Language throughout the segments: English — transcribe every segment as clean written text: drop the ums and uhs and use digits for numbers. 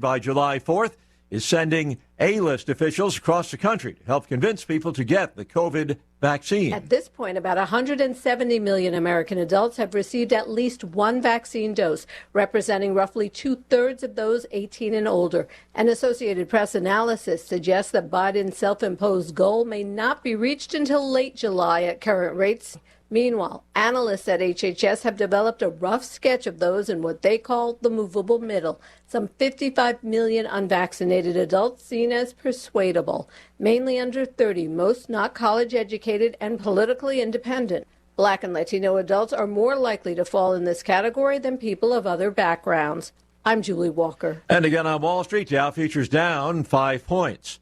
by July 4th, is sending A-list officials across the country to help convince people to get the COVID vaccine. At this point, about 170 million American adults have received at least one vaccine dose, representing roughly two-thirds of those 18 and older. An Associated Press analysis suggests that Biden's self-imposed goal may not be reached until late July at current rates. Meanwhile, analysts at HHS have developed a rough sketch of those in what they call the movable middle, some 55 million unvaccinated adults seen as persuadable, mainly under 30, most not college educated and politically independent. Black and Latino adults are more likely to fall in this category than people of other backgrounds. I'm Julie Walker. And again on Wall Street, Dow futures down 5 points.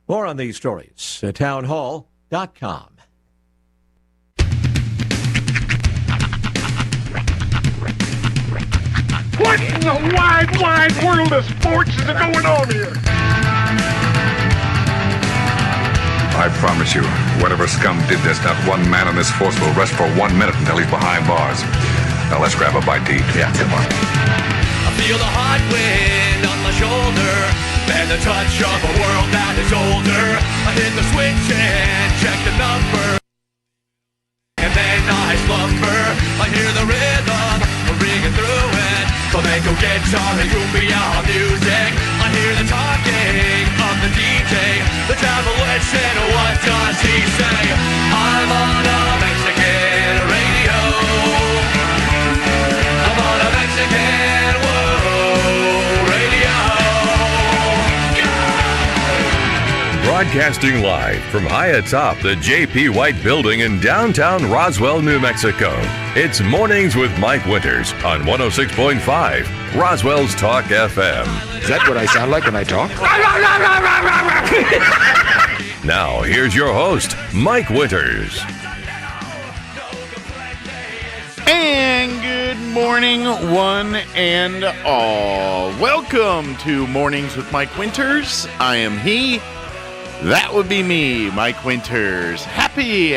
More on these stories at townhall.com. What in the wide, wide world of sports is going on here? I promise you, whatever scum did this, not one man on this force will rest for 1 minute until he's behind bars. Now let's grab a bite to eat. Yeah, come on. I feel the hot wind on my shoulder and the touch of a world that is older. I hit the switch and check the number, and then I slumber. I hear the rhythm ringing through it. Flamenco guitar and cumbia music. I hear the talking of the DJ. The travel listen, what does he say? I'm on a Mexican radio. I'm on a Mexican radio. Broadcasting live from high atop the J.P. White Building in downtown Roswell, New Mexico. It's Mornings with Mike Winters on 106.5 Roswell's Talk FM. Is that what I sound like when I talk? Now, here's your host, Mike Winters. And good morning, one and all. Welcome to Mornings with Mike Winters. I am he. That would be me, Mike Winters. Happy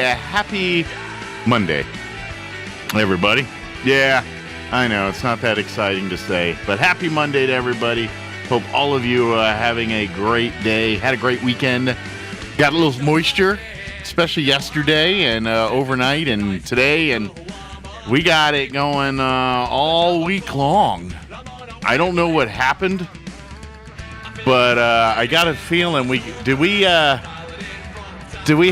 Monday, everybody. Yeah, I know, it's not that exciting to say, but happy Monday to everybody. Hope all of you are having a great day, had a great weekend. Got a little moisture, especially yesterday and overnight and today, and we got it going all week long. I don't know what happened, but I got a feeling did we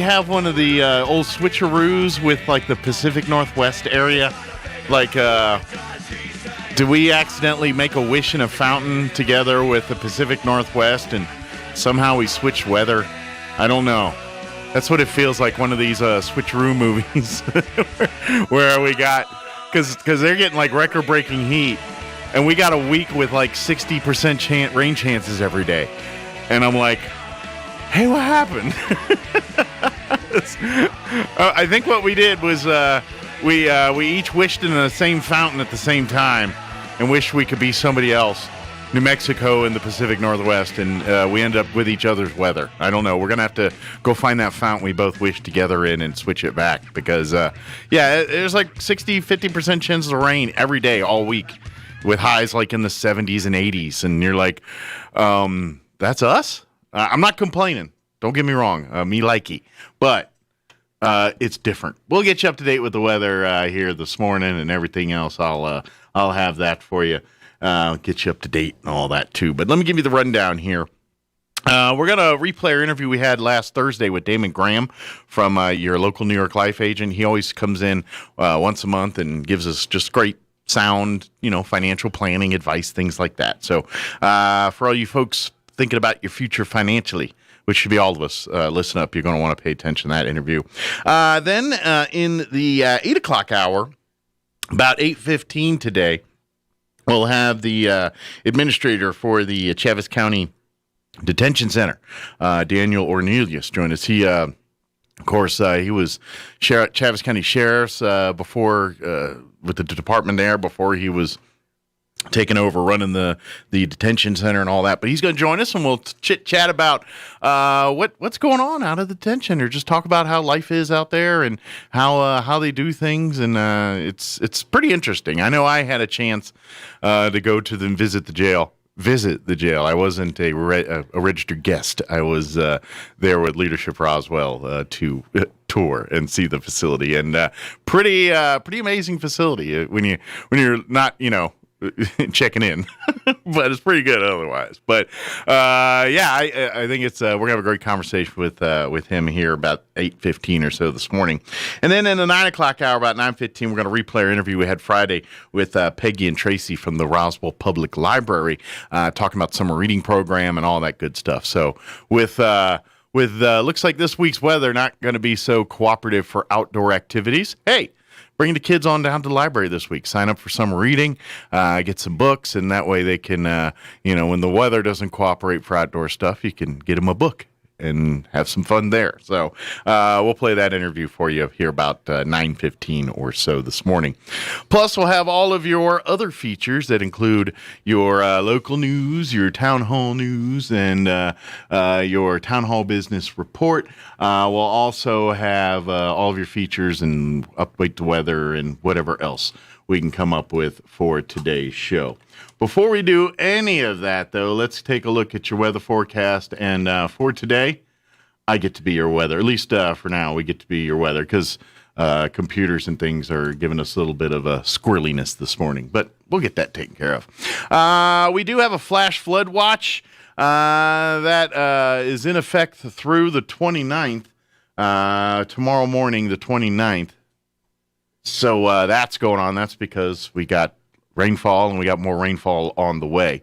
have one of the old switcheroos with like the Pacific Northwest area? Like, did we accidentally make a wish in a fountain together with the Pacific Northwest and somehow we switched weather? I don't know. That's what it feels like, one of these switcheroo movies where we got, because they're getting like record-breaking heat. And we got a week with like 60% rain chances every day. And I'm like, hey, what happened? I think what we did was we each wished in the same fountain at the same time and wished we could be somebody else. New Mexico and the Pacific Northwest, and we ended up with each other's weather. I don't know. We're going to have to go find that fountain we both wished together in and switch it back because, there's like 60, 50% chances of rain every day all week, with highs like in the 70s and 80s. And you're like, that's us? I'm not complaining. Don't get me wrong. Me likey. But it's different. We'll get you up to date with the weather here this morning and everything else. I'll have that for you. Get you up to date and all that too. But let me give you the rundown here. We're going to replay our interview we had last Thursday with Damon Graham from your local New York Life agent. He always comes in once a month and gives us just great sound, financial planning advice, things like that. So for all you folks thinking about your future financially, which should be all of us, listen up. You're going to want to pay attention to that interview. Then in the 8 o'clock hour, about 8:15 today, we'll have the administrator for the Chaves County Detention Center, Daniel Ornelius, join us. He, of course, he was Chaves County Sheriff's before with the department there before he was taking over running the detention center and all that. But he's going to join us, and we'll chit-chat about what's going on out of the detention, or just talk about how life is out there and how they do things. And it's pretty interesting. I know I had a chance to go to them, visit the jail visit the jail. I wasn't a registered guest. I was there with Leadership Roswell to tour and see the facility, and pretty amazing facility when you're not checking in, but it's pretty good otherwise. But I think it's we're gonna have a great conversation with him here about 8:15 or so this morning, and then in the 9 o'clock hour, about 9:15, we're gonna replay our interview we had Friday with Peggy and Tracy from the Roswell Public Library, talking about summer reading program and all that good stuff. So with looks like this week's weather not going to be so cooperative for outdoor activities. Hey, bring the kids on down to the library this week. Sign up for summer reading, get some books, and that way they can, when the weather doesn't cooperate for outdoor stuff, you can get them a book and have some fun there. So we'll play that interview for you here about 9:15 or so this morning. Plus, we'll have all of your other features that include your local news, your town hall news, and your town hall business report. We'll also have all of your features and update the weather and whatever else we can come up with for today's show. Before we do any of that, though, let's take a look at your weather forecast. And for today, I get to be your weather. At least for now, we get to be your weather because computers and things are giving us a little bit of a squirreliness this morning. But we'll get that taken care of. We do have a flash flood watch that is in effect through the 29th, tomorrow morning, the 29th. So that's going on. That's because we got rainfall, and we got more rainfall on the way.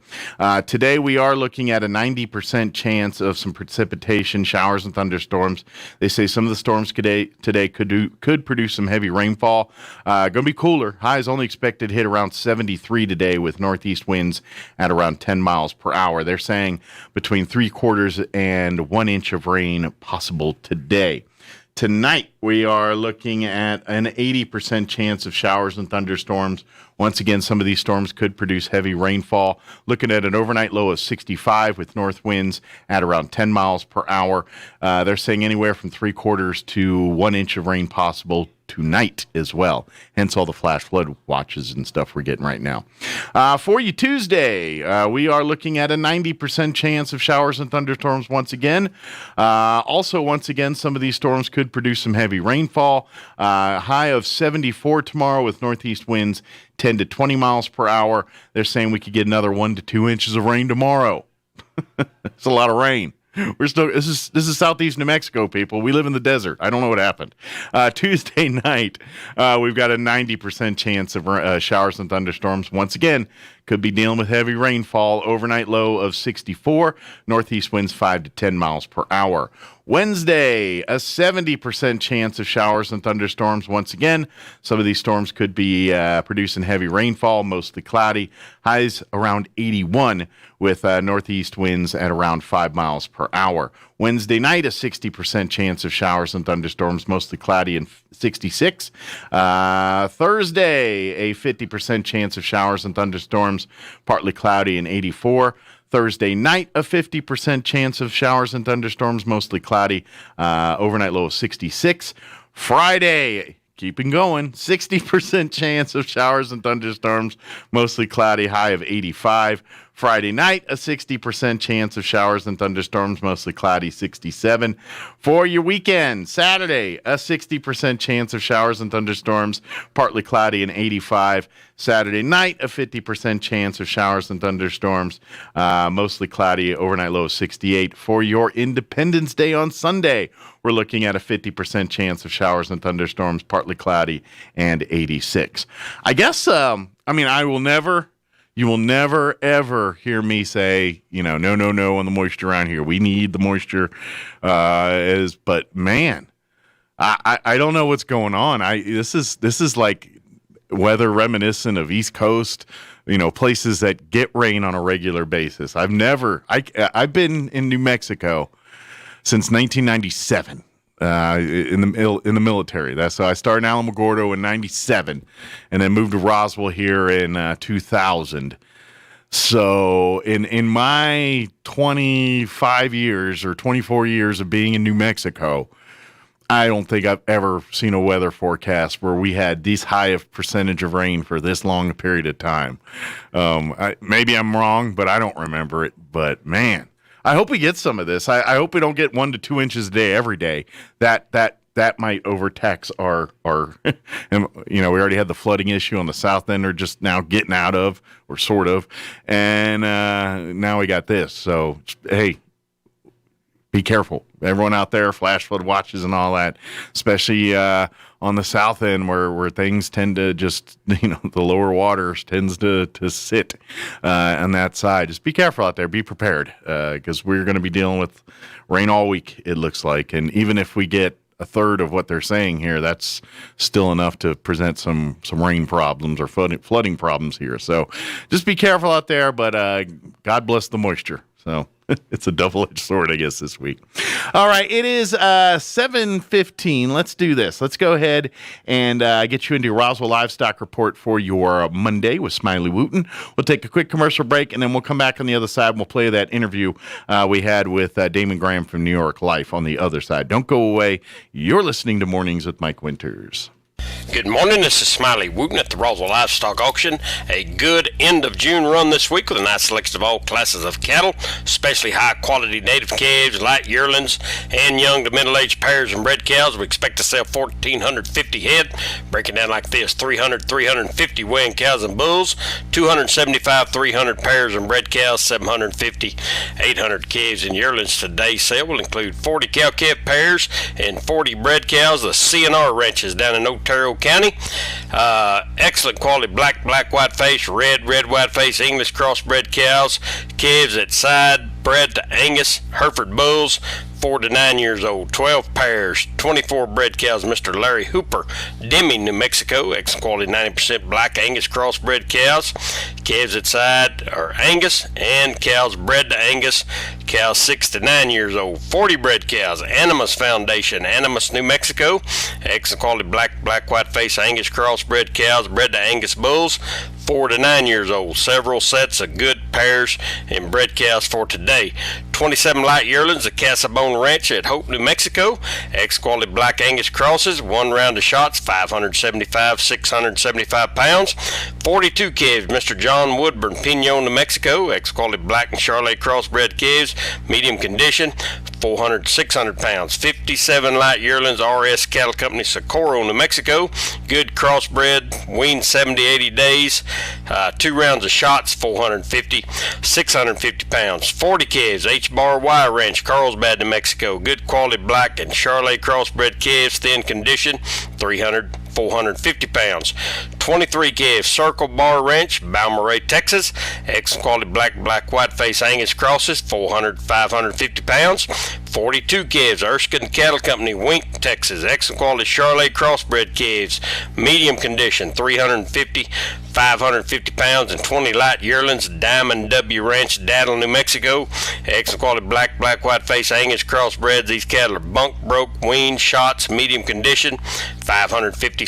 Today, we are looking at a 90% chance of some precipitation, showers and thunderstorms. They say some of the storms today could produce some heavy rainfall. Going to be cooler. Highs only expected to hit around 73 today with northeast winds at around 10 miles per hour. They're saying between 3/4 and 1 inch of rain possible today. Tonight, we are looking at an 80% chance of showers and thunderstorms. Once again, some of these storms could produce heavy rainfall. Looking at an overnight low of 65 with north winds at around 10 miles per hour. They're saying anywhere from 3/4 to 1 inch of rain possible tonight as well. Hence all the flash flood watches and stuff we're getting right now. For you Tuesday, we are looking at a 90% chance of showers and thunderstorms once again. Also, once again, some of these storms could produce some heavy rainfall. High of 74 tomorrow with northeast winds 10 to 20 miles per hour. They're saying we could get another 1 to 2 inches of rain tomorrow. It's a lot of rain. This is southeast New Mexico, people. We live in the desert. I don't know what happened. Tuesday night, we've got a 90% chance of showers and thunderstorms. Once again, could be dealing with heavy rainfall. Overnight low of 64. Northeast winds 5 to 10 miles per hour. Wednesday, a 70% chance of showers and thunderstorms. Once again, some of these storms could be producing heavy rainfall, mostly cloudy. Highs around 81 with northeast winds at around 5 miles per hour. Wednesday night, a 60% chance of showers and thunderstorms, mostly cloudy and 66. Thursday, a 50% chance of showers and thunderstorms, partly cloudy and 84. Thursday night, a 50% chance of showers and thunderstorms, mostly cloudy, overnight low of 66. Friday, keeping going, 60% chance of showers and thunderstorms, mostly cloudy, high of 85. Friday night, a 60% chance of showers and thunderstorms, mostly cloudy, 67. For your weekend, Saturday, a 60% chance of showers and thunderstorms, partly cloudy and 85. Saturday night, a 50% chance of showers and thunderstorms, mostly cloudy, overnight low of 68. For your Independence Day on Sunday, we're looking at a 50% chance of showers and thunderstorms, partly cloudy, and 86. I guess, you will never, ever hear me say, no on the moisture around here. We need the moisture, but man, I don't know what's going on. This is like weather reminiscent of East Coast, places that get rain on a regular basis. I've been in New Mexico since 1997. In the military. So I started in Alamogordo in 97 and then moved to Roswell here in 2000. So in my 25 years or 24 years of being in New Mexico, I don't think I've ever seen a weather forecast where we had this high of percentage of rain for this long a period of time. Maybe I'm wrong, but I don't remember it. But man, I hope we get some of this. I hope we don't get 1 to 2 inches a day every day. That might overtax our and, we already had the flooding issue on the south end. They're just now getting out of, or sort of, and now we got this. So hey, be careful, everyone out there. Flash flood watches and all that, especially on the south end where things tend to just, the lower waters tends to sit on that side. Just be careful out there. Be prepared because we're going to be dealing with rain all week, it looks like. And even if we get a third of what they're saying here, that's still enough to present some rain problems or flooding problems here. So just be careful out there, but God bless the moisture. So it's a double-edged sword, I guess, this week. All right, it is 7:15. Let's do this. Let's go ahead and get you into your Roswell Livestock Report for your Monday with Smiley Wooten. We'll take a quick commercial break, and then we'll come back on the other side, and we'll play that interview we had with Damon Graham from New York Life on the other side. Don't go away. You're listening to Mornings with Mike Winters. Good morning, this is Smiley Wooten at the Roswell Livestock Auction. A good end of June run this week with a nice selection of all classes of cattle, especially high-quality native calves, light yearlings, and young to middle-aged pairs and bred cows. We expect to sell 1,450 head, breaking down like this: 350 weighing cows and bulls, 300 pairs and bred cows, 800 calves and yearlings. Today's sale will include 40 cow-calf pairs and 40 bred cows. The CNR ranches down in Otero County. Excellent quality black, white face, red, white face, English crossbred cows, calves at side bred to Angus, Hereford bulls, 4 to 9 years old, 12 pairs, 24 bred cows. Mr. Larry Hooper, Deming, New Mexico. Excellent quality 90% black Angus crossbred cows. Calves at side are Angus, and cows bred to Angus. Cows 6 to 9 years old. 40 bred cows. Animas Foundation, Animas, New Mexico. Excellent quality black, white face Angus crossbred cows bred to Angus bulls. 4 to 9 years old. Several sets of good pairs and bred cows for today. 27 light yearlings at Casabone Ranch at Hope, New Mexico. X-quality black Angus crosses, 1 round of shots, 675 pounds. 42 calves, Mr. John Woodburn, Pinon, New Mexico. X-quality black and Charolais crossbred calves, medium condition, 600 pounds. 57 light yearlings, RS Cattle Company, Socorro, New Mexico. Good crossbred, weaned 70-80 days. 2 rounds of shots, 650 pounds. 40 calves, H-Bar Y Ranch, Carlsbad, New Mexico. Good quality black and Charolais crossbred calves, thin condition, 450 pounds. 23 calves, Circle Bar Ranch, Balmorhea, Texas. Excellent quality black, white face Angus crosses, 550 pounds. 42 calves, Erskine Cattle Company, Wink, Texas. Excellent quality Charolais crossbred calves, medium condition, 550 pounds. And 20 light yearlings, Diamond W Ranch, Daddle, New Mexico. Excellent quality black, white face Angus crossbreds. These cattle are bunk, broke, weaned, shots, medium condition, 650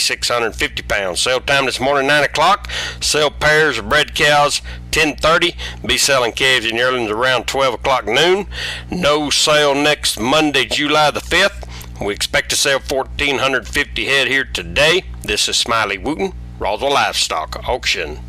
pounds. Sale time this morning, 9 o'clock. Sell pairs of bred cows 10:30. Be selling calves and yearlings around 12 o'clock noon. No sale next Monday, July the 5th. We expect to sell 1,450 head here today. This is Smiley Wooten, Roswell Livestock Auction.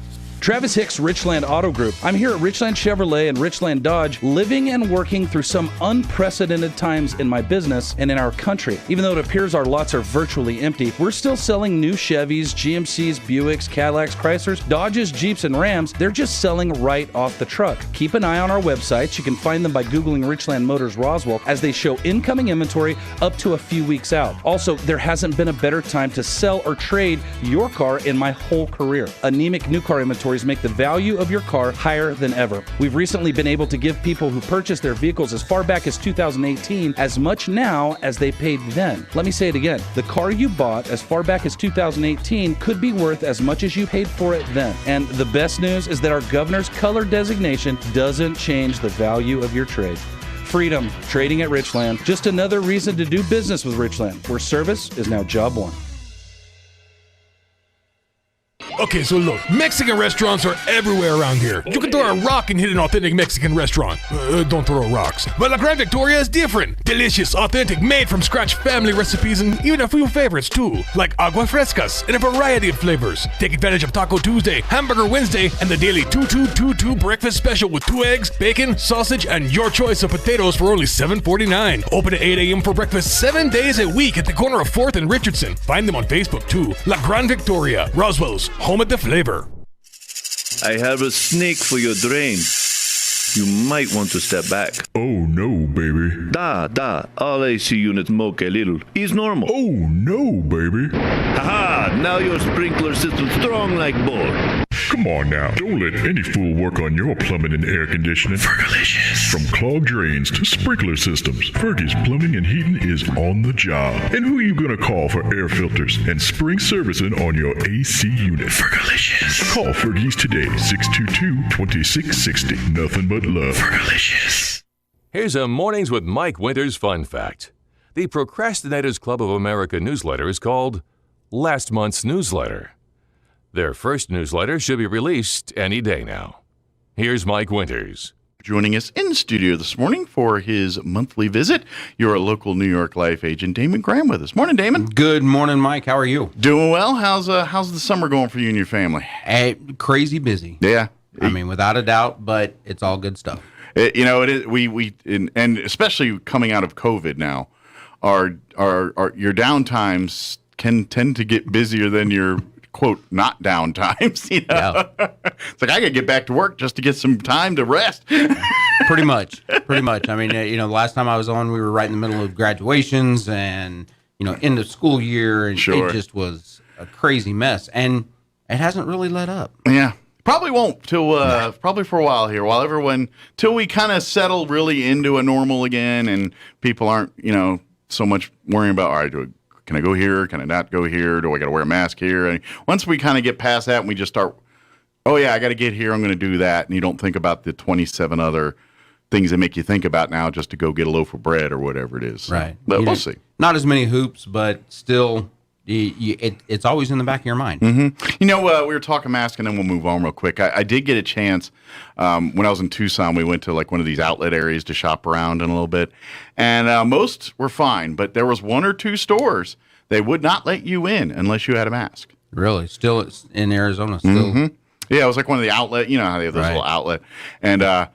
Travis Hicks, Richland Auto Group. I'm here at Richland Chevrolet and Richland Dodge, living and working through some unprecedented times in my business and in our country. Even though it appears our lots are virtually empty, we're still selling new Chevys, GMCs, Buicks, Cadillacs, Chryslers, Dodges, Jeeps, and Rams. They're just selling right off the truck. Keep an eye on our websites. You can find them by Googling Richland Motors Roswell, as they show incoming inventory up to a few weeks out. Also, there hasn't been a better time to sell or trade your car in my whole career. Anemic new car inventory make the value of your car higher than ever. We've recently been able to give people who purchased their vehicles as far back as 2018 as much now as they paid then. Let me say it again. The car you bought as far back as 2018 could be worth as much as you paid for it then. And the best news is that our governor's color designation doesn't change the value of your trade. Freedom, trading at Richland. Just another reason to do business with Richland, where service is now job one. Okay, so look, Mexican restaurants are everywhere around here. You can throw a rock and hit an authentic Mexican restaurant. Don't throw rocks. But La Gran Victoria is different. Delicious, authentic, made from scratch family recipes and even a few favorites too, like agua frescas in a variety of flavors. Take advantage of Taco Tuesday, Hamburger Wednesday, and the daily 2222 breakfast special with 2 eggs, bacon, sausage, and your choice of potatoes for only $7.49. Open at 8 a.m. for breakfast 7 days a week at the corner of 4th and Richardson. Find them on Facebook too. La Gran Victoria, Roswell's home at the flavor. I have a snake for your drain. You might want to step back. Oh no, baby. All AC units moke a little. Is normal. Oh no, baby. Haha, now your sprinkler system's strong like bull. Come on now. Don't let any fool work on your plumbing and air conditioning. Fergalicious. From clogged drains to sprinkler systems, Fergie's Plumbing and Heating is on the job. And who are you going to call for air filters and spring servicing on your AC unit? Fergalicious. Call Fergie's today, 622-2660. Nothing but love. Fergalicious. Here's a Mornings with Mike Winters fun fact. The Procrastinators Club of America newsletter is called Last Month's Newsletter. Their first newsletter should be released any day now. Here's Mike Winters. Joining us in the studio this morning for his monthly visit, your local New York Life agent, Damon Graham, with us. Morning, Damon. Good morning, Mike. How are you? Doing well. How's the summer going for you and your family? Crazy busy. Yeah. I mean, without a doubt, but it's all good stuff. It is. And especially coming out of COVID now, our your downtimes can tend to get busier than your quote not down times. Yeah. It's like I gotta get back to work just to get some time to rest. Pretty much. I mean, the last time I was on, we were right in the middle of graduations and end of school year, and Sure. It just was a crazy mess, and it hasn't really let up. Yeah. Probably won't till probably for a while here, till we kind of settle really into a normal again, and people aren't so much worrying about, all right, can I go here? Can I not go here? Do I got to wear a mask here? And once we kind of get past that, and we just start, oh yeah, I got to get here. I'm going to do that, and you don't think about the 27 other things that make you think about now just to go get a loaf of bread or whatever it is. Right. But we'll see. Not as many hoops, but still. It's always in the back of your mind. Mm-hmm. We were talking mask, and then we'll move on real quick. I did get a chance when I was in Tucson. We went to like one of these outlet areas to shop around in a little bit, and most were fine, but there was 1 or 2 stores they would not let you in unless you had a mask. Really? Still it's in Arizona? Still? Mm-hmm. Yeah, it was like one of the outlet. You know how they have those little outlet, and I'm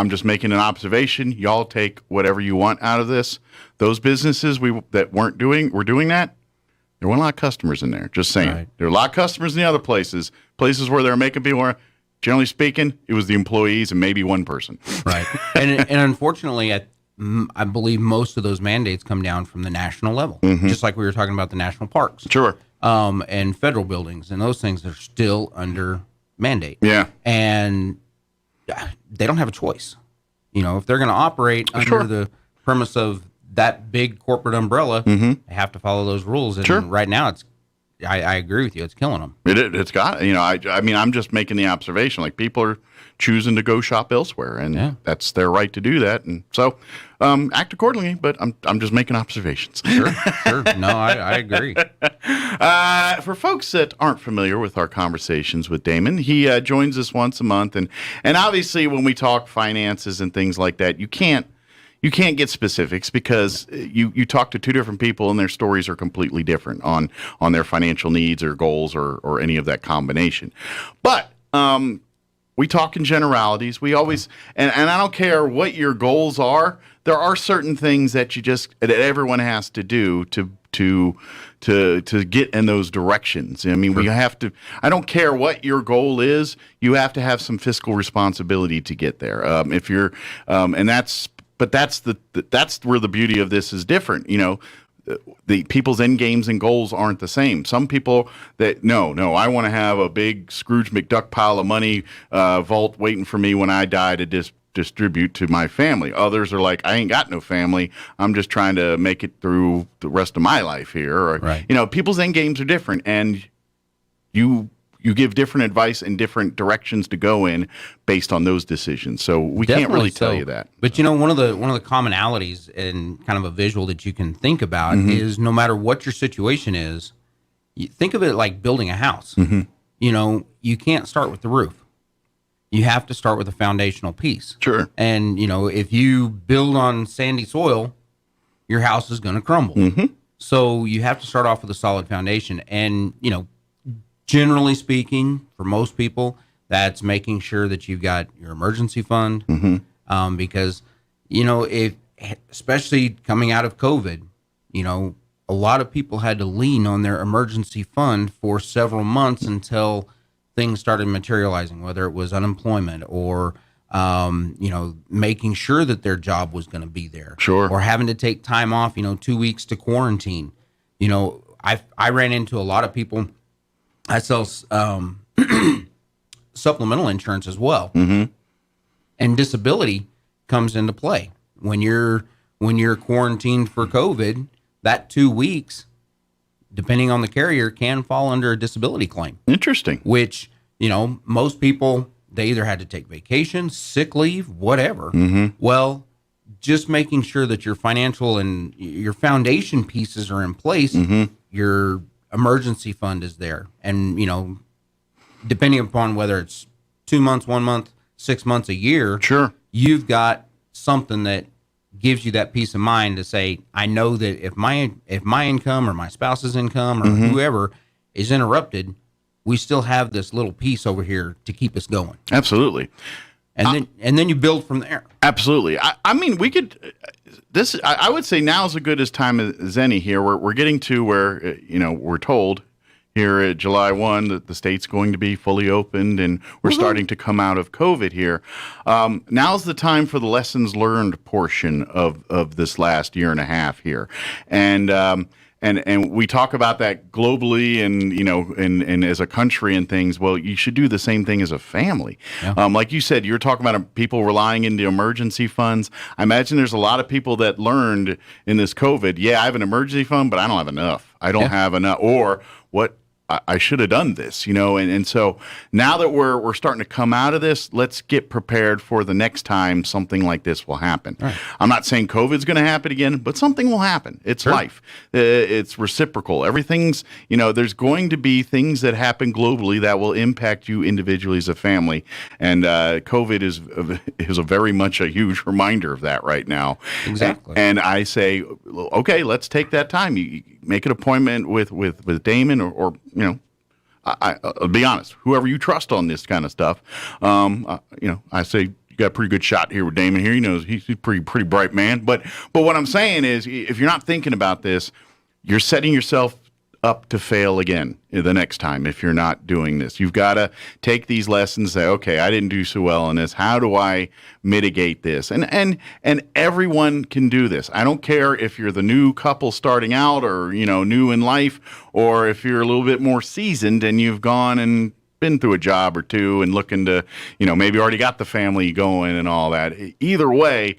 just making an observation. Y'all take whatever you want out of this. Those businesses that were doing that. There weren't a lot of customers in there. Just saying. Right. There were a lot of customers in the other places where they were making people. Generally speaking, it was the employees and maybe one person. Right. and unfortunately, I believe most of those mandates come down from the national level, just like we were talking about the national parks. Sure. And federal buildings and those things are still under mandate. Yeah. And they don't have a choice. If they're going to operate under the premise of that big corporate umbrella, they have to follow those rules. And right now, I agree with you. It's killing them. It's got, I mean, I'm just making the observation, like people are choosing to go shop elsewhere, and that's their right to do that. And so act accordingly, but I'm just making observations. Sure. No, I agree. For folks that aren't familiar with our conversations with Damon, he joins us once a month. And obviously when we talk finances and things like that, you can't get specifics because you talk to 2 different people and their stories are completely different on their financial needs or goals or any of that combination. But we talk in generalities. We always and I don't care what your goals are. There are certain things that that everyone has to do to get in those directions. I mean, we have to. I don't care what your goal is. You have to have some fiscal responsibility to get there. If you're and that's. But that's where the beauty of this is different. The people's end games and goals aren't the same. Some people that no, I want to have a big Scrooge McDuck pile of money vault waiting for me when I die to distribute to my family. Others are like, I ain't got no family. I'm just trying to make it through the rest of my life here. Or, people's end games are different, and you give different advice and different directions to go in based on those decisions. So we can't really tell you that. But one of the commonalities and kind of a visual that you can think about is no matter what your situation is, think of it like building a house. You know, you can't start with the roof. You have to start with a foundational piece. Sure. And, you know, if you build on sandy soil, your house is going to crumble. So you have to start off with a solid foundation. And, you know, generally speaking, for most people, that's making sure that you've got your emergency fund. Because, you know, especially coming out of COVID, you know, a lot of people had to lean on their emergency fund for several months until things started materializing, whether it was unemployment or, you know, making sure that their job was going to be there. Sure. Or having to take time off, you know, 2 weeks to quarantine. You know, I ran into a lot of people. I sell supplemental insurance as well. And disability comes into play. When you're quarantined for COVID, that 2 weeks, depending on the carrier, can fall under a disability claim. Interesting. Which, you know, most people, they either had to take vacation, sick leave, whatever. Well, just making sure that your financial and your foundation pieces are in place, your emergency fund is there. And, you know, depending upon whether it's 2 months, 1 month, 6 months, a year, sure, you've got something that gives you that peace of mind to say, I know that if my income or my spouse's income or whoever is interrupted, we still have this little piece over here to keep us going. Absolutely. And then you build from there. Absolutely. I mean, we could. I would say now is as good as time as any here. We're getting to where, you know, we're told here at July 1 that the state's going to be fully opened, and we're starting to come out of COVID here. Now's the time for the lessons learned portion of this last year and a half here. And we talk about that globally and, you know, and as a country and things. Well, you should do the same thing as a family. Like you said, you're talking about people relying into emergency funds. I imagine there's a lot of people that learned in this COVID, yeah, I have an emergency fund, but I don't have enough. I don't have enough. Or what? I should have done this, you know, and so now that we're starting to come out of this, let's get prepared for the next time something like this will happen. Right. I'm not saying COVID's going to happen again, but something will happen. It's life. It's reciprocal. Everything's, you know, there's going to be things that happen globally that will impact you individually as a family, and COVID is a very much a huge reminder of that right now. Exactly. And I say, okay, let's take that time. You make an appointment with Damon or you know, I'll be honest, whoever you trust on this kind of stuff, you know, I say you got a pretty good shot here with Damon here. You know, he's a pretty bright man. But what I'm saying is, if you're not thinking about this, you're setting yourself up to fail again the next time if you're not doing this. You've got to take these lessons, say, okay, I didn't do so well in this. How do I mitigate this? And everyone can do this. I don't care if you're the new couple starting out or, you know, new in life, or if you're a little bit more seasoned and you've gone and been through a job or two and looking to, you know, maybe already got the family going and all that. Either way,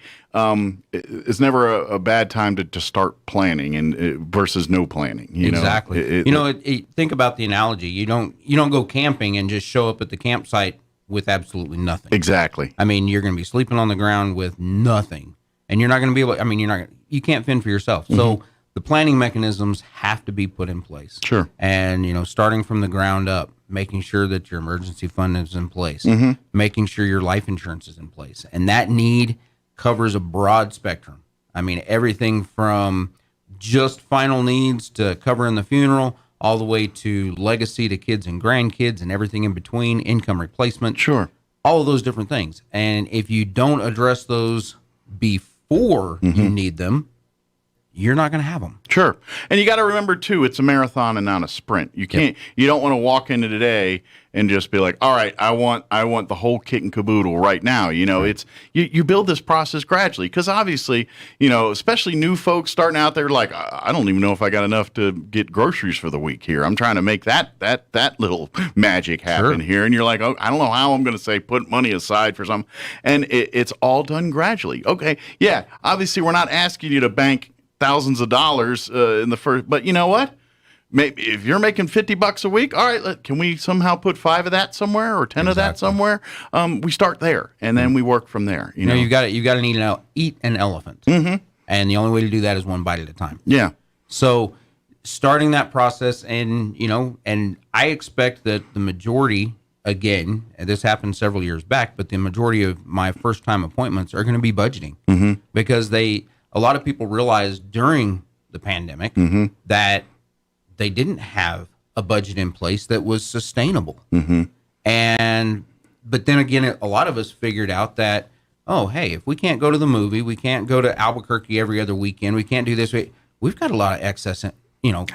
it's never a bad time to start planning and versus no planning. You exactly. know, think about the analogy. You don't go camping and just show up at the campsite with absolutely nothing. Exactly. I mean, you're going to be sleeping on the ground with nothing, and you're not going to be able. I mean, you can't fend for yourself. So the planning mechanisms have to be put in place. Sure. And, you know, starting from the ground up, making sure that your emergency fund is in place, making sure your life insurance is in place. And that need covers a broad spectrum. I mean, everything from just final needs to covering the funeral, all the way to legacy to kids and grandkids and everything in between, income replacement. Sure. All of those different things. And if you don't address those before you need them, you're not going to have them. Sure. And you got to remember, too, it's a marathon and not a sprint. You can't. You don't want to walk into today and just be like, all right, I want the whole kit and caboodle right now. You know, it's you build this process gradually, because obviously, you know, especially new folks starting out there, like, I don't even know if I got enough to get groceries for the week here. I'm trying to make that little magic happen here. And you're like, oh, I don't know how I'm going to say put money aside for something. And it's all done gradually. Okay. Yeah. Obviously, we're not asking you to bank thousands of dollars in the first, but you know what? Maybe if you're making $50 a week, all right, can we somehow put 5 of that somewhere or 10 of that somewhere? We start there, and then we work from there. You know, you got to eat an elephant, and the only way to do that is one bite at a time. Yeah. So starting that process, and and I expect that the majority, again, and this happened several years back, but the majority of my first time appointments are going to be budgeting, because a lot of people realized during the pandemic that they didn't have a budget in place that was sustainable. But then again, a lot of us figured out that, oh, hey, if we can't go to the movie, we can't go to Albuquerque every other weekend, we can't do this, we've got a lot of excess income.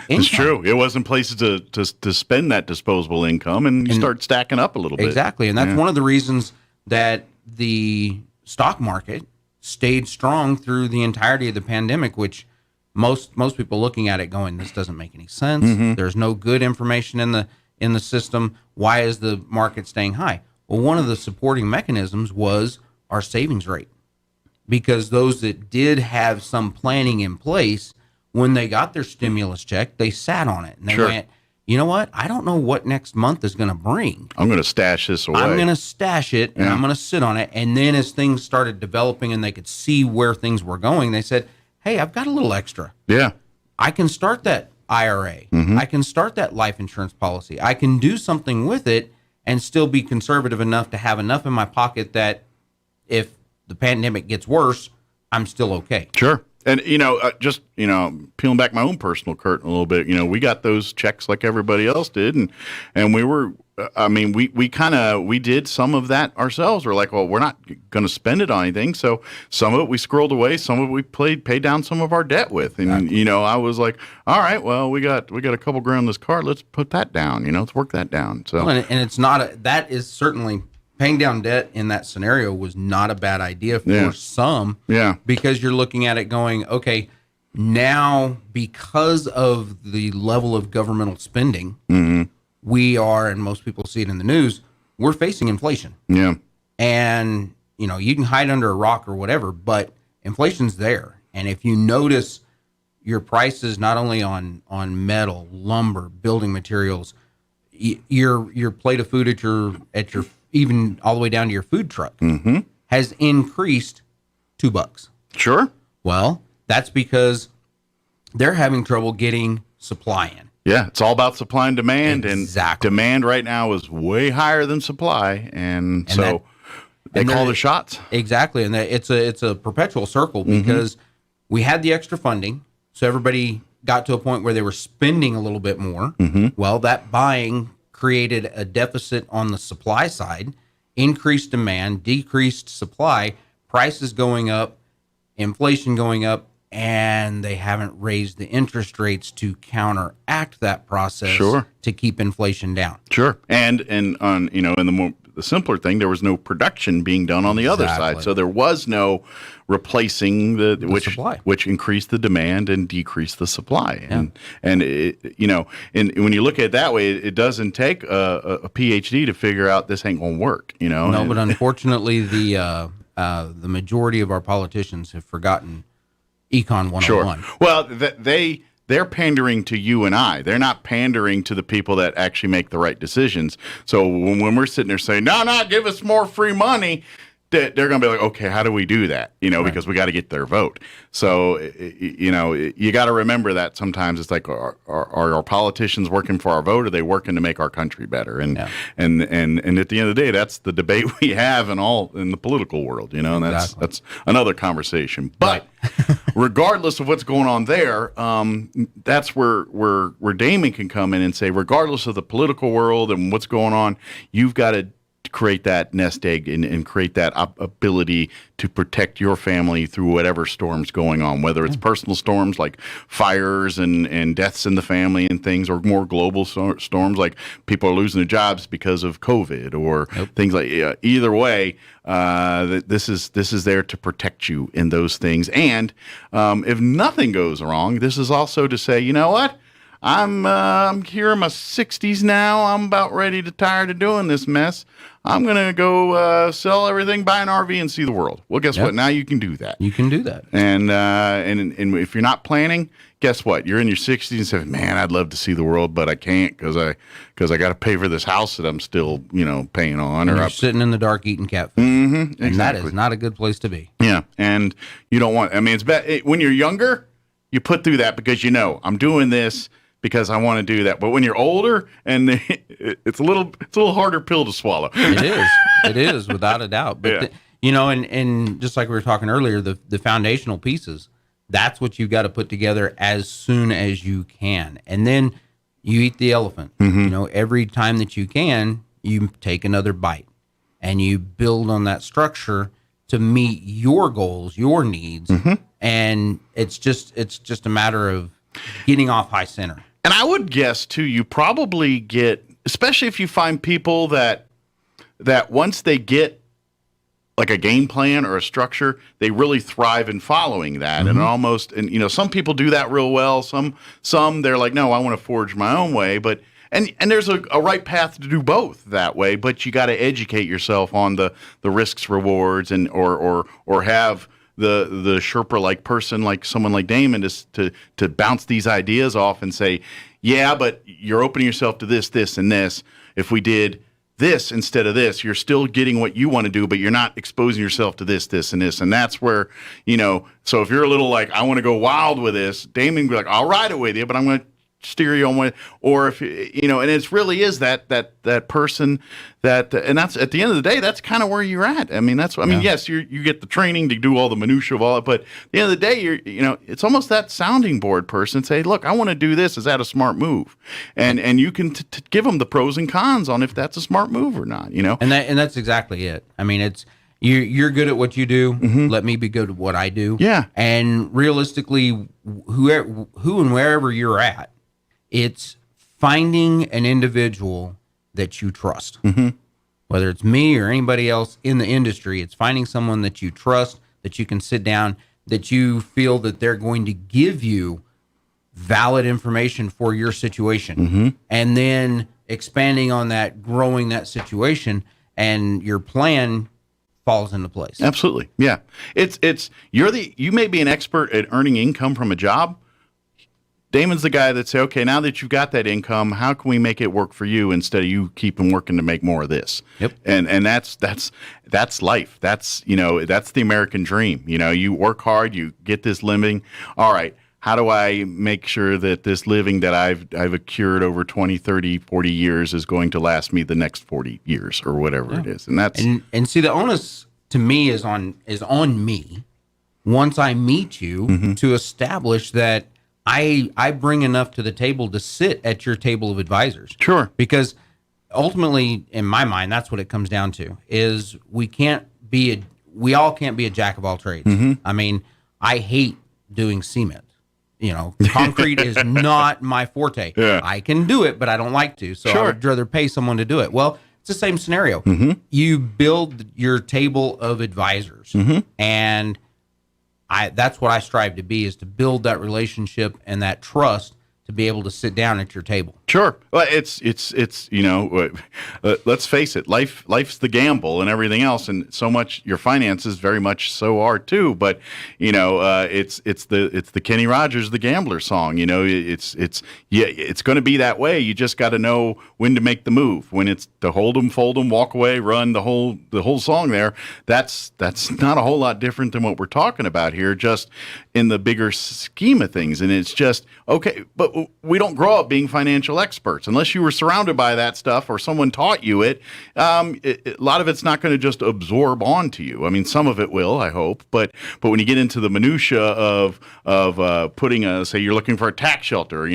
It's true. It wasn't places to spend that disposable income, and you start stacking up a little bit. Exactly, and that's one of the reasons that the stock market stayed strong through the entirety of the pandemic, which most people looking at it going, this doesn't make any sense. There's no good information in the system. Why is the market staying high? Well, one of the supporting mechanisms was our savings rate, because those that did have some planning in place, when they got their stimulus check, they sat on it and they went, you know what? I don't know what next month is going to bring. I'm going to stash this away. I'm going to stash it and I'm going to sit on it. And then as things started developing and they could see where things were going, they said, hey, I've got a little extra. Yeah. I can start that IRA. I can start that life insurance policy. I can do something with it and still be conservative enough to have enough in my pocket that if the pandemic gets worse, I'm still okay. Sure. And, just, peeling back my own personal curtain a little bit, we got those checks like everybody else did. And we were, we did some of that ourselves. We're like, well, we're not going to spend it on anything. So some of it we squirreled away. Some of it we paid down some of our debt with. And, I was like, all right, well, we got a couple grand on this card. Let's put that down, let's work that down. So, and it's not, that is certainly, paying down debt in that scenario was not a bad idea for some. Yeah. Because you're looking at it going, okay, now because of the level of governmental spending, we are, and most people see it in the news, we're facing inflation. Yeah. And, you can hide under a rock or whatever, but inflation's there. And if you notice your prices, not only on metal, lumber, building materials, your plate of food at your even all the way down to your food truck, has increased $2. Sure. Well, that's because they're having trouble getting supply in. Yeah, it's all about supply and demand. Exactly. And demand right now is way higher than supply. And so they call the shots. Exactly. And it's a perpetual circle, because we had the extra funding. So everybody got to a point where they were spending a little bit more. Well, that buying created a deficit on the supply side, increased demand, decreased supply, prices going up, inflation going up, and they haven't raised the interest rates to counteract that process to keep inflation down. Sure. And on, in the simpler thing, there was no production being done on the other side. So there was no replacing the supply, which increased the demand and decreased the supply. And it, and when you look at it that way, it doesn't take a PhD to figure out this ain't going to work, No, but unfortunately, the majority of our politicians have forgotten Econ 101. Sure. Well, they're pandering to you and I. They're not pandering to the people that actually make the right decisions. So when we're sitting there saying, no, give us more free money, they're going to be like, okay, how do we do that? Because we got to get their vote. So, you got to remember that sometimes it's like, are our politicians working for our vote? Or are they working to make our country better? And at the end of the day, that's the debate we have in the political world, and that's another conversation. But regardless of what's going on there, that's where Damon can come in and say, regardless of the political world and what's going on, you've got to create that nest egg and create that ability to protect your family through whatever storm's going on, whether it's personal storms like fires and deaths in the family and things, or more global storms like people are losing their jobs because of COVID or things like either way. This is there to protect you in those things. And if nothing goes wrong, this is also to say, you know what? I'm here in my 60s now. I'm about ready to tired of doing this mess. I'm going to go sell everything, buy an RV, and see the world. Well, guess what? Now you can do that. You can do that. And if you're not planning, guess what? You're in your 60s and say, man, I'd love to see the world, but I can't because I got to pay for this house that I'm still, paying on. And you're sitting in the dark eating cat food. Exactly. And that is not a good place to be. Yeah. And you don't want, it's bad. When you're younger, you put through that because I'm doing this because I want to do that. But when you're older, and it's a little harder pill to swallow. It is without a doubt. But and just like we were talking earlier, the foundational pieces, that's what you got to put together as soon as you can, and then you eat the elephant. Every time that you can, you take another bite, and you build on that structure to meet your goals, your needs, and it's just a matter of getting off high center. And I would guess too, you probably get, especially if you find people that once they get like a game plan or a structure, they really thrive in following that. And some people do that real well. Some they're like, no, I want to forge my own way. But and there's a right path to do both that way. But you got to educate yourself on the risks, rewards, and or have the Sherpa like person, like someone like Damon, to bounce these ideas off and say, yeah, but you're opening yourself to this, and this. If we did this instead of this, you're still getting what you want to do, but you're not exposing yourself to this, and this. And that's where, so if you're a little like, I want to go wild with this, Damon will be like, I'll ride it with you, but I'm going to steer you on way. Or if, and it really is that person that, and that's at the end of the day, that's kind of where you're at. I mean, yes, you get the training to do all the minutia of all it, but at the end of the day, it's almost that sounding board person. Say, look, I want to do this. Is that a smart move? And you can give them the pros and cons on if that's a smart move or not, And that's exactly it. I mean, it's, you're good at what you do. Let me be good at what I do. Yeah. And realistically, who and wherever you're at, it's finding an individual that you trust. Whether it's me or anybody else in the industry, it's finding someone that you trust, that you can sit down, that you feel that they're going to give you valid information for your situation. And then expanding on that, growing that situation, and your plan falls into place. Absolutely. Yeah. You may be an expert at earning income from a job. Damon's the guy that say, okay, now that you've got that income, how can we make it work for you instead of you keeping working to make more of this? Yep. And that's life. That's the American dream. You work hard, you get this living. All right, how do I make sure that this living that I've accrued over 20, 30, 40 years is going to last me the next 40 years or whatever it is? And that's and see, the onus to me is on me once I meet you to establish that I bring enough to the table to sit at your table of advisors. Sure. Because ultimately, in my mind, that's what it comes down to, is we all can't be a jack of all trades. I mean, I hate doing cement. Concrete is not my forte. Yeah. I can do it, but I don't like to. So I would rather pay someone to do it. Well, it's the same scenario. You build your table of advisors, and that's what I strive to be, is to build that relationship and that trust to be able to sit down at your table. Sure. Well, it's let's face it, life's the gamble and everything else, and so much your finances very much so are too. But it's the Kenny Rogers, the Gambler song. It's going to be that way. You just got to know when to make the move. When it's to hold 'em, fold 'em, walk away, run, the whole song there. That's not a whole lot different than what we're talking about here, just in the bigger scheme of things. And it's just okay, but we don't grow up being financial experts unless you were surrounded by that stuff or someone taught you it. A lot of it's not going to just absorb onto you. I mean, some of it will, I hope, but when you get into the minutia of putting say you're looking for a tax shelter,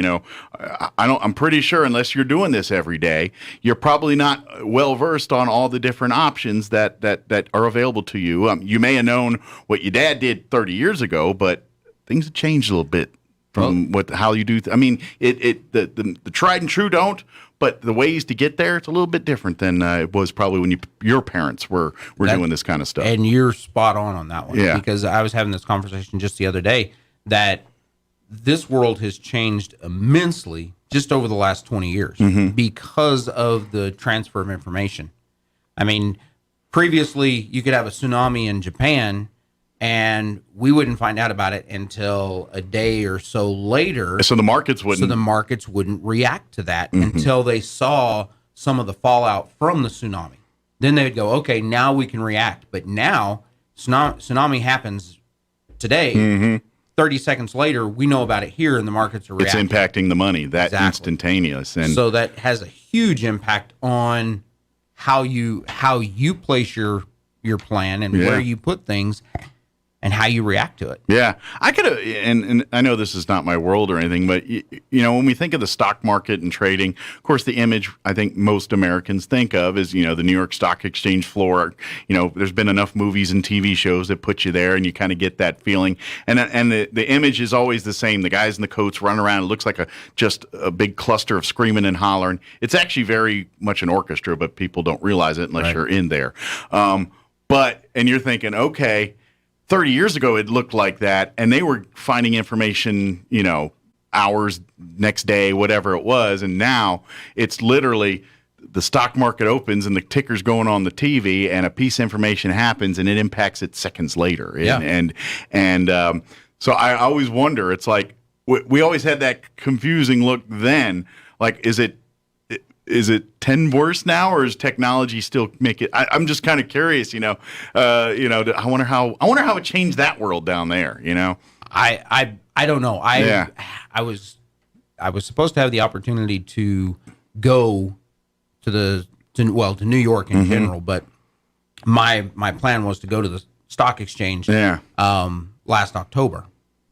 I'm pretty sure unless you're doing this every day, you're probably not well versed on all the different options that are available to you. You may have known what your dad did 30 years ago, but things have changed a little bit from how you do. I mean, the tried and true don't, but the ways to get there, it's a little bit different than it was probably when your parents were doing this kind of stuff. And you're spot on that one. Yeah. Because I was having this conversation just the other day that this world has changed immensely just over the last 20 years because of the transfer of information. I mean, previously you could have a tsunami in Japan and we wouldn't find out about it until a day or so later. So the markets wouldn't react to that until they saw some of the fallout from the tsunami. Then they'd go, okay, now we can react. But now tsunami happens today. 30 seconds later, we know about it here, and the markets are reacting. It's impacting the money that instantaneous, and so that has a huge impact on how you place your plan and where you put things and how you react to it. Yeah, I could have, and I know this is not my world or anything, but when we think of the stock market and trading, of course, the image I think most Americans think of is the New York Stock Exchange floor. There's been enough movies and TV shows that put you there, and you kind of get that feeling. And the image is always the same. The guys in the coats run around. It looks like just a big cluster of screaming and hollering. It's actually very much an orchestra, but people don't realize it unless you're in there. And you're thinking, okay, 30 years ago, it looked like that, and they were finding information, hours, next day, whatever it was, and now it's literally the stock market opens and the ticker's going on the TV, and a piece of information happens, and it impacts it seconds later. So I always wonder, it's like, we always had that confusing look then, like, is it 10 worse now, or is technology still make it? I'm just kind of curious, I wonder how it changed that world down there, I don't know. I was supposed to have the opportunity to go to New York in general, but my plan was to go to the stock exchange last October,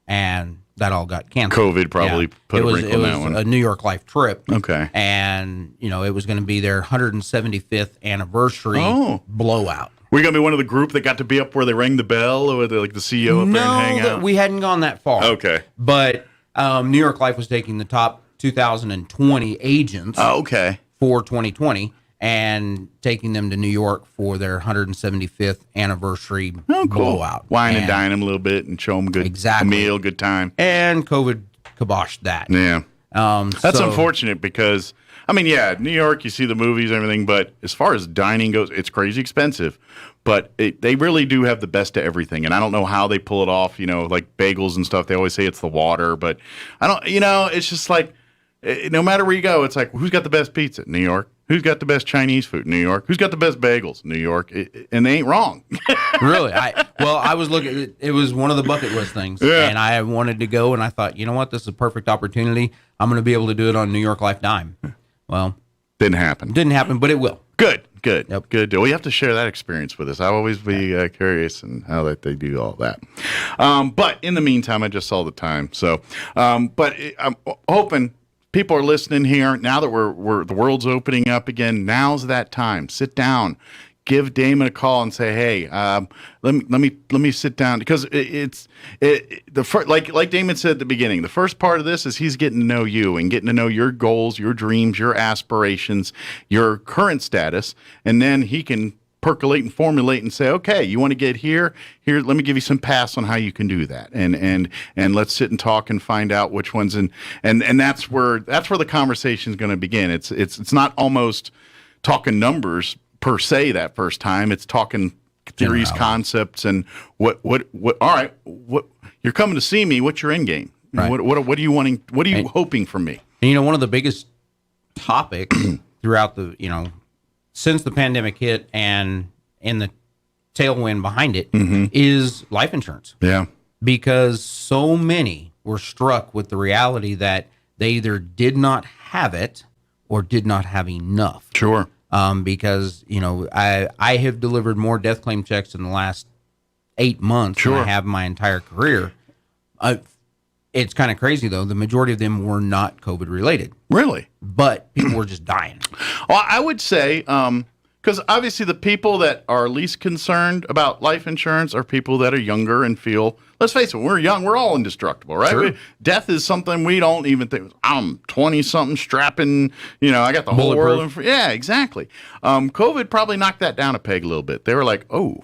and that all got canceled. COVID probably put a wrinkle on that one. It was a New York Life trip. Okay. And, it was going to be their 175th anniversary blowout. Were you going to be one of the group that got to be up where they rang the bell, or the CEO up there and hang out? We hadn't gone that far. Okay. But New York Life was taking the top 2020 agents for 2020 and taking them to New York for their 175th anniversary blowout. Wine and dine them a little bit and show them a meal, good time. And COVID kiboshed that. Yeah. That's unfortunate because, New York, you see the movies and everything, but as far as dining goes, it's crazy expensive. But they really do have the best of everything. And I don't know how they pull it off, like bagels and stuff. They always say it's the water, but I don't, it's just like, no matter where you go, it's like, who's got the best pizza? New York. Who's got the best Chinese food? New York. Who's got the best bagels? New York. And they ain't wrong. Really? I was looking. It was one of the bucket list things, and I wanted to go, and I thought, you know what, this is a perfect opportunity. I'm going to be able to do it on New York Life dime. Well, didn't happen, but it will. Good. Yep. Good. Well, you have to share that experience with us. I'll always be curious and how that they do all that. But in the meantime, I just saw the time. So, but I'm hoping people are listening here now that we're the world's opening up again. Now's that time. Sit down, give Damon a call, and say, "Hey, let me sit down," because like Damon said at the beginning. The first part of this is he's getting to know you and getting to know your goals, your dreams, your aspirations, your current status, and then he can percolate and formulate and say, okay, you want to get here, let me give you some paths on how you can do that, and let's sit and talk and find out which ones, and that's where the conversation is going to begin. It's not almost talking numbers per se that first time. It's talking theories, concepts, and what all right, what you're coming to see me, what's your end game? Right. What are you wanting, what are you hoping from me? And one of the biggest topics throughout since the pandemic hit and in the tailwind behind it is life insurance. Yeah. Because so many were struck with the reality that they either did not have it or did not have enough. Sure. Because, I have delivered more death claim checks in the last 8 months than I have my entire career. It's kind of crazy, though. The majority of them were not COVID related. Really? But people were just dying. Well, I would say, because obviously the people that are least concerned about life insurance are people that are younger and feel, let's face it, when we're young, we're all indestructible, right? Sure. Death is something we don't even think, I'm 20-something strapping, I got the whole world. Yeah, exactly. COVID probably knocked that down a peg a little bit. They were like, oh,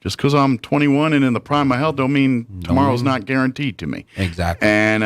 just because I'm 21 and in the prime of my health don't mean tomorrow's not guaranteed to me. Exactly. And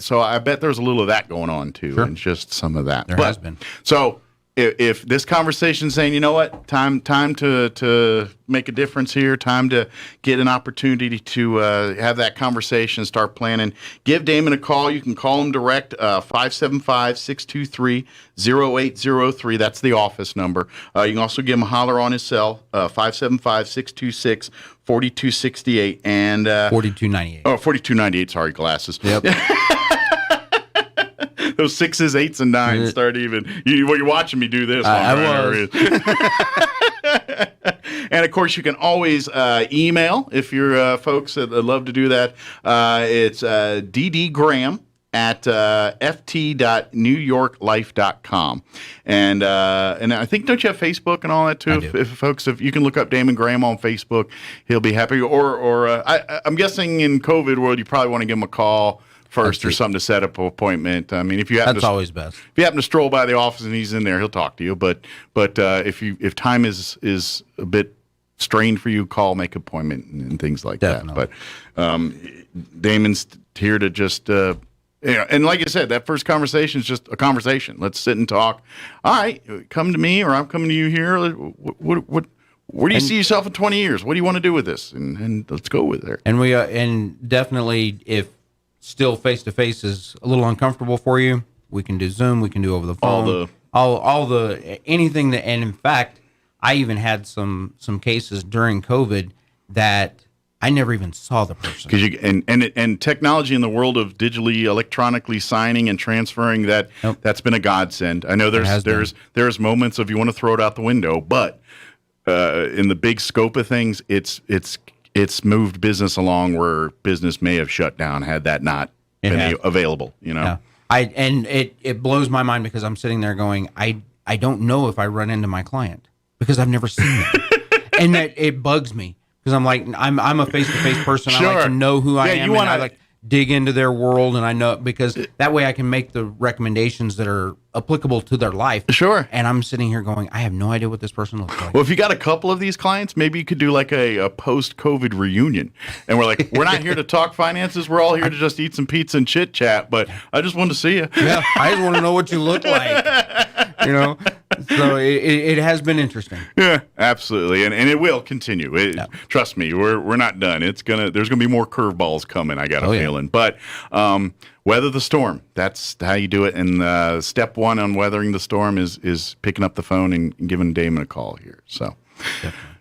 so I bet there's a little of that going on, too, and just some of that. There has been. So if this conversation saying, you know what, time to make a difference here, time to get an opportunity to have that conversation, start planning, give Damon a call. You can call him direct, 575-623-0803. That's the office number. You can also give him a holler on his cell, 575-626-4643. 4268 and 4298. Oh, 4298. Sorry, glasses. Yep. Those 6s, 8s, and 9s start even. You're watching me do this. I was. And of course, you can always email if you're folks that love to do that. It's ddgraham at ft.newyorklife.com. And I think, don't you have Facebook and all that too? If you can look up Damon Graham on Facebook, he'll be happy. Or I'm guessing in COVID world, you probably want to give him a call first or something to set up an appointment. I mean, if you happen always best. If you happen to stroll by the office and he's in there, he'll talk to you. But if time is a bit strained for you, call, make an appointment, and things like that. But Damon's here to just and like I said, that first conversation is just a conversation. Let's sit and talk. All right, come to me, or I'm coming to you here. Where do you see yourself in 20 years? What do you want to do with this? And let's go with it. And we and definitely, if still face-to-face is a little uncomfortable for you, we can do Zoom, we can do over the phone, all the anything that. And in fact, I even had some cases during COVID that I never even saw the person. Because and technology in the world of digitally, electronically signing and transferring, that's been a godsend. I know there's moments of you want to throw it out the window, but in the big scope of things, it's moved business along where business may have shut down had that not been available. Yeah. It blows my mind because I'm sitting there going, I don't know if I run into my client because I've never seen them, and that it bugs me because I'm like I'm a face-to-face person. Sure. I like to know who I am. I like dig into their world, and I know because that way I can make the recommendations that are applicable to their life. Sure. And I'm sitting here going, I have no idea what this person looks like. Well, if you got a couple of these clients, maybe you could do like a post-COVID reunion. And we're like, we're not here to talk finances. We're all here to just eat some pizza and chit-chat, but I just wanted to see you. Yeah, I just want to know what you look like. So it has been interesting. Yeah, absolutely. And it will continue. Trust me, we're not done. There's gonna be more curveballs coming, I got a feeling. But weather the storm. That's how you do it. And step one on weathering the storm is picking up the phone and giving Damon a call here. So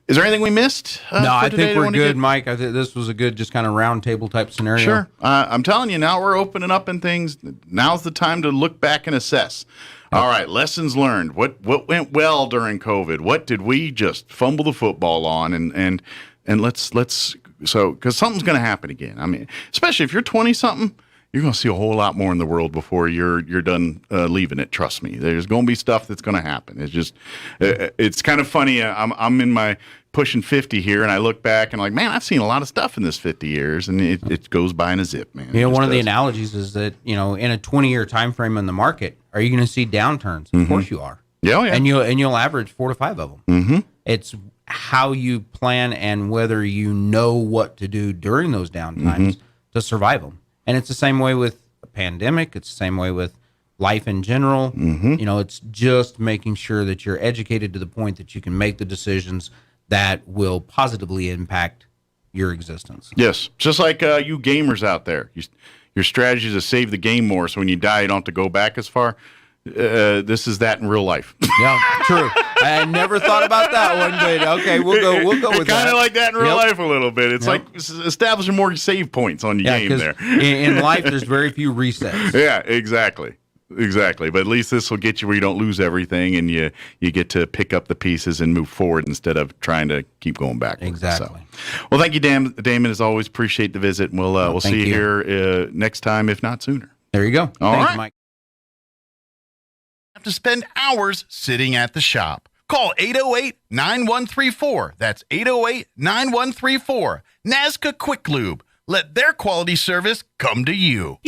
is there anything we missed? No, I think we're good, Mike. I think this was a good just kind of round table type scenario. Sure. I'm telling you, now we're opening up and things. Now's the time to look back and assess. All right, lessons learned. What went well during COVID? What did we just fumble the football on? And let's because something's going to happen again. I mean, especially if you're 20-something, you're going to see a whole lot more in the world before you're done leaving it. Trust me, there's going to be stuff that's going to happen. It's just it's kind of funny. I'm in my pushing 50 here, and I look back and I'm like, man, I've seen a lot of stuff in this 50 years, and it goes by in a zip, man. One of the analogies is that in a 20-year time frame in the market, are you going to see downturns? Of course you are. Yeah, and you'll average 4 to 5 of them. Mm-hmm. It's how you plan and whether you know what to do during those downtimes to survive them. And it's the same way with a pandemic. It's the same way with life in general. It's just making sure that you're educated to the point that you can make the decisions that will positively impact your existence. Yes. Just like you gamers out there. Your strategy is to save the game more, so when you die, you don't have to go back as far. This is that in real life. Yeah, true. I never thought about that one, but okay, we'll go with that. Kind of like that in real life a little bit. It's like establishing more save points on your game there. In life, there's very few resets. Yeah, exactly. But at least this will get you where you don't lose everything, and you get to pick up the pieces and move forward instead of trying to keep going backwards. Exactly. So, well, thank you, Damon. As always, appreciate the visit. We'll see you here next time, if not sooner. There you go. Thank you, Mike. Have to spend hours sitting at the shop. Call 808-9134. That's 808-9134. Nazca Quick Lube. Let their quality service come to you.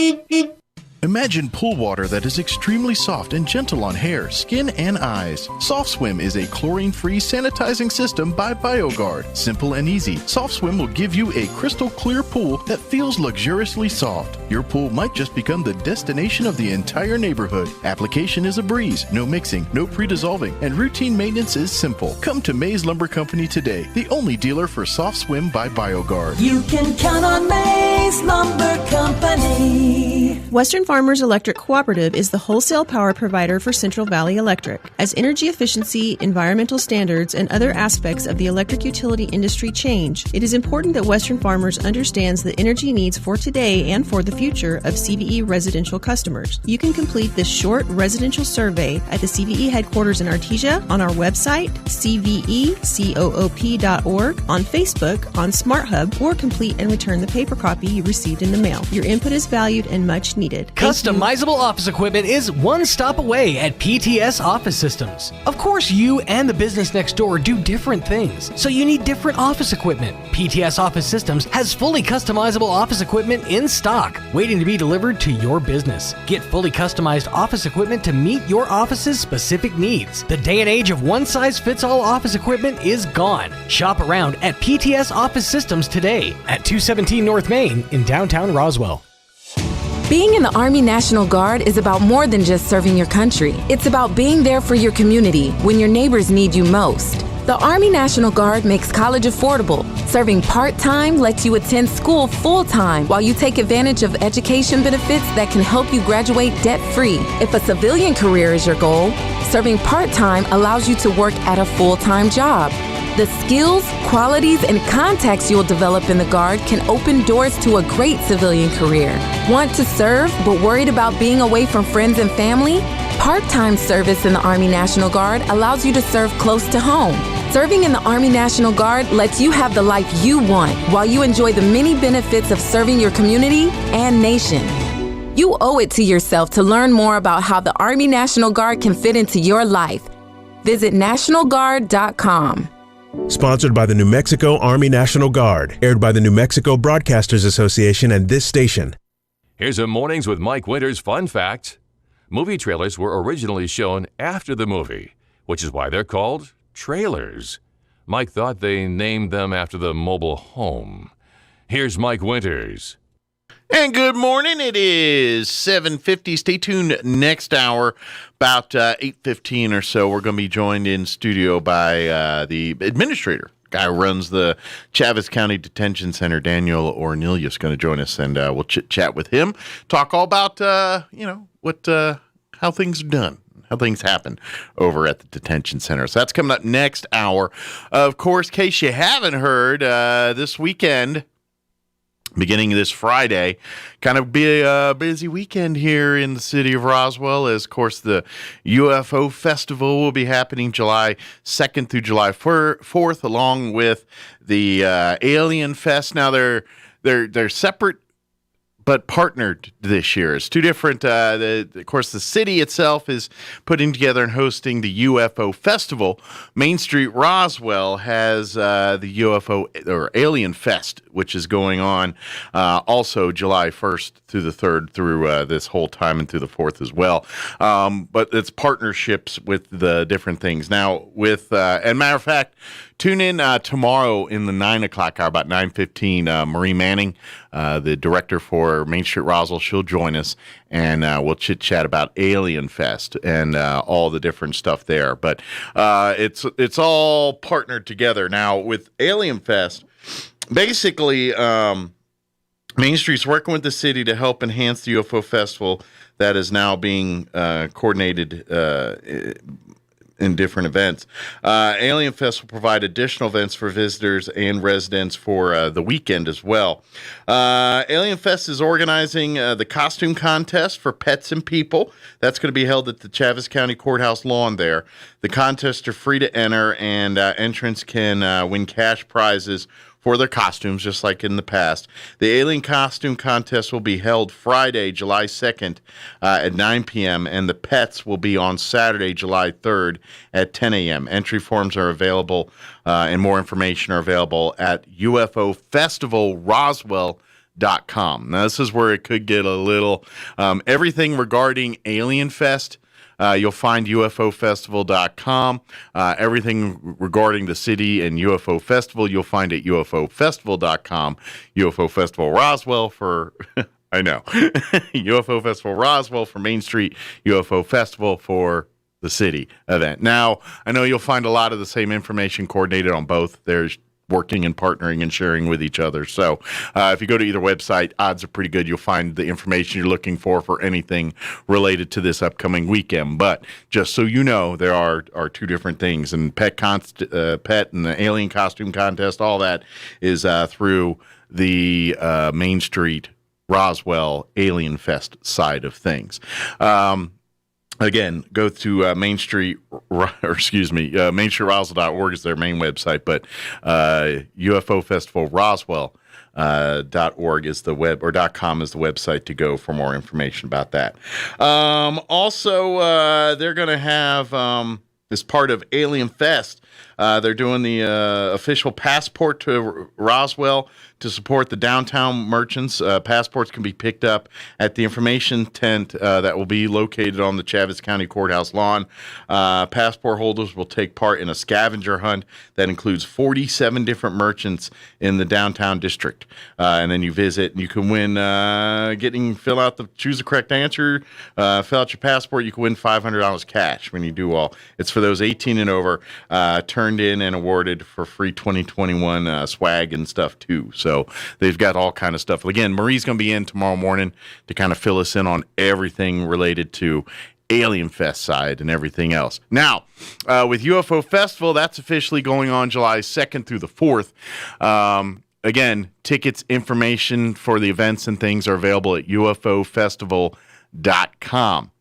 Imagine pool water that is extremely soft and gentle on hair, skin, and eyes. Soft Swim is a chlorine-free sanitizing system by BioGuard. Simple and easy, Soft Swim will give you a crystal clear pool that feels luxuriously soft. Your pool might just become the destination of the entire neighborhood. Application is a breeze, no mixing, no pre-dissolving, and routine maintenance is simple. Come to Mays Lumber Company today, the only dealer for Soft Swim by BioGuard. You can count on Mays Lumber Company. Western Farmers Electric Cooperative is the wholesale power provider for Central Valley Electric. As energy efficiency, environmental standards, and other aspects of the electric utility industry change, it is important that Western Farmers understands the energy needs for today and for the future of CVE residential customers. You can complete this short residential survey at the CVE headquarters in Artesia, on our website, cvecoop.org, on Facebook, on SmartHub, or complete and return the paper copy you received in the mail. Your input is valued and much needed. Customizable office equipment is one stop away at PTS Office Systems. Of course, you and the business next door do different things, so you need different office equipment. PTS Office Systems has fully customizable office equipment in stock, waiting to be delivered to your business. Get fully customized office equipment to meet your office's specific needs. The day and age of one-size-fits-all office equipment is gone. Shop around at PTS Office Systems today at 217 North Main in downtown Roswell. Being in the Army National Guard is about more than just serving your country. It's about being there for your community when your neighbors need you most. The Army National Guard makes college affordable. Serving part-time lets you attend school full-time while you take advantage of education benefits that can help you graduate debt-free. If a civilian career is your goal, serving part-time allows you to work at a full-time job. The skills, qualities, and contacts you'll develop in the Guard can open doors to a great civilian career. Want to serve but worried about being away from friends and family? Part-time service in the Army National Guard allows you to serve close to home. Serving in the Army National Guard lets you have the life you want while you enjoy the many benefits of serving your community and nation. You owe it to yourself to learn more about how the Army National Guard can fit into your life. Visit NationalGuard.com. Sponsored by the New Mexico Army National Guard. Aired by the New Mexico Broadcasters Association and this station. Here's a Mornings with Mike Winters fun fact. Movie trailers were originally shown after the movie, which is why they're called trailers. Mike thought they named them after the mobile home. Here's Mike Winters. And good morning. It is 7:50. Stay tuned next hour, about 8:15 or so. We're going to be joined in studio by the administrator, guy who runs the Chaves County Detention Center, Daniel Ornelius, going to join us, and we'll chit-chat with him, talk all about, how things are done, how things happen over at the detention center. So that's coming up next hour. Of course, in case you haven't heard, this weekend, beginning this Friday, kind of be a busy weekend here in the city of Roswell, as, of course, the UFO Festival will be happening July 2nd through July 4th, along with the Alien Fest. Now, they're separate but partnered this year. It's two different, of course, the city itself is putting together and hosting the UFO Festival. Main Street Roswell has the UFO or Alien Fest, which is going on also July 1st through the 3rd through this whole time and through the 4th as well. But it's partnerships with the different things. Now, and matter of fact, tune in tomorrow in the 9 o'clock hour, about 9:15. Marie Manning, the director for Main Street Roswell, she'll join us, and we'll chit-chat about Alien Fest and all the different stuff there. But it's all partnered together. Now, with Alien Fest, basically, Main Street's working with the city to help enhance the UFO Festival that is now being coordinated in different events. Alien Fest will provide additional events for visitors and residents for the weekend as well. Alien Fest is organizing the costume contest for pets and people. That's going to be held at the Chaves County Courthouse lawn there. The contests are free to enter, and entrants can win cash prizes for their costumes, just like in the past. The Alien Costume Contest will be held Friday, July 2nd at 9 p.m., and the pets will be on Saturday, July 3rd at 10 a.m. Entry forms are available, and more information are available at UFOFestivalRoswell.com. Now, this is where it could get a little, everything regarding Alien Fest, you'll find UFOFestival.com. Everything regarding the city and UFO Festival, you'll find at UFOFestival.com. UFO Festival Roswell for, I know, UFO Festival Roswell for Main Street, UFO Festival for the city event. Now, I know you'll find a lot of the same information coordinated on both. There's working and partnering and sharing with each other. So if you go to either website, odds are pretty good you'll find the information you're looking for anything related to this upcoming weekend. But just so you know, there are two different things. And Pet and the Alien Costume Contest, all that is through the Main Street Roswell Alien Fest side of things. Again, go to mainstreetroswell.org is their main website, but UFO Festival Roswell .org is the web, or .com is the website to go for more information about that. Also, they're going to have, as part of Alien Fest, they're doing the official passport to Roswell to support the downtown merchants. Passports can be picked up at the information tent that will be located on the Chaves County Courthouse lawn. Passport holders will take part in a scavenger hunt that includes 47 different merchants in the downtown district. And then you visit, and you can win, choose the correct answer, fill out your passport. You can win $500 cash when you do all. It's for those 18 and over, turned in and awarded for free 2021 swag and stuff too. So they've got all kind of stuff. Again, Marie's going to be in tomorrow morning to kind of fill us in on everything related to Alien Fest side and everything else. Now, with UFO Festival, that's officially going on July 2nd through the 4th. Again, tickets, information for the events and things are available at ufofestival.com.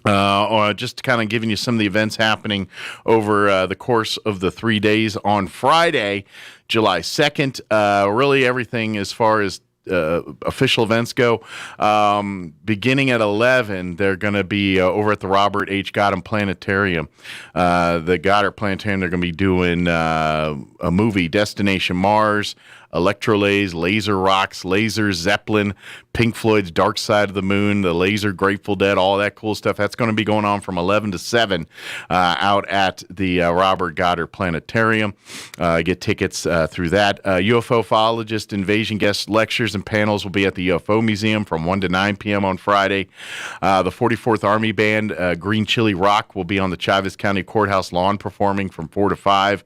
Or just kind of giving you some of the events happening over the course of the 3 days. On Friday, July 2nd, really everything as far as official events go. Beginning at 11, they're going to be over at the Robert H. Goddard Planetarium. The Goddard Planetarium, they're going to be doing a movie, Destination Mars, Electrolaze, Laser Rocks, Laser Zeppelin, Pink Floyd's Dark Side of the Moon, the Laser Grateful Dead, all that cool stuff. That's going to be going on from 11 to 7 out at the Robert Goddard Planetarium. Get tickets through that. UFOologist invasion guest lectures and panels will be at the UFO Museum from 1 to 9 p.m. on Friday. The 44th Army Band, Green Chili Rock, will be on the Chaves County Courthouse lawn performing from 4 to 5.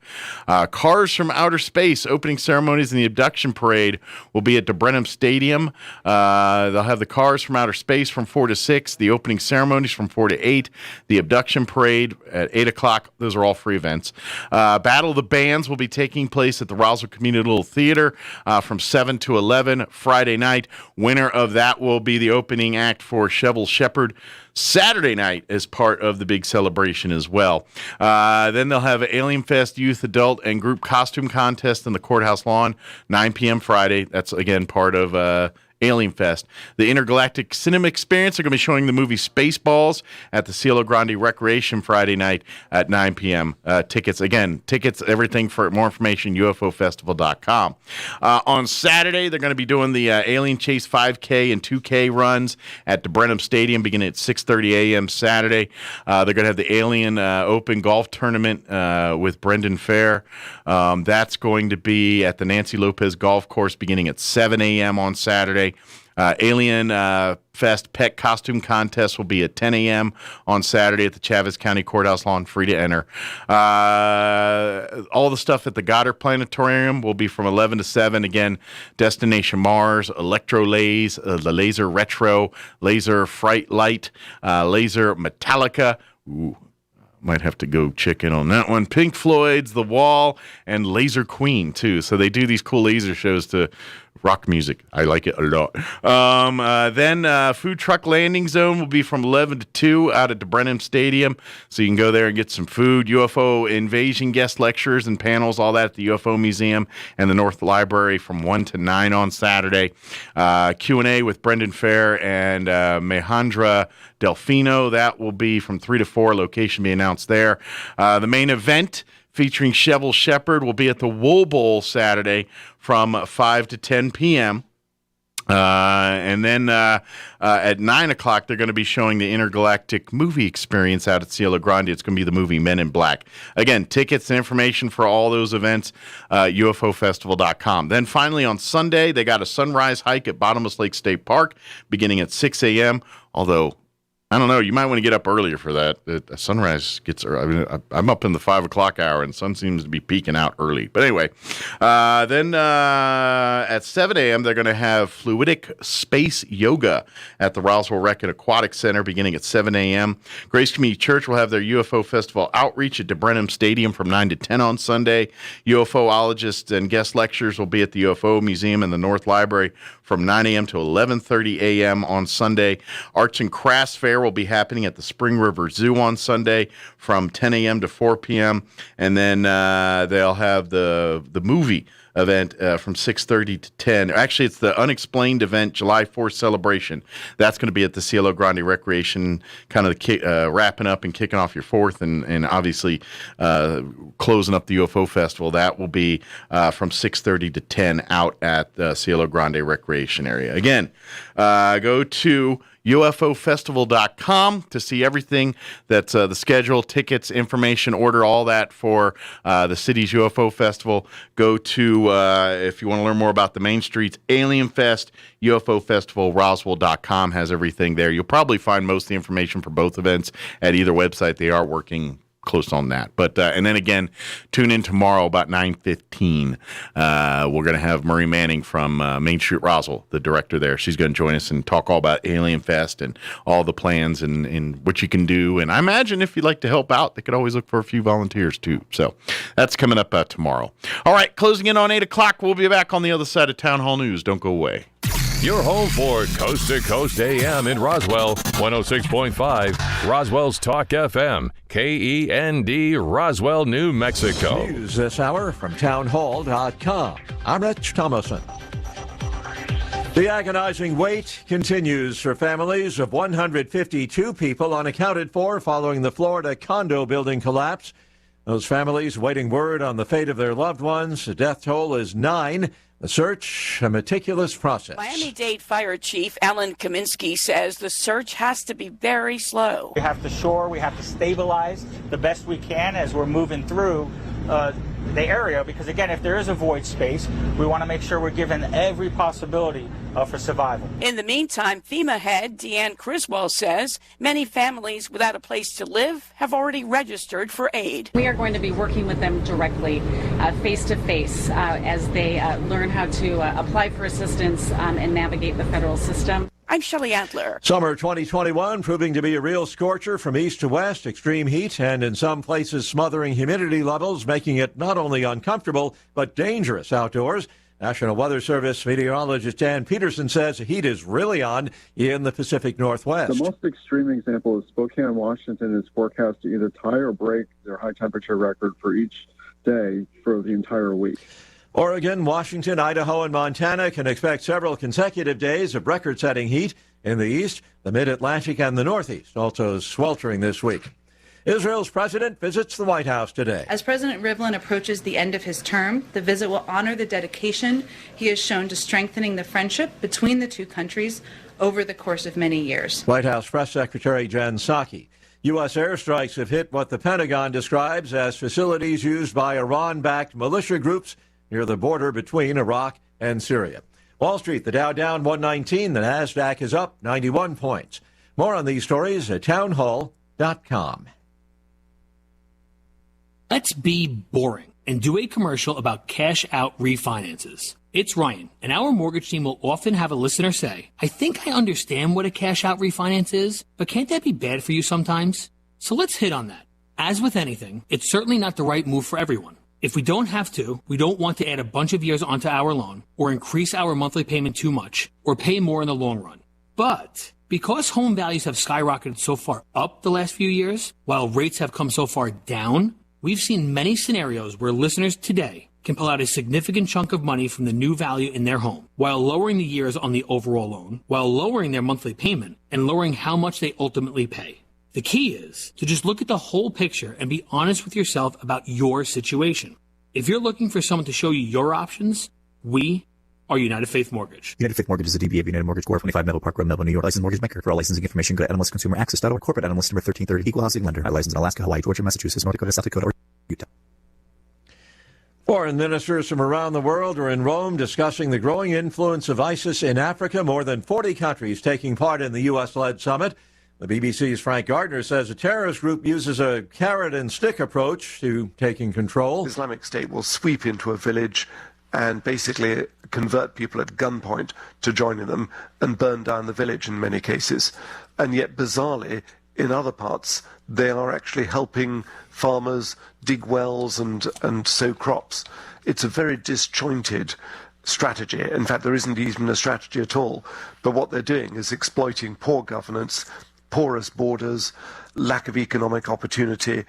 Cars from Outer Space, opening ceremonies in the abduction parade will be at DeBrenham Stadium. They'll have the Cars from Outer Space from 4 to 6, the opening ceremonies from 4 to 8, the abduction parade at 8 o'clock. Those are all free events. Battle of the Bands will be taking place at the Roswell Community Little Theater from 7 to 11 Friday night. Winner of that will be the opening act for Shovel Shepherd Saturday night as part of the big celebration as well. Then they'll have Alien Fest Youth, Adult, and Group Costume Contest in the Courthouse lawn, 9 p.m. Friday. That's, again, part of Alien Fest. The Intergalactic Cinema Experience are going to be showing the movie Spaceballs at the Cielo Grande Recreation Friday night at 9 p.m. Tickets, everything. For more information, ufofestival.com. On Saturday, they're going to be doing the Alien Chase 5K and 2K runs at DeBrenham Stadium beginning at 6:30 a.m. Saturday. They're going to have the Alien Open Golf Tournament with Brendan Fair. That's going to be at the Nancy Lopez Golf Course beginning at 7 a.m. on Saturday. Alien Fest Pet Costume Contest will be at 10 a.m. on Saturday at the Chaves County Courthouse lawn, free to enter. All the stuff at the Goddard Planetarium will be from 11 to 7. Again, Destination Mars, Electrolaze, the Laser Retro, Laser Fright Light, Laser Metallica. Ooh. Might have to go check in on that one. Pink Floyd's The Wall, and Laser Queen, too. So they do these cool laser shows to rock music. I like it a lot. Then Food Truck Landing Zone will be from 11 to 2 out at DeBrenham Stadium. So you can go there and get some food. UFO invasion guest lectures and panels, all that at the UFO Museum and the North Library from 1 to 9 on Saturday. Q&A with Brendan Fair and Mehandra Delfino. That will be from 3 to 4. Location be announced there. The main event featuring Shovel Shepherd will be at the Wool Bowl Saturday from 5 to 10 p.m. And then at 9 o'clock, they're going to be showing the Intergalactic Movie Experience out at Cielo Grande. It's going to be the movie Men in Black. Again, tickets and information for all those events, ufofestival.com. Then finally on Sunday, they got a sunrise hike at Bottomless Lake State Park beginning at 6 a.m., although I don't know. You might want to get up earlier for that. Sunrise gets early. I mean, I'm up in the 5 o'clock hour, and the sun seems to be peeking out early. But anyway, then at 7 a.m., they're going to have fluidic space yoga at the Roswell Rec and Aquatic Center beginning at 7 a.m. Grace Community Church will have their UFO Festival outreach at DeBrenham Stadium from 9 to 10 on Sunday. UFOologists and guest lectures will be at the UFO Museum in the North Library from 9 a.m. to 11:30 a.m. on Sunday. Arts and Crafts Fair will be happening at the Spring River Zoo on Sunday from 10 a.m. to 4 p.m. And then they'll have the movie event from 6:30 to 10. Actually, it's the Unexplained event, July 4th celebration. That's going to be at the Cielo Grande Recreation, kind of wrapping up and kicking off your 4th and obviously closing up the UFO Festival. That will be from 6:30 to 10 out at the Cielo Grande Recreation area. Again, go to UFOfestival.com to see everything that's the schedule, tickets, information, order, all that for the city's UFO Festival. Go to, if you want to learn more about the Main Street's Alien Fest, UFO Festival, Roswell.com has everything there. You'll probably find most of the information for both events at either website. They are working close on that. But and then again, tune in tomorrow about 9:15. We're going to have Marie Manning from Main Street Roswell, the director there. She's going to join us and talk all about Alien Fest and all the plans and what you can do. And I imagine if you'd like to help out, they could always look for a few volunteers too. So that's coming up tomorrow. All right, closing in on 8 o'clock. We'll be back on the other side of Town Hall News. Don't go away. Your home for Coast to Coast AM in Roswell, 106.5, Roswell's Talk FM, KEND, Roswell, New Mexico. News this hour from townhall.com. I'm Rich Thomason. The agonizing wait continues for families of 152 people unaccounted for following the Florida condo building collapse. Those families waiting word on the fate of their loved ones. The death toll is 9. The search, a meticulous process. Miami-Dade Fire Chief Alan Kaminsky says the search has to be very slow. We have to shore, we have to stabilize the best we can as we're moving through the area, because again, if there is a void space, we want to make sure we're given every possibility for survival. In the meantime, FEMA head Deanne Criswell says many families without a place to live have already registered for aid. We are going to be working with them directly, face to face, as they learn how to apply for assistance and navigate the federal system. I'm Shelley Adler. Summer 2021 proving to be a real scorcher from east to west, extreme heat, and in some places smothering humidity levels, making it not only uncomfortable but dangerous outdoors. National Weather Service meteorologist Dan Peterson says the heat is really on in the Pacific Northwest. The most extreme example is Spokane, Washington is forecast to either tie or break their high temperature record for each day for the entire week. Oregon, Washington, Idaho, and Montana can expect several consecutive days of record-setting heat. In the east, the mid-Atlantic, and the Northeast also sweltering this week. Israel's president visits the White House today. As President Rivlin approaches the end of his term, the visit will honor the dedication he has shown to strengthening the friendship between the two countries over the course of many years. White House Press Secretary Jen Psaki. U.S. airstrikes have hit what the Pentagon describes as facilities used by Iran-backed militia groups near the border between Iraq and Syria. Wall Street, the Dow down 119, the NASDAQ is up 91 points. More on these stories at townhall.com. Let's be boring and do a commercial about cash-out refinances. It's Ryan, and our mortgage team will often have a listener say, I think I understand what a cash-out refinance is, but can't that be bad for you sometimes? So let's hit on that. As with anything, it's certainly not the right move for everyone. If we don't have to, we don't want to add a bunch of years onto our loan or increase our monthly payment too much or pay more in the long run. But because home values have skyrocketed so far up the last few years, while rates have come so far down, we've seen many scenarios where listeners today can pull out a significant chunk of money from the new value in their home while lowering the years on the overall loan, while lowering their monthly payment and lowering how much they ultimately pay. The key is to just look at the whole picture and be honest with yourself about your situation. If you're looking for someone to show you your options, we are United Faith Mortgage. United Faith Mortgage is a DBA of United Mortgage Corp. 25 Melville Park Road, Melville, New York. Licensed mortgage maker. For all licensing information, go to NMLSconsumeraccess.org. Corporate NMLS number 1330. Equal housing lender. Not licensed in Alaska, Hawaii, Georgia, Massachusetts, North Dakota, South Dakota, or Utah. Foreign ministers from around the world are in Rome discussing the growing influence of ISIS in Africa. More than 40 countries taking part in the U.S.-led summit. The BBC's Frank Gardner says a terrorist group uses a carrot and stick approach to taking control. Islamic State will sweep into a village and basically convert people at gunpoint to joining them and burn down the village in many cases. And yet, bizarrely, in other parts, they are actually helping farmers dig wells and sow crops. It's a very disjointed strategy. In fact, there isn't even a strategy at all. But what they're doing is exploiting poor governance, porous borders, lack of economic opportunity,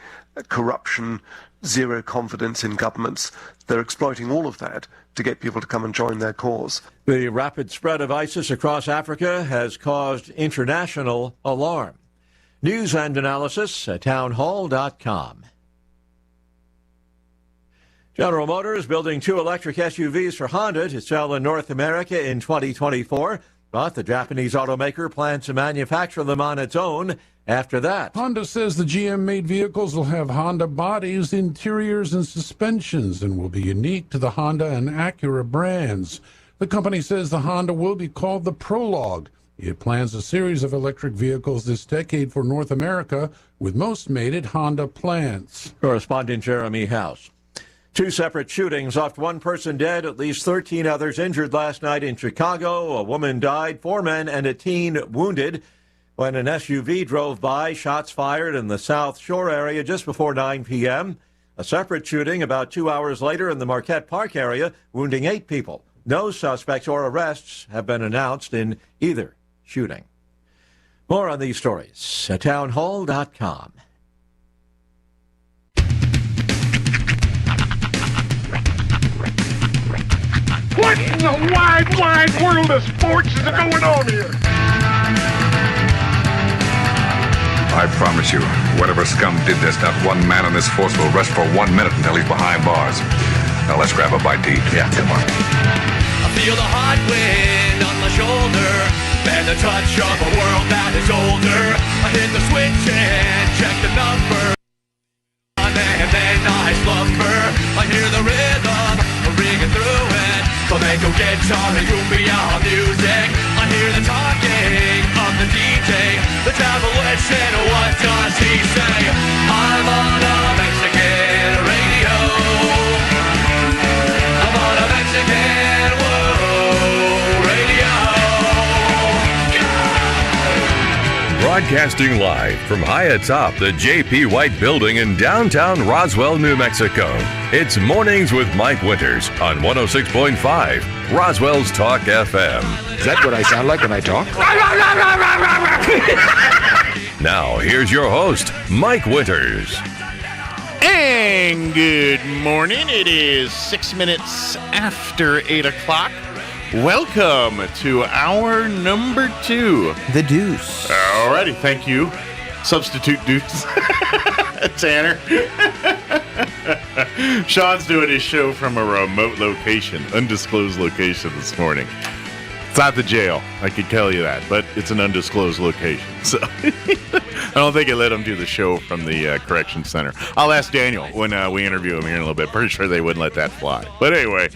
corruption, zero confidence in governments. They're exploiting all of that to get people to come and join their cause. The rapid spread of ISIS across Africa has caused international alarm. News and analysis at townhall.com. General Motors building 2 electric SUVs for Honda to sell in North America in 2024, but the Japanese automaker plans to manufacture them on its own after that. Honda says the GM-made vehicles will have Honda bodies, interiors, and suspensions and will be unique to the Honda and Acura brands. The company says the Honda will be called the Prologue. It plans a series of electric vehicles this decade for North America, with most made at Honda plants. Correspondent Jeremy House. 2 separate shootings left 1 person dead, at least 13 others injured last night in Chicago. A woman died, 4 men and a teen wounded when an SUV drove by. Shots fired in the South Shore area just before 9 p.m. A separate shooting about 2 hours later in the Marquette Park area, wounding 8 people. No suspects or arrests have been announced in either shooting. More on these stories at townhall.com. What in the wide, wide world of sports is going on here? I promise you, whatever scum did this, not one man in this force will rest for 1 minute until he's behind bars. Now let's grab a bite to eat. Yeah, come on. I feel the hot wind on my shoulder and the touch of a world that is older. I hit the switch and check the number, and then I slumber. I hear the rhythm ringing through it. Flamenco guitar and cumbia music. I hear the talking of the DJ. The travel listen, what does he say? I'm on a Mexican radio. I'm on a Mexican radio. Broadcasting live from high atop the J.P. White Building in downtown Roswell, New Mexico. It's Mornings with Mike Winters on 106.5 Roswell's Talk FM. Is that what I sound like when I talk? Now, here's your host, Mike Winters. And good morning. It is 6 minutes after 8 o'clock. Welcome to hour number 2. The Deuce. Alrighty, thank you. Substitute Deuce. Tanner. Sean's doing his show from a remote location, undisclosed location this morning. It's not the jail, I can tell you that, but it's an undisclosed location. So I don't think they let him do the show from the correction center. I'll ask Daniel when we interview him here in a little bit. Pretty sure they wouldn't let that fly. But anyway,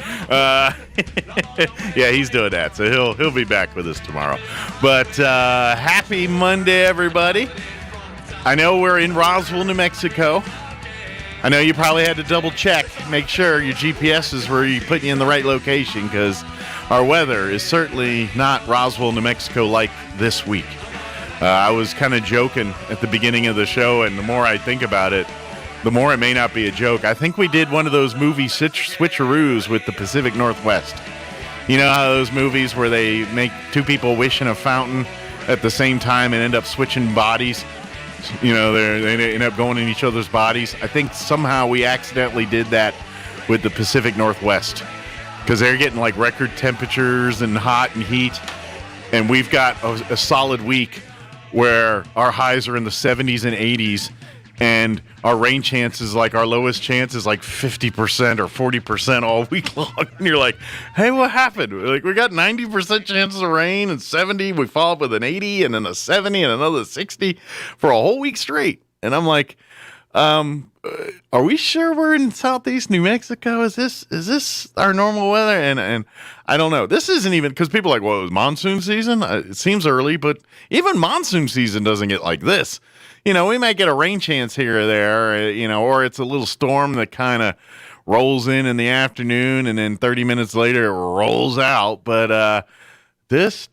yeah, he's doing that, so he'll be back with us tomorrow. But happy Monday, everybody. I know we're in Roswell, New Mexico. I know you probably had to double check, make sure your GPS is where you put you in the right location, because our weather is certainly not Roswell, New Mexico like this week. I was kind of joking at the beginning of the show, and the more I think about it, the more it may not be a joke. I think we did one of those movie switcheroos with the Pacific Northwest. You know how those movies where they make 2 people wish in a fountain at the same time and end up switching bodies? You know, they end up going in each other's bodies. I think somehow we accidentally did that with the Pacific Northwest, because they're getting like record temperatures and hot and heat, and we've got a solid week where our highs are in the 70s and 80s, and our rain chances, like our lowest chance is like 50% or 40% all week long. And you're like, hey, what happened? Like, we got 90% chances of rain and 70. We follow up with an 80 and then a 70 and another 60 for a whole week straight. And I'm like, are we sure we're in southeast New Mexico? Is this our normal weather? And I don't know. This isn't even, because people are like, well, it was monsoon season. It seems early, but even monsoon season doesn't get like this. We might get a rain chance here or there, or it's a little storm that kind of rolls in the afternoon, and then 30 minutes later it rolls out. But this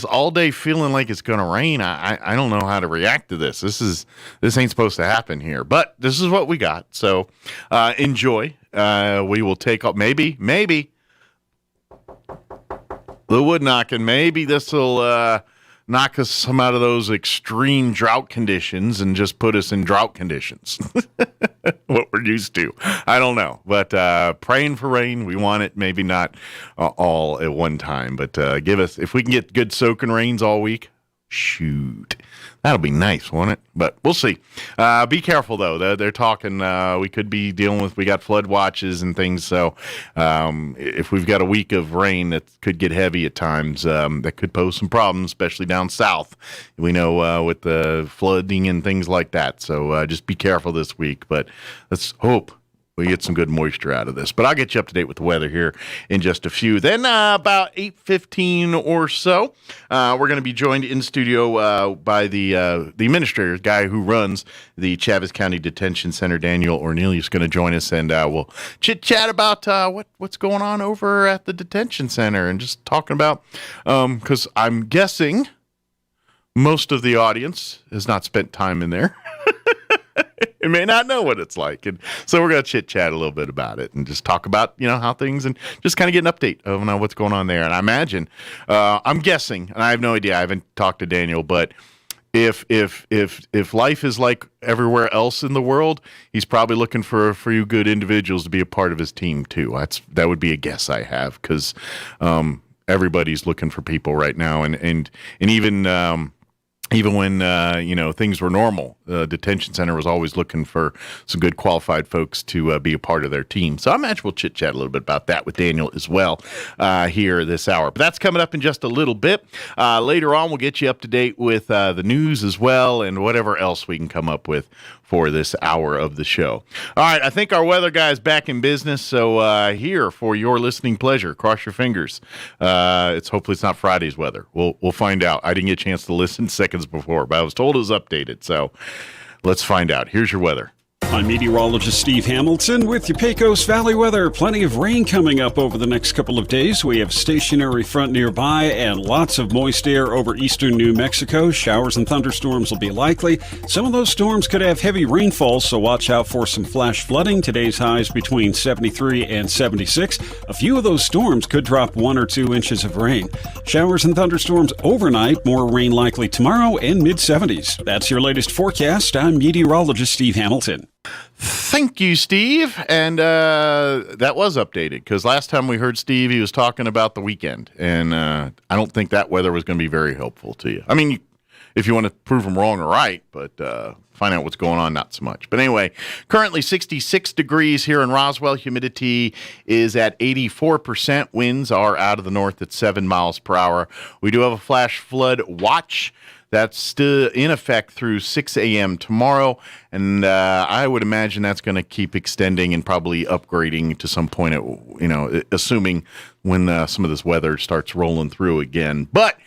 all day feeling like it's going to rain, I don't know how to react to this. This ain't supposed to happen here, but this is what we got. So enjoy. We will take up maybe the wood knocking. Maybe this will knock us some out of those extreme drought conditions and just put us in drought conditions. What we're used to. I don't know. But praying for rain. We want it. Maybe not all at one time. But give us, if we can get good soaking rains all week, shoot. That'll be nice, won't it? But we'll see. Be careful, though. They're talking, we could be dealing with, we got flood watches and things. So if we've got a week of rain that could get heavy at times, that could pose some problems, especially down south. We know with the flooding and things like that. So just be careful this week. But let's hope we get some good moisture out of this. But I'll get you up to date with the weather here in just a few. Then about 8:15 or so, we're going to be joined in studio by the administrator, the guy who runs the Chaves County Detention Center. Daniel Orneal is going to join us, and we'll chit-chat about what's going on over at the detention center, and just talking about, because I'm guessing most of the audience has not spent time in there. You may not know what it's like. And so we're going to chit-chat a little bit about it and just talk about, how things, and just kind of get an update of what's going on there. And I imagine, I'm guessing, and I have no idea, I haven't talked to Daniel, but if life is like everywhere else in the world, he's probably looking for a few good individuals to be a part of his team too. That would be a guess I have, because everybody's looking for people right now. And even when, things were normal, the detention center was always looking for some good qualified folks to be a part of their team. So I imagine we'll chit-chat a little bit about that with Daniel as well here this hour. But that's coming up in just a little bit. Later on, we'll get you up to date with the news as well, and whatever else we can come up with for this hour of the show. All right, I think our weather guy is back in business, so here for your listening pleasure, cross your fingers. Hopefully it's not Friday's weather. We'll find out. I didn't get a chance to listen seconds before, but I was told it was updated, so let's find out. Here's your weather. I'm meteorologist Steve Hamilton with your Pecos Valley weather. Plenty of rain coming up over the next couple of days. We have stationary front nearby and lots of moist air over eastern New Mexico. Showers and thunderstorms will be likely. Some of those storms could have heavy rainfall, so watch out for some flash flooding. Today's highs between 73 and 76. A few of those storms could drop 1 or 2 inches of rain. Showers and thunderstorms overnight. More rain likely tomorrow and mid-70s. That's your latest forecast. I'm meteorologist Steve Hamilton. Thank you, Steve. And that was updated, because last time we heard Steve, he was talking about the weekend. And I don't think that weather was going to be very helpful to you. I mean, if you want to prove them wrong or right, but find out what's going on, not so much. But anyway, currently 66 degrees here in Roswell. Humidity is at 84%. Winds are out of the north at 7 miles per hour. We do have a flash flood watch. That's still in effect through 6 a.m. tomorrow, and I would imagine that's going to keep extending and probably upgrading to some point, assuming when some of this weather starts rolling through again. But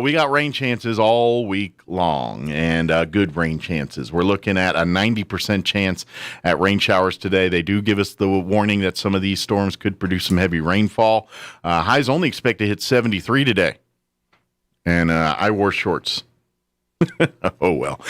we got rain chances all week long, and good rain chances. We're looking at a 90% chance at rain showers today. They do give us the warning that some of these storms could produce some heavy rainfall. Highs only expect to hit 73 today. And I wore shorts. Oh, well.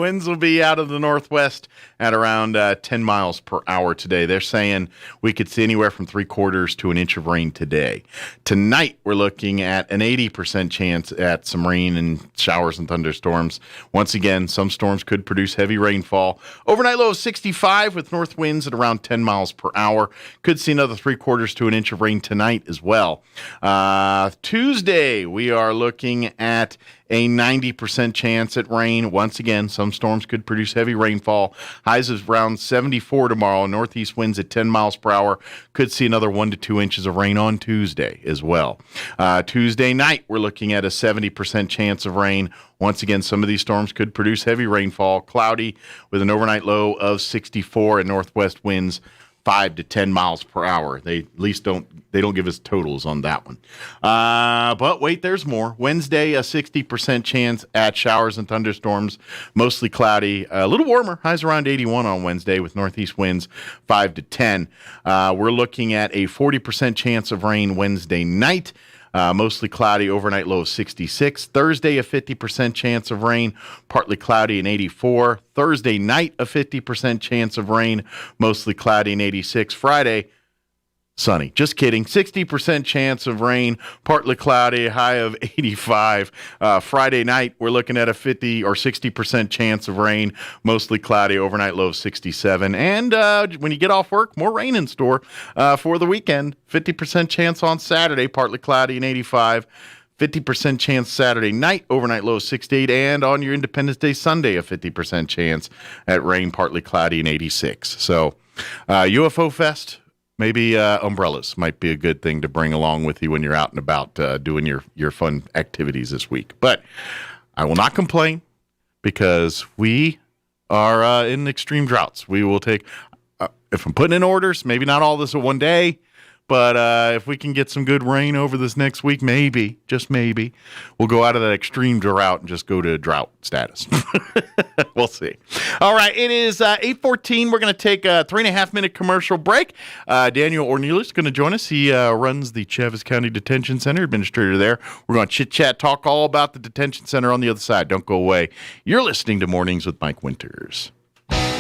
Winds will be out of the northwest at around 10 miles per hour today. They're saying we could see anywhere from 3/4 to an inch of rain today. Tonight, we're looking at an 80% chance at some rain and showers and thunderstorms. Once again, some storms could produce heavy rainfall. Overnight low of 65 with north winds at around 10 miles per hour. Could see another 3/4 to an inch of rain tonight as well. Tuesday, we are looking at a 90% chance at rain. Once again, some storms could produce heavy rainfall. Highs is around 74 tomorrow. Northeast winds at 10 miles per hour. Could see another 1 to 2 inches of rain on Tuesday as well. Tuesday night, we're looking at a 70% chance of rain. Once again, some of these storms could produce heavy rainfall. Cloudy with an overnight low of 64 and northwest winds 5 to 10 miles per hour. They at least don't give us totals on that one. But wait, there's more. Wednesday, a 60% chance at showers and thunderstorms, mostly cloudy, a little warmer. Highs around 81 on Wednesday with northeast winds 5 to 10. We're looking at a 40% chance of rain Wednesday night. Mostly cloudy, overnight low of 66. Thursday, a 50% chance of rain, partly cloudy and 84. Thursday night, a 50% chance of rain, mostly cloudy and 86. Friday, sunny. Just kidding. 60% chance of rain, partly cloudy, high of 85. Friday night, we're looking at a 50 or 60% chance of rain, mostly cloudy, overnight low of 67. And when you get off work, more rain in store for the weekend. 50% chance on Saturday, partly cloudy and 85. 50% chance Saturday night, overnight low of 68. And on your Independence Day Sunday, a 50% chance at rain, partly cloudy and 86. So UFO Fest. Maybe umbrellas might be a good thing to bring along with you when you're out and about doing your fun activities this week. But I will not complain because we are in extreme droughts. We will take, if I'm putting in orders, maybe not all this in one day, but if we can get some good rain over this next week, maybe, just maybe, we'll go out of that extreme drought and just go to drought status. We'll see. All right, it is 8:14. We're going to take a 3.5-minute commercial break. Daniel Ornelas is going to join us. He runs the Chaves County Detention Center, administrator there. We're going to chit-chat, talk all about the detention center on the other side. Don't go away. You're listening to Mornings with Mike Winters.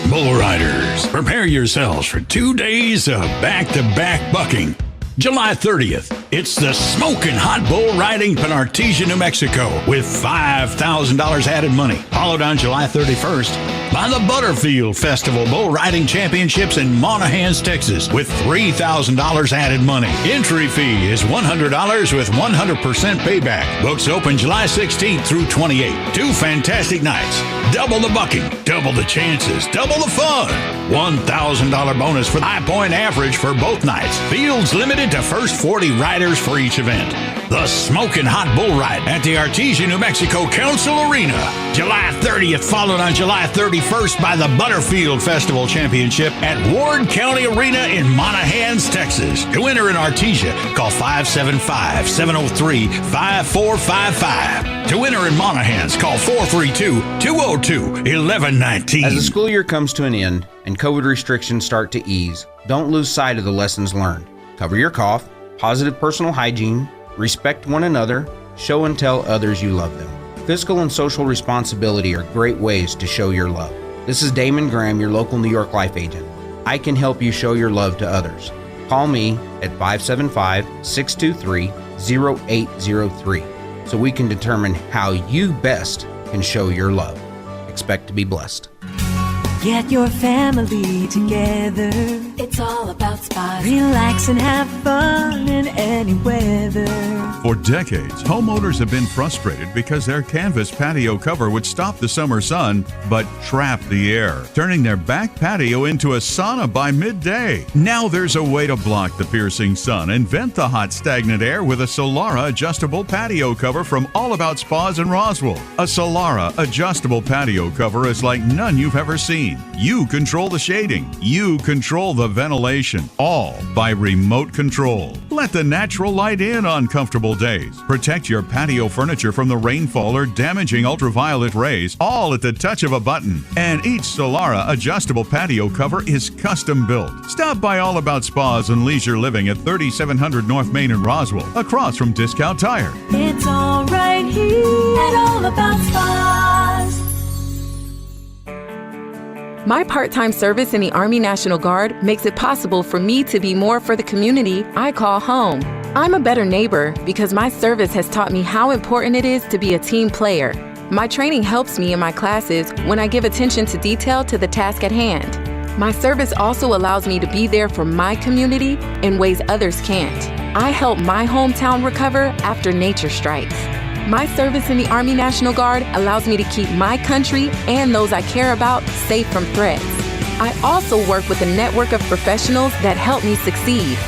Bull riders, prepare yourselves for 2 days of back-to-back bucking. July 30th, it's the Smoking Hot Bull Riding in Artesia, New Mexico, with $5,000 added money. Followed on July 31st by the Butterfield Festival Bull Riding Championships in Monahans, Texas, with $3,000 added money. Entry fee is $100 with 100% payback. Books open July 16th through 28th. 2 fantastic nights. Double the bucking, double the chances, double the fun. $1,000 bonus for the high point average for both nights. Fields limited to first 40 riders for each event. The Smoking Hot Bull Ride at the Artesia, New Mexico Council Arena. July 30th, followed on July 31st by the Butterfield Festival Championship at Ward County Arena in Monahans, Texas. To enter in Artesia, call 575-703-5455. To enter in Monahans, call 432-202-1119. As the school year comes to an end and COVID restrictions start to ease, don't lose sight of the lessons learned. Cover your cough, positive personal hygiene, respect one another, show and tell others you love them. Fiscal and social responsibility are great ways to show your love. This is Damon Graham, your local New York Life agent. I can help you show your love to others. Call me at 575-623-0803 so we can determine how you best can show your love. Expect to be blessed. Get your family together. It's all about spas. Relax and have fun in any weather. For decades, homeowners have been frustrated because their canvas patio cover would stop the summer sun but trap the air, turning their back patio into a sauna by midday. Now there's a way to block the piercing sun and vent the hot, stagnant air with a Solara adjustable patio cover from All About Spas in Roswell. A Solara adjustable patio cover is like none you've ever seen. You control the shading. You control the ventilation, all by remote control. Let the natural light in on comfortable days. Protect your patio furniture from the rainfall or damaging ultraviolet rays, all at the touch of a button. And each Solara adjustable patio cover is custom built. Stop by All About Spas and Leisure Living at 3700 North Main in Roswell, across from Discount Tire. It's all right here at All About Spas. My part-time service in the Army National Guard makes it possible for me to be more for the community I call home. I'm a better neighbor because my service has taught me how important it is to be a team player. My training helps me in my classes when I give attention to detail to the task at hand. My service also allows me to be there for my community in ways others can't. I help my hometown recover after nature strikes. My service in the Army National Guard allows me to keep my country and those I care about safe from threats. I also work with a network of professionals that help me succeed.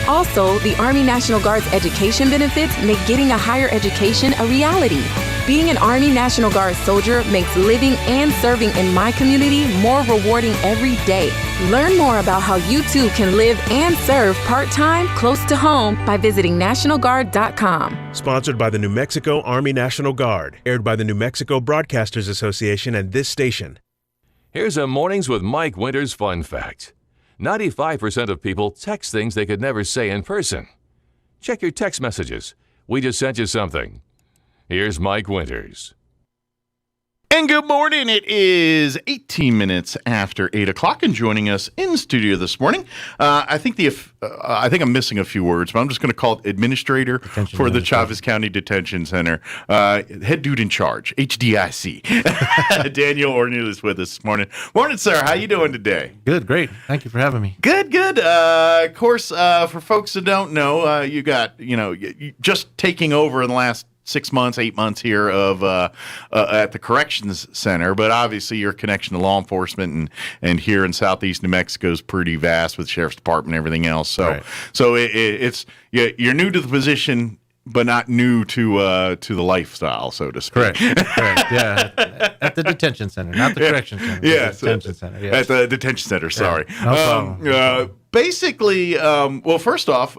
Also, the Army National Guard's education benefits make getting a higher education a reality. Being an Army National Guard soldier makes living and serving in my community more rewarding every day. Learn more about how you too can live and serve part-time close to home by visiting NationalGuard.com. Sponsored by the New Mexico Army National Guard. Aired by the New Mexico Broadcasters Association and this station. Here's a Mornings with Mike Winters fun fact. 95% of people text things they could never say in person. Check your text messages. We just sent you something. Here's Mike Winters. And good morning. It is 18 minutes after 8 o'clock, and joining us in studio this morning, I think I'm missing a few words, but I'm just going to call it administrator for the Chavez County Detention Center. Head dude in charge, HDIC. Daniel Orneal is with us this morning. Morning, sir. How you doing today? Good, great. Thank you for having me. Good. Of course, for folks that don't know, you got, you just taking over in the last 6 months, 8 months here of at the Corrections Center, but obviously your connection to law enforcement and here in Southeast New Mexico is pretty vast with Sheriff's Department and everything else. So, right. so it's you're new to the position, but not new to the lifestyle, so to speak. Correct. Yeah, at the detention center, not the correction center. Yes, detention center. Yes. At the detention center. Sorry. Yeah, no problem. Basically, well, first off.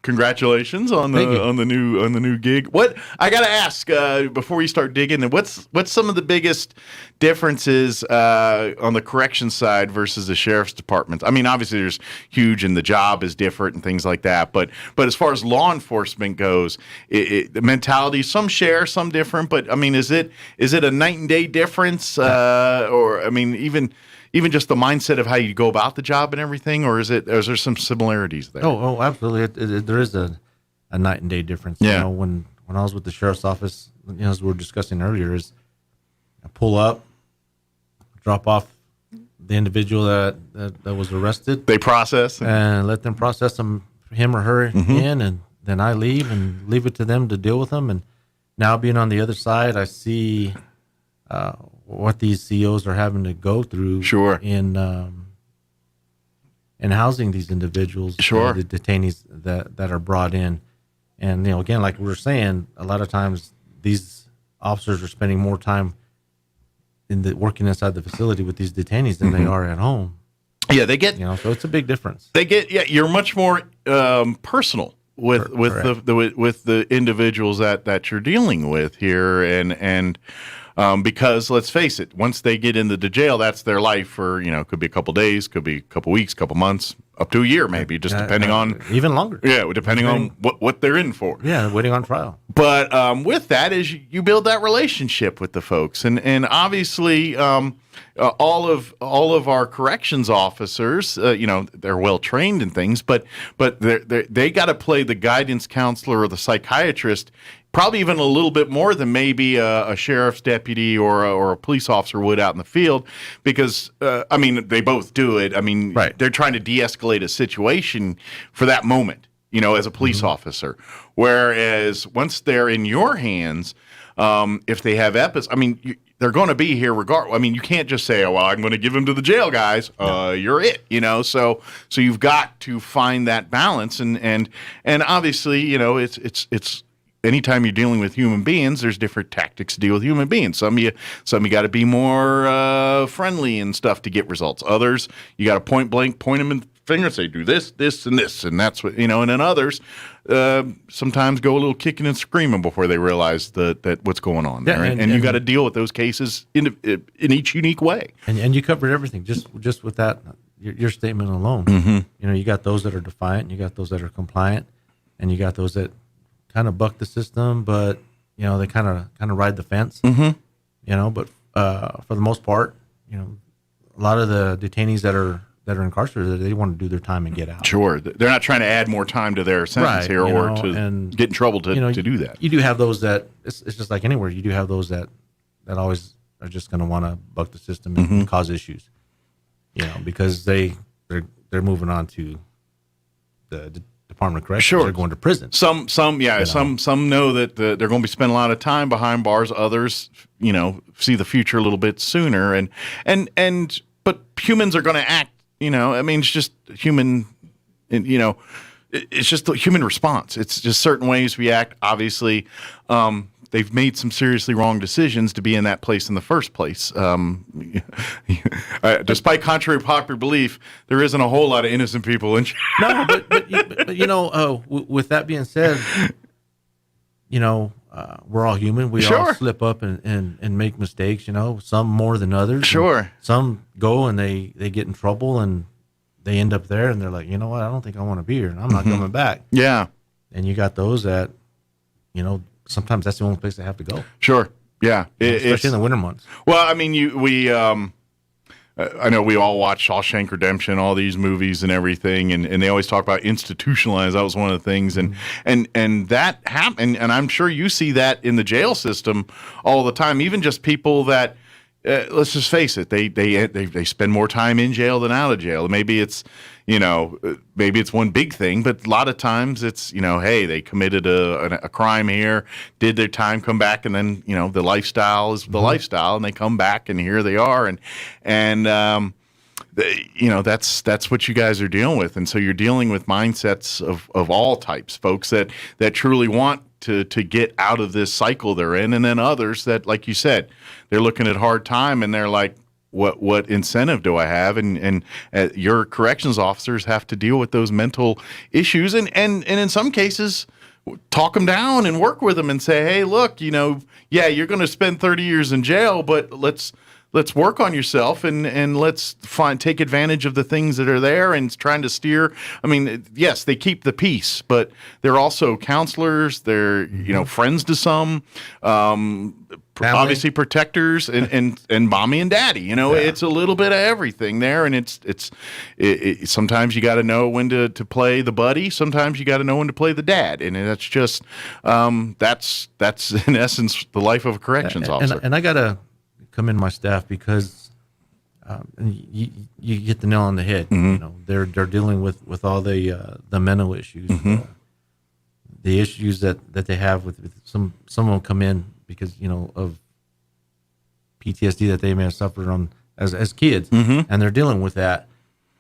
Congratulations on the new gig. What I gotta ask before we start digging, what's some of the biggest differences on the corrections side versus the sheriff's department? I mean, obviously there's huge, and the job is different and things like that. But as far as law enforcement goes, the mentality, some share, some different. But I mean, is it a night and day difference, or I mean, even just the mindset of how you go about the job and everything, or is there some similarities there? Oh, absolutely. There is a night and day difference. Yeah. When I was with the sheriff's office, as we were discussing earlier, is I pull up, drop off the individual that was arrested. They process and let them process him or her in, and then I leave it to them to deal with them. And now being on the other side, I see what these CEOs are having to go through in housing these individuals, the detainees that are brought in. And, again, like we were saying, a lot of times these officers are spending more time working inside the facility with these detainees than they are at home. Yeah, they get, so it's a big difference. You're much more personal with the individuals that you're dealing with here, and because let's face it, once they get into the jail, that's their life for, could be a couple days, could be a couple weeks, couple months, up to a year maybe, just depending on even longer. Yeah, depending on what they're in for. Yeah, waiting on trial. But with that is you build that relationship with the folks, and obviously all of our corrections officers, they're well trained in things, but they got to play the guidance counselor or the psychiatrist. Probably even a little bit more than maybe a sheriff's deputy or a police officer would out in the field, because they both do it. I mean, they're trying to de-escalate a situation for that moment, as a police officer. Whereas once they're in your hands, if they have episodes, they're going to be here regardless. I mean, you can't just say, "Oh, well, I'm going to give them to the jail guys." You're it, So you've got to find that balance, and obviously, it's. Anytime you're dealing with human beings, there's different tactics to deal with human beings. Some you got to be more friendly and stuff to get results. Others, you got to point them in the finger and say, do this, this, and this, and that's what And then others sometimes go a little kicking and screaming before they realize that what's going on there. And you got to deal with those cases in each unique way. And you covered everything just with that your statement alone. Mm-hmm. You got those that are defiant, you got those that are compliant, and you got those that kind of buck the system, but they kind of ride the fence. But for the most part, a lot of the detainees that are incarcerated, they want to do their time and get out. Sure, they're not trying to add more time to their sentence here or to get in trouble to do that. You do have those that it's just like anywhere. You do have those that always are just going to want to buck the system and cause issues. Because they're moving on to the Department of Corrections. Sure. They're going to prison. Some know that they're going to be spending a lot of time behind bars. Others, see the future a little bit sooner. And but humans are going to act. I mean, it's just human. It's just the human response. It's just certain ways we act. Obviously, they've made some seriously wrong decisions to be in that place in the first place. Despite contrary to popular belief, there isn't a whole lot of innocent people in. No, but with that being said, we're all human. We all slip up and make mistakes. Some more than others. Sure. Some go and they get in trouble and they end up there and they're like, you know what? I don't think I want to be here. I'm not coming back. Yeah. And you got those that, sometimes that's the only place they have to go. Sure. Yeah. Especially in the winter months. Well, I mean, I know we all watch Shawshank Redemption, all these movies and everything, and they always talk about institutionalized. That was one of the things, and that happened. And I'm sure you see that in the jail system all the time. Even just people that, let's just face it, they spend more time in jail than out of jail. Maybe it's one big thing, but a lot of times it's hey, they committed a crime here, did their time, come back, and then the lifestyle is the lifestyle, and they come back and here they are, and that's what you guys are dealing with, and so you're dealing with mindsets of all types, folks that truly want to get out of this cycle they're in, and then others that, like you said, they're looking at hard time and they're like, what incentive do I have? And your corrections officers have to deal with those mental issues, and in some cases talk them down and work with them and say, hey, look, yeah, you're going to spend 30 years in jail, but let's work on yourself and let's take advantage of the things that are there and trying to steer. I mean, yes, they keep the peace, but they're also counselors. They're, friends to some, obviously protectors and mommy and daddy. It's a little bit of everything there. And it's sometimes you got to know when to play the buddy. Sometimes you got to know when to play the dad. And that's just, that's in essence the life of a corrections officer. And I got to come in my staff because you hit the nail on the head. Mm-hmm. They're dealing with all the mental issues, the issues that they have with some will come in because of PTSD that they may have suffered on as kids, and they're dealing with that.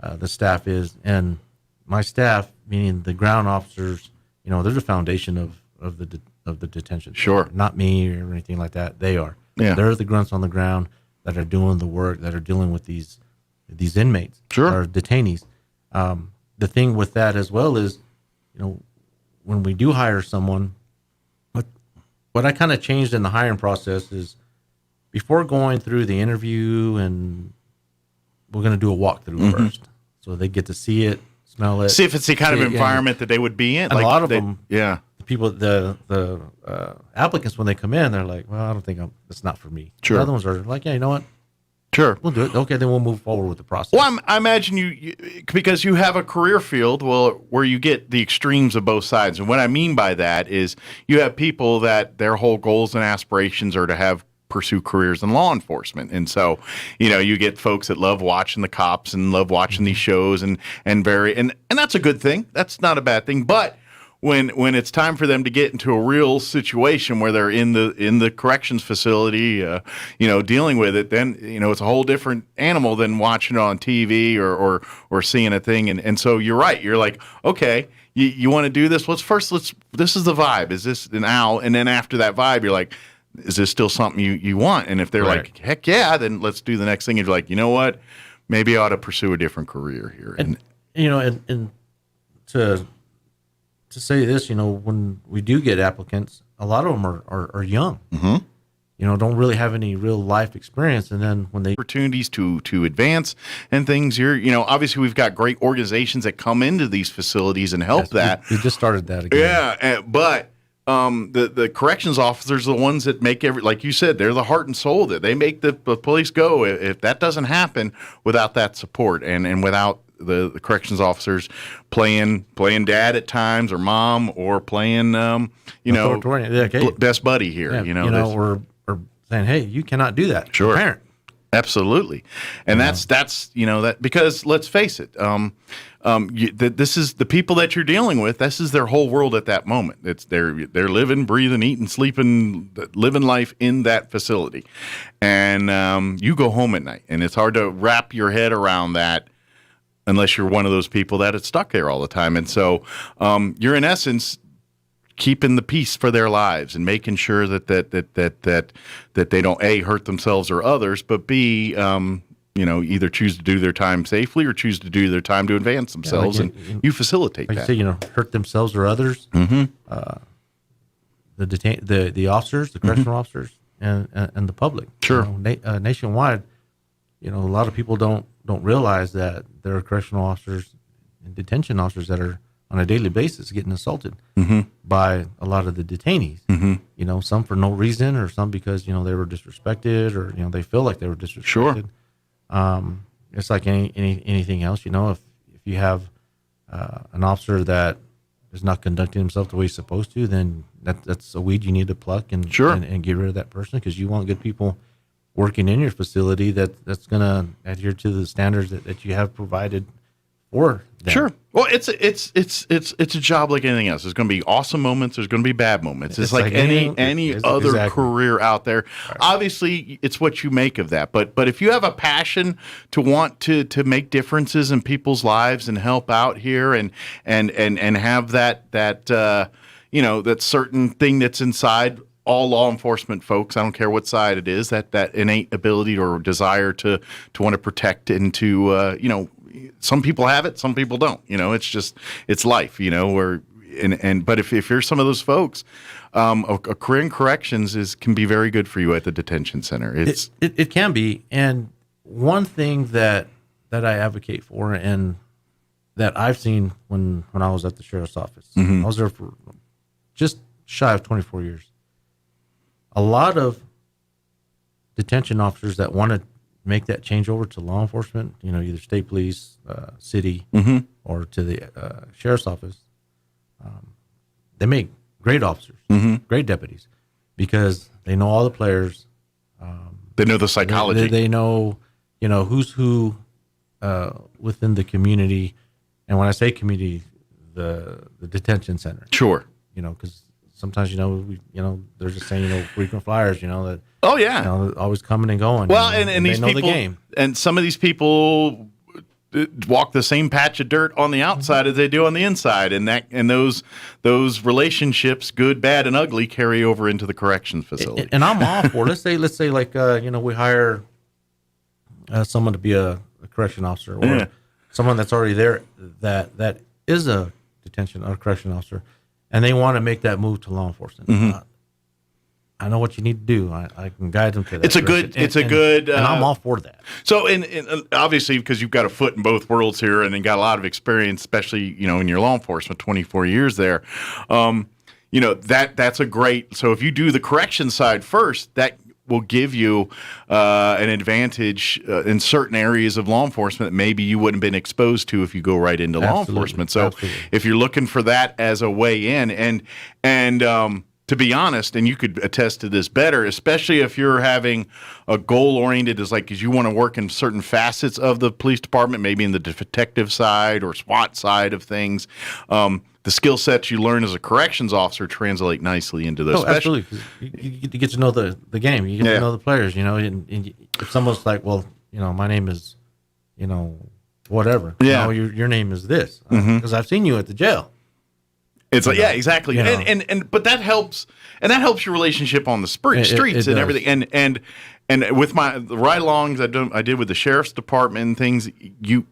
The staff is, and my staff, meaning the ground officers, they're the foundation of the detention. Sure, not me or anything like that. They are. Yeah. They're the grunts on the ground that are doing the work, that are dealing with these inmates, or detainees. The thing with that as well is, when we do hire someone, what I kind of changed in the hiring process is before going through the interview, and we're going to do a walkthrough first, so they get to see it, smell it, see if it's the kind of environment that they would be in. And a lot of them, yeah. People, the applicants, when they come in, they're like, well, I don't think it's not for me. Sure. The other ones are like, yeah, you know what? Sure. We'll do it. Okay, then we'll move forward with the process. Well, I imagine you because you have a career field where you get the extremes of both sides. And what I mean by that is you have people that their whole goals and aspirations are to pursue careers in law enforcement. And so, you get folks that love watching the cops and love watching these shows and that's a good thing. That's not a bad thing. But when it's time for them to get into a real situation where they're in the corrections facility, dealing with it, then it's a whole different animal than watching it on TV or seeing a thing. And so you're right. You're like, okay, you want to do this? This is the vibe. Is this an owl? And then after that vibe, you're like, is this still something you want? And if they're like, heck yeah, then let's do the next thing. And you're like, you know what? Maybe I ought to pursue a different career here. And to say this, when we do get applicants, a lot of them are young, don't really have any real life experience. And then when they opportunities to advance and things, obviously we've got great organizations that come into these facilities and help that. We just started that again. Yeah. But the corrections officers are the ones that make like you said, they're the heart and soul that they make the police go. If that doesn't happen without that support and without the corrections officers playing dad at times or mom or playing best buddy here, or saying, hey, you cannot do that. Sure. Parent. Absolutely, and that's that because let's face it, this is the people that you're dealing with. This is their whole world at that moment. It's they're living, breathing, eating, sleeping, living life in that facility, and you go home at night, and it's hard to wrap your head around that unless you're one of those people that is stuck there all the time. And so you're in essence keeping the peace for their lives and making sure that they don't A, hurt themselves or others, but B, either choose to do their time safely or choose to do their time to advance themselves, and you facilitate like that. You say, hurt themselves or others. Mm-hmm. The officers, the correctional officers, and the public. Sure. Nationwide, a lot of people don't realize that there are correctional officers and detention officers that are on a daily basis getting assaulted by a lot of the detainees. Mm-hmm. Some for no reason, or some because they were disrespected, or they feel like they were disrespected. Sure. It's like anything else. If you have an officer that is not conducting himself the way he's supposed to, then that's a weed you need to pluck and get rid of that person, because you want good people working in your facility that's going to adhere to the standards that you have provided for them. Sure. Well, it's a job like anything else. There's going to be awesome moments. There's going to be bad moments. It's like any other career out there. Right. Obviously, it's what you make of that. But if you have a passion to want to make differences in people's lives and help out here and have that certain thing that's inside all law enforcement folks, I don't care what side it is, that innate ability or desire to want to protect and to some people have it, some people don't. It's life. But if you're some of those folks, a career in corrections can be very good for you at the detention center. It can be, and one thing that I advocate for, and that I've seen when I was at the sheriff's office, I was there for just shy of 24 years. A lot of detention officers that want to make that change over to law enforcement, either state police, city, or to the sheriff's office, they make great officers, great deputies, because they know all the players. They know the psychology. They know, who's who within the community. And when I say community, the detention center. Sure. Because sometimes, they're just saying, frequent flyers, that. Oh yeah. Always coming and going. Well, and these know people, the game. And some of these people walk the same patch of dirt on the outside as they do on the inside, and those relationships, good, bad, and ugly, carry over into the corrections facility. And I'm all for. Let's say like we hire someone to be a correction officer, or someone that's already there that is a detention or correction officer, and they want to make that move to law enforcement. I know what you need to do. I can guide them to that. It's a good, and I'm all for that. So, and obviously, because you've got a foot in both worlds here, and got a lot of experience, especially in your law enforcement, 24 years there. That's a great. So, if you do the correction side first, that will give you an advantage in certain areas of law enforcement that maybe you wouldn't have been exposed to if you go right into law enforcement. So, if you're looking for that as a way in, and to be honest, and you could attest to this better, especially if you're having a goal-oriented, because you want to work in certain facets of the police department, maybe in the detective side or SWAT side of things. The skill sets you learn as a corrections officer translate nicely into those. Oh, absolutely. You get to know the game. You get to know the players. And if someone's like, well, my name is, whatever. Yeah. Your name is this, because I've seen you at the jail. It's like, yeah, exactly. But that helps, and that helps your relationship on the streets and everything. And with the ride-alongs I did with the sheriff's department and things, you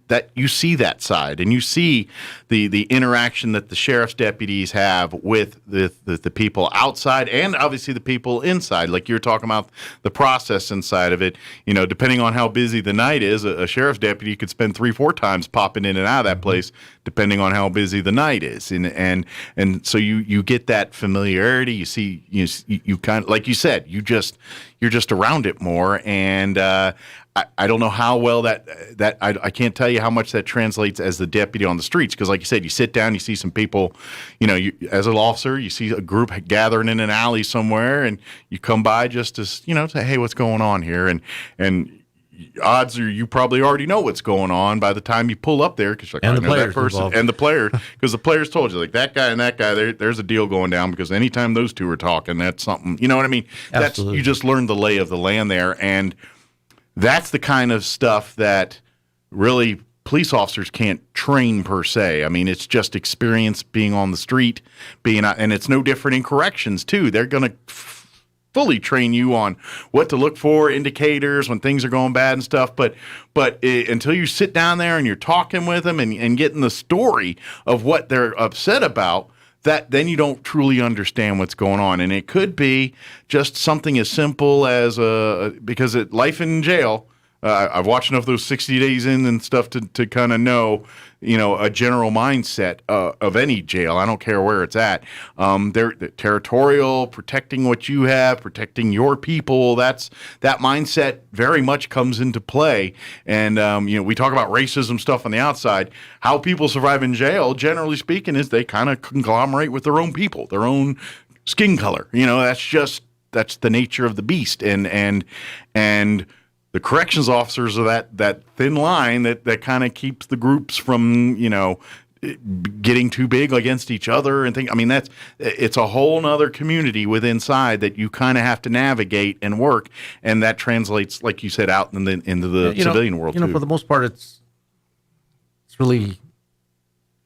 see that side, and you see the interaction that the sheriff's deputies have with the people outside, and obviously the people inside. Like you're talking about the process inside of it. Depending on how busy the night is, a sheriff's deputy could spend 3-4 times popping in and out of that place, depending on how busy the night is. And so you get that familiarity. You see, you kind of, like you said, you're just around it more, and I don't know how well I can't tell you how much that translates as the deputy on the streets, because like you said, you sit down, you see some people, as an officer, you see a group gathering in an alley somewhere, and you come by just to say, hey, what's going on here, and odds are you probably already know what's going on by the time you pull up there because I know that person involved. And the player, because the players told you, like, that guy and that guy, there's a deal going down because anytime those two are talking, that's something, you know what I mean? Absolutely. You just learn the lay of the land there, and that's the kind of stuff that really police officers can't train per se. I mean, it's just experience being on the street, and it's no different in corrections too. They're going to fully train you on what to look for, indicators when things are going bad and stuff. But until you sit down there and you're talking with them and getting the story of what they're upset about, then you don't truly understand what's going on. And it could be just something as simple as because life in jail. I've watched enough of those 60 Days In and stuff to kind of know, a general mindset of any jail. I don't care where it's at. They're territorial, protecting what you have, protecting your people. That mindset very much comes into play. And, we talk about racism stuff on the outside. How people survive in jail, generally speaking, is they kind of conglomerate with their own people, their own skin color. That's the nature of the beast. And the corrections officers are that thin line that kind of keeps the groups from, getting too big against each other and things. I mean, it's a whole nother community within inside that you kind of have to navigate and work, and that translates, like you said, out into the civilian world too. For the most part, it's really,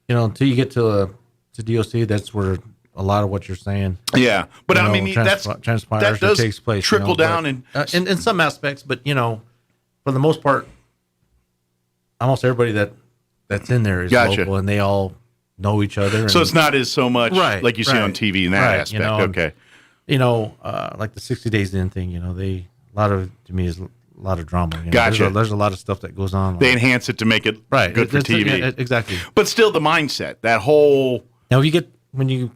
until you get to DOC, that's where a lot of what you're saying. Yeah, but I mean, transpires that does takes place. Trickle down in some aspects, but for the most part, almost everybody that's in there is local, and they all know each other. So it's not as so much like you see on TV in that aspect. Okay, like the 60 Days In thing. To me is a lot of drama. Gotcha. There's a lot of stuff that goes on. They enhance it to make it good for TV. Exactly. But still, the mindset, that whole. Now, when you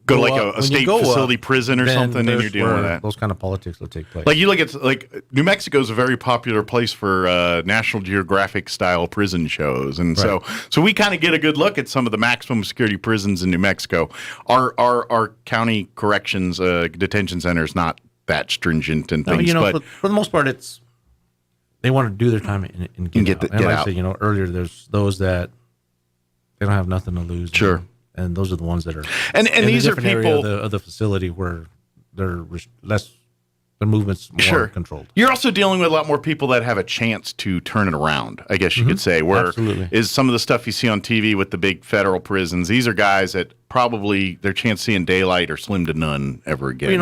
go like a state facility prison or something, and you're dealing with that. Those kind of politics will take place. Like you look at New Mexico is a very popular place for National Geographic style prison shows, and so we kind of get a good look at some of the maximum security prisons in New Mexico. Our county corrections detention center is not that stringent and things, but for the most part, they want to do their time and get out. And like I said, earlier, there's those that they don't have nothing to lose. Sure. And those are the ones that are and these are people of the facility where they're less, the movement's more controlled. You're also dealing with a lot more people that have a chance to turn it around, I guess you could say. Where Absolutely. Is some of the stuff you see on TV with the big federal prisons? These are guys that probably their chance of seeing daylight are slim to none ever again.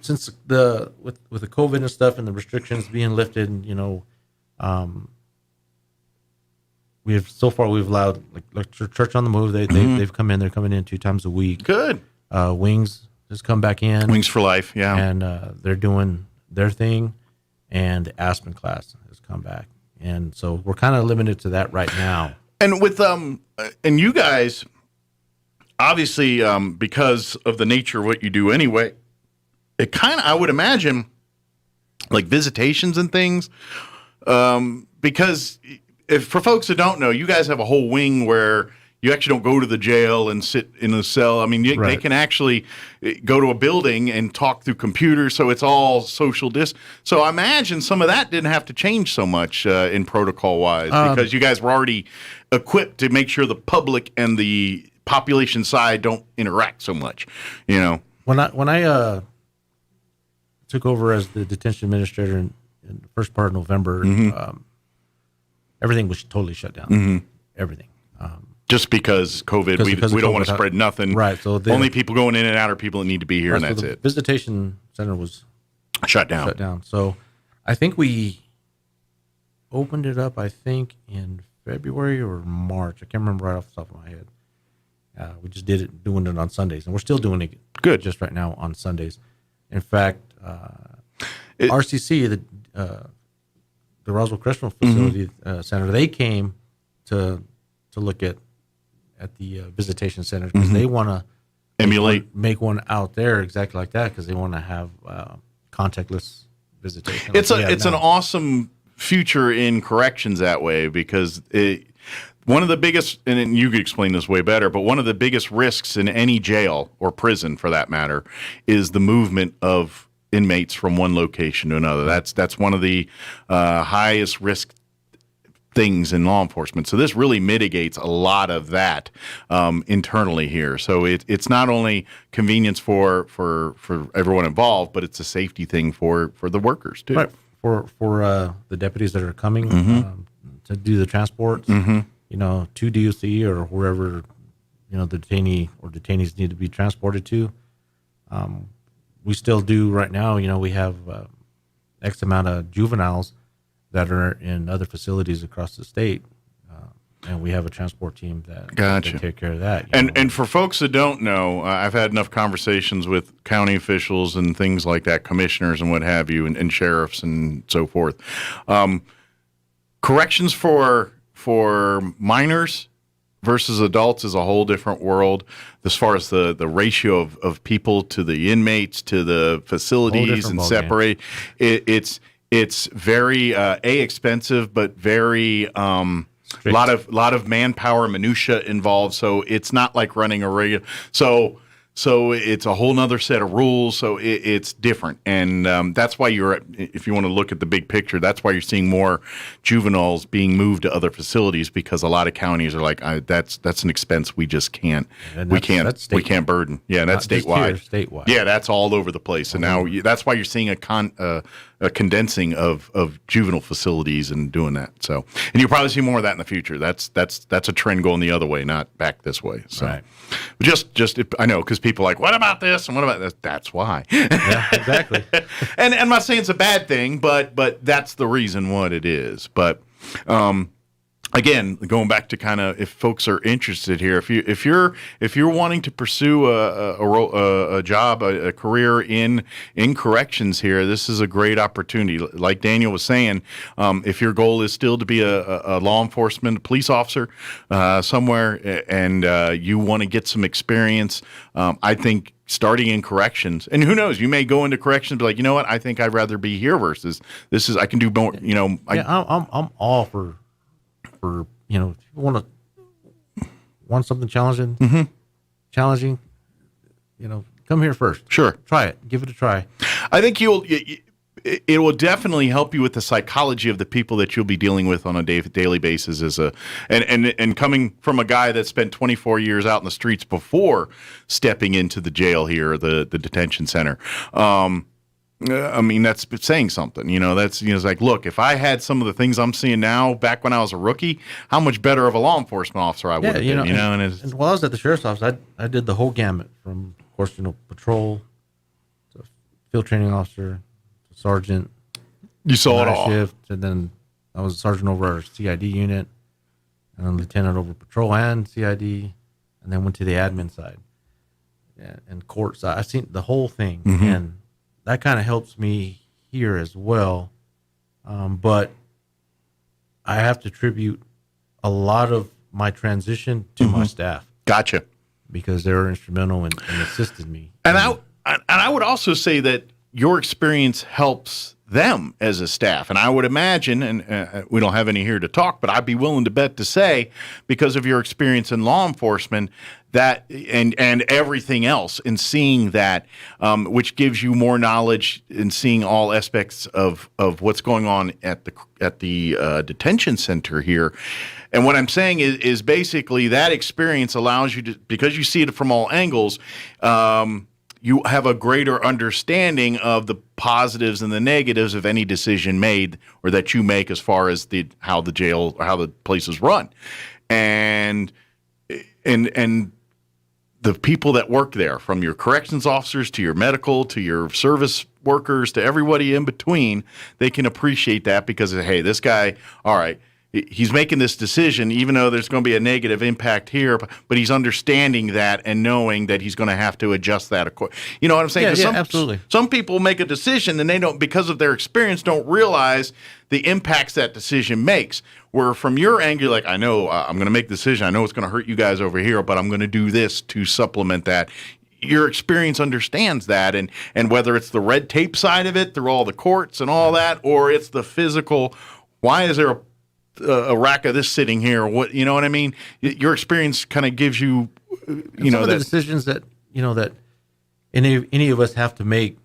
Since with the COVID and stuff and the restrictions being lifted, we've allowed like Church on the Move. They've come in. They're coming in 2 times a week. Good. Wings just come back in. Wings for Life. Yeah. And they're doing their thing, and the Aspen class has come back, and so we're kind of limited to that right now. And with and you guys, obviously, because of the nature of what you do anyway, it kind of, I would imagine, like visitations and things, because. If for folks that don't know, you guys have a whole wing where you actually don't go to the jail and sit in a cell. I mean, they can actually go to a building and talk through computers, so it's all social So I imagine some of that didn't have to change so much in protocol-wise because you guys were already equipped to make sure the public and the population side don't interact so much. When I took over as the detention administrator in the first part of November. Everything was totally shut down. Everything. Just because COVID, we don't want to spread nothing. Right. So only people going in and out are people that need to be here, and that's it. Visitation center was shut down. So I think we opened it up, in February or March. I can't remember right off the top of my head. We just doing it on Sundays, and we're still doing it good just right now on Sundays. In fact, RCC, the Roswell Correctional Facility Center, they came to look at the visitation center because they want to make one out there exactly like that because they want to have contactless visitation. It's an awesome future in corrections that way because one of the biggest, and you could explain this way better, but one of the biggest risks in any jail or prison for that matter is the movement of inmates from one location to another. That's one of the highest risk things in law enforcement. So this really mitigates a lot of that internally here. So it's not only convenience for everyone involved, but it's a safety thing for the workers too. Right. For the deputies that are coming to do the transports, to DOC or wherever the detainee or detainees need to be transported to. We still do right now. We have X amount of juveniles that are in other facilities across the state, and we have a transport team that Gotcha. take care of that. And for folks that don't know, I've had enough conversations with county officials and things like that, commissioners and what have you, and sheriffs and so forth. Corrections for minors versus adults is a whole different world as far as the ratio of people to the inmates to the facilities and separate. It's very expensive, but very lot of manpower minutia involved. So it's not like running a regular. So it's a whole nother set of rules. So it's different, and that's why if you want to look at the big picture, that's why you're seeing more juveniles being moved to other facilities, because a lot of counties are like, that's an expense we just can't we can't burden. Yeah, and that's statewide. Yeah, that's all over the place, and now that's why you're seeing a condensing of juvenile facilities and doing that. So, and you'll probably see more of that in the future. That's a trend going the other way, not back this way. So, right. I know, because people are like, what about this and what about that? That's why. Yeah, exactly. and I'm not saying it's a bad thing, but that's the reason what it is. But again, going back to kind of, if folks are interested here, if you're wanting to pursue a job, a career in corrections here, this is a great opportunity. Like Daniel was saying, if your goal is still to be a law enforcement police officer somewhere, and you want to get some experience, I think starting in corrections, and who knows, you may go into corrections and be like, you know what, I think I'd rather be here versus this is, I can do more. I'm all for if you want something challenging, come here first. Sure, try it, give it a try. I think it will definitely help you with the psychology of the people that you'll be dealing with on a daily basis. And coming from a guy that spent 24 years out in the streets before stepping into the jail here, the detention center. I mean, that's saying something. That's it's like, look, if I had some of the things I'm seeing now back when I was a rookie, how much better of a law enforcement officer I would have been. And while I was at the sheriff's office, I did the whole gamut from, of course, patrol to field training officer to sergeant. You saw it all. Shift, and then I was a sergeant over our CID unit, and then lieutenant over patrol and CID, and then went to the admin side and court side. I've seen the whole thing, and that kind of helps me here as well. But I have to attribute a lot of my transition to my staff. Gotcha. Because they were instrumental and assisted me. And I would also say that your experience helps them as a staff. And I would imagine, and we don't have any here to talk, but I'd be willing to bet to say, because of your experience in law enforcement, that and everything else, and seeing that, which gives you more knowledge in seeing all aspects of what's going on at the detention center here. And what I'm saying is basically that experience allows you to, because you see it from all angles, you have a greater understanding of the positives and the negatives of any decision made or that you make as far as how the jail or how the place is run. And the people that work there, from your corrections officers to your medical to your service workers to everybody in between, they can appreciate that because, hey, this guy, all right, he's making this decision, even though there's going to be a negative impact here, but he's understanding that and knowing that he's going to have to adjust that. You know what I'm saying? Yeah, absolutely. Some people make a decision and they don't, because of their experience, don't realize the impacts that decision makes. Where from your angle, you're like, I know I'm going to make the decision. I know it's going to hurt you guys over here, but I'm going to do this to supplement that. Your experience understands that, and whether it's the red tape side of it through all the courts and all that, or it's the physical, why is there a rack of this sitting here? What, you know what I mean? Your experience kind of gives you, some of the decisions that that any of us have to make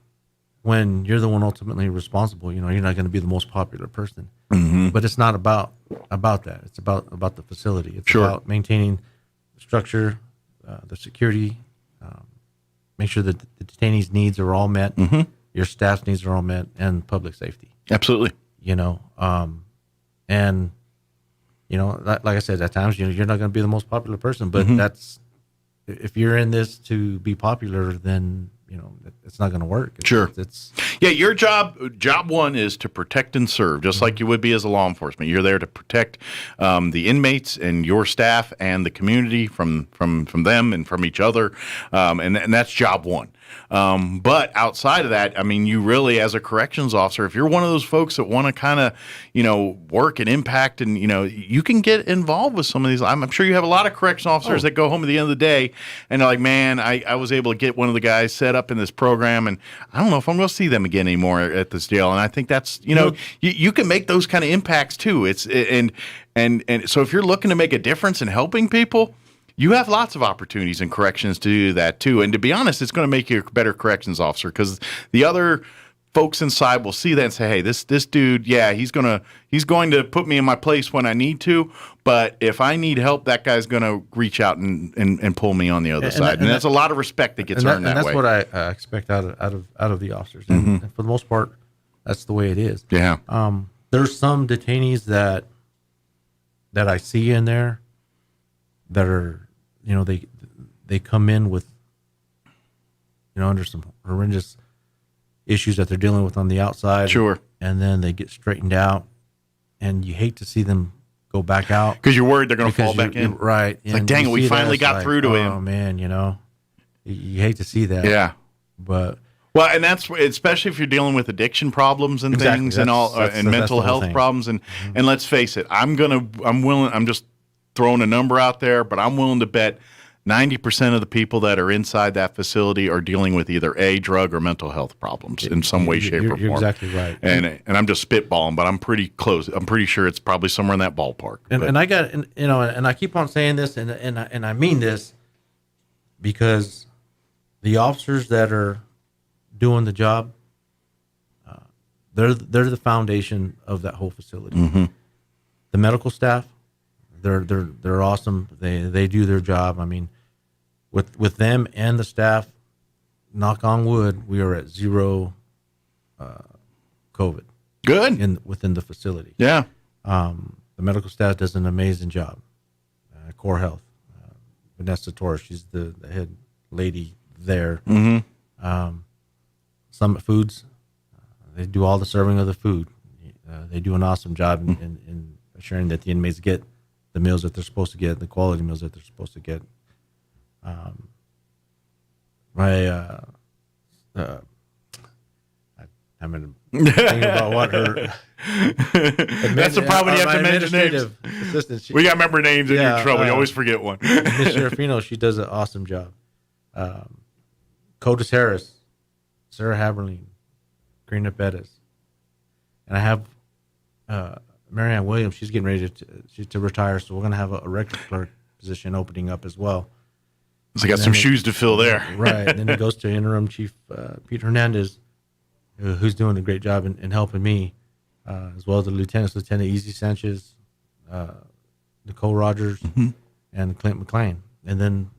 when you're the one ultimately responsible. You're not going to be the most popular person. Mm-hmm. But it's not about that. It's about the facility. It's Sure. about maintaining the structure, the security, make sure that the detainees' needs are all met, your staff's needs are all met, and public safety. Absolutely. And like I said, at times you're not going to be the most popular person, but that's, if you're in this to be popular, then it's not going to work. Sure. It's your job one is to protect and serve, just like you would be as a law enforcement. You're there to protect the inmates and your staff and the community from them and from each other, and that's job one. But outside of that, I mean, you really, as a corrections officer, if you're one of those folks that want to kind of, work and impact, and you can get involved with some of these. I'm sure you have a lot of correction officers that go home at the end of the day and they're like, man, I was able to get one of the guys set up in this program, and I don't know if I'm going to see them again anymore at this jail. And I think that's, you can make those kind of impacts too. And so if you're looking to make a difference in helping people, you have lots of opportunities in corrections to do that too. And to be honest, it's going to make you a better corrections officer, because the other folks inside will see that and say, hey, this dude, yeah, he's going to put me in my place when I need to, but if I need help, that guy's going to reach out and pull me on the other side. And that's a lot of respect that gets earned that way. And that's what I expect out of the officers. And for the most part, that's the way it is. Yeah. There's some detainees that I see in there that are, they come in with, under some horrendous issues that they're dealing with on the outside. Sure. And then they get straightened out, and you hate to see them go back out. Because you're worried they're going to fall back in. Right. It's like, dang it, we finally got through to him. Oh, man, you hate to see that. Yeah. But... Well, and that's especially if you're dealing with addiction problems and things, and mental health problems. And let's face it, I'm just throwing a number out there, but I'm willing to bet 90% of the people that are inside that facility are dealing with either a drug or mental health problems in some way, shape, or form. You're exactly right. And I'm just spitballing, but I'm pretty close. I'm pretty sure it's probably somewhere in that ballpark. And I got, and I keep on saying this, and I mean this, because the officers that are doing the job, they're the foundation of that whole facility. The medical staff, they're awesome. They do their job. I mean, with them and the staff, knock on wood, we are at zero COVID. Good. Within the facility. Yeah. The medical staff does an amazing job. Core Health, Vanessa Torres, she's the head lady there. Summit Foods, they do all the serving of the food. They do an awesome job in assuring that the inmates get the meals that they're supposed to get, the quality meals that they're supposed to get. I'm in thinking about what her. That's the problem. You have to mention names. Assistant, we got to remember names and you're in trouble. You always forget one. Miss Serafino, she does an awesome job. Codis Harris, Sarah Haberlin, Karina Bettis, and I have Marianne Williams. She's getting ready to retire, so we're going to have a record clerk position opening up as well. So I got some shoes to fill there. Right. And then it goes to interim chief Pete Hernandez, who's doing a great job in helping me, as well as the lieutenants, Lieutenant Easy Sanchez, Nicole Rogers, and Clint McLean. And then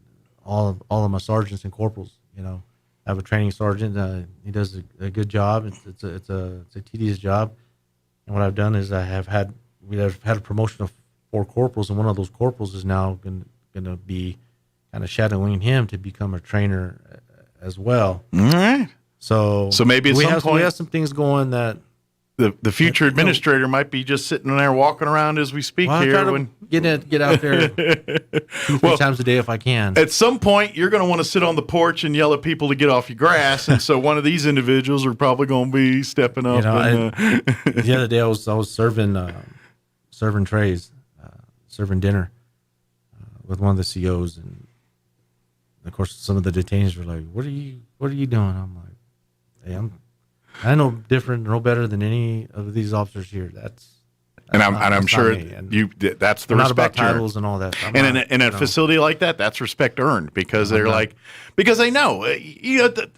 all of my sergeants and corporals. I have a training sergeant. He does a good job. It's a tedious job. And what I've done is we have had a promotion of 4 corporals, and one of those corporals is now going to be kind of shadowing him to become a trainer as well. All right. So maybe at some point we have some things going that the future administrator might be just sitting there walking around as we speak here. Get out there 2-3 times a day if I can. At some point, you're going to want to sit on the porch and yell at people to get off your grass, and so one of these individuals are probably going to be stepping up. The other day, I was serving trays, serving dinner with one of the COs, and of course, some of the detainees were like, "What are you doing?" I'm like, "Hey, I know different, no better than any of these officers here." I'm sure that's the respect. Not about titles and all that. In a facility like that, that's respect earned, because they're because they know.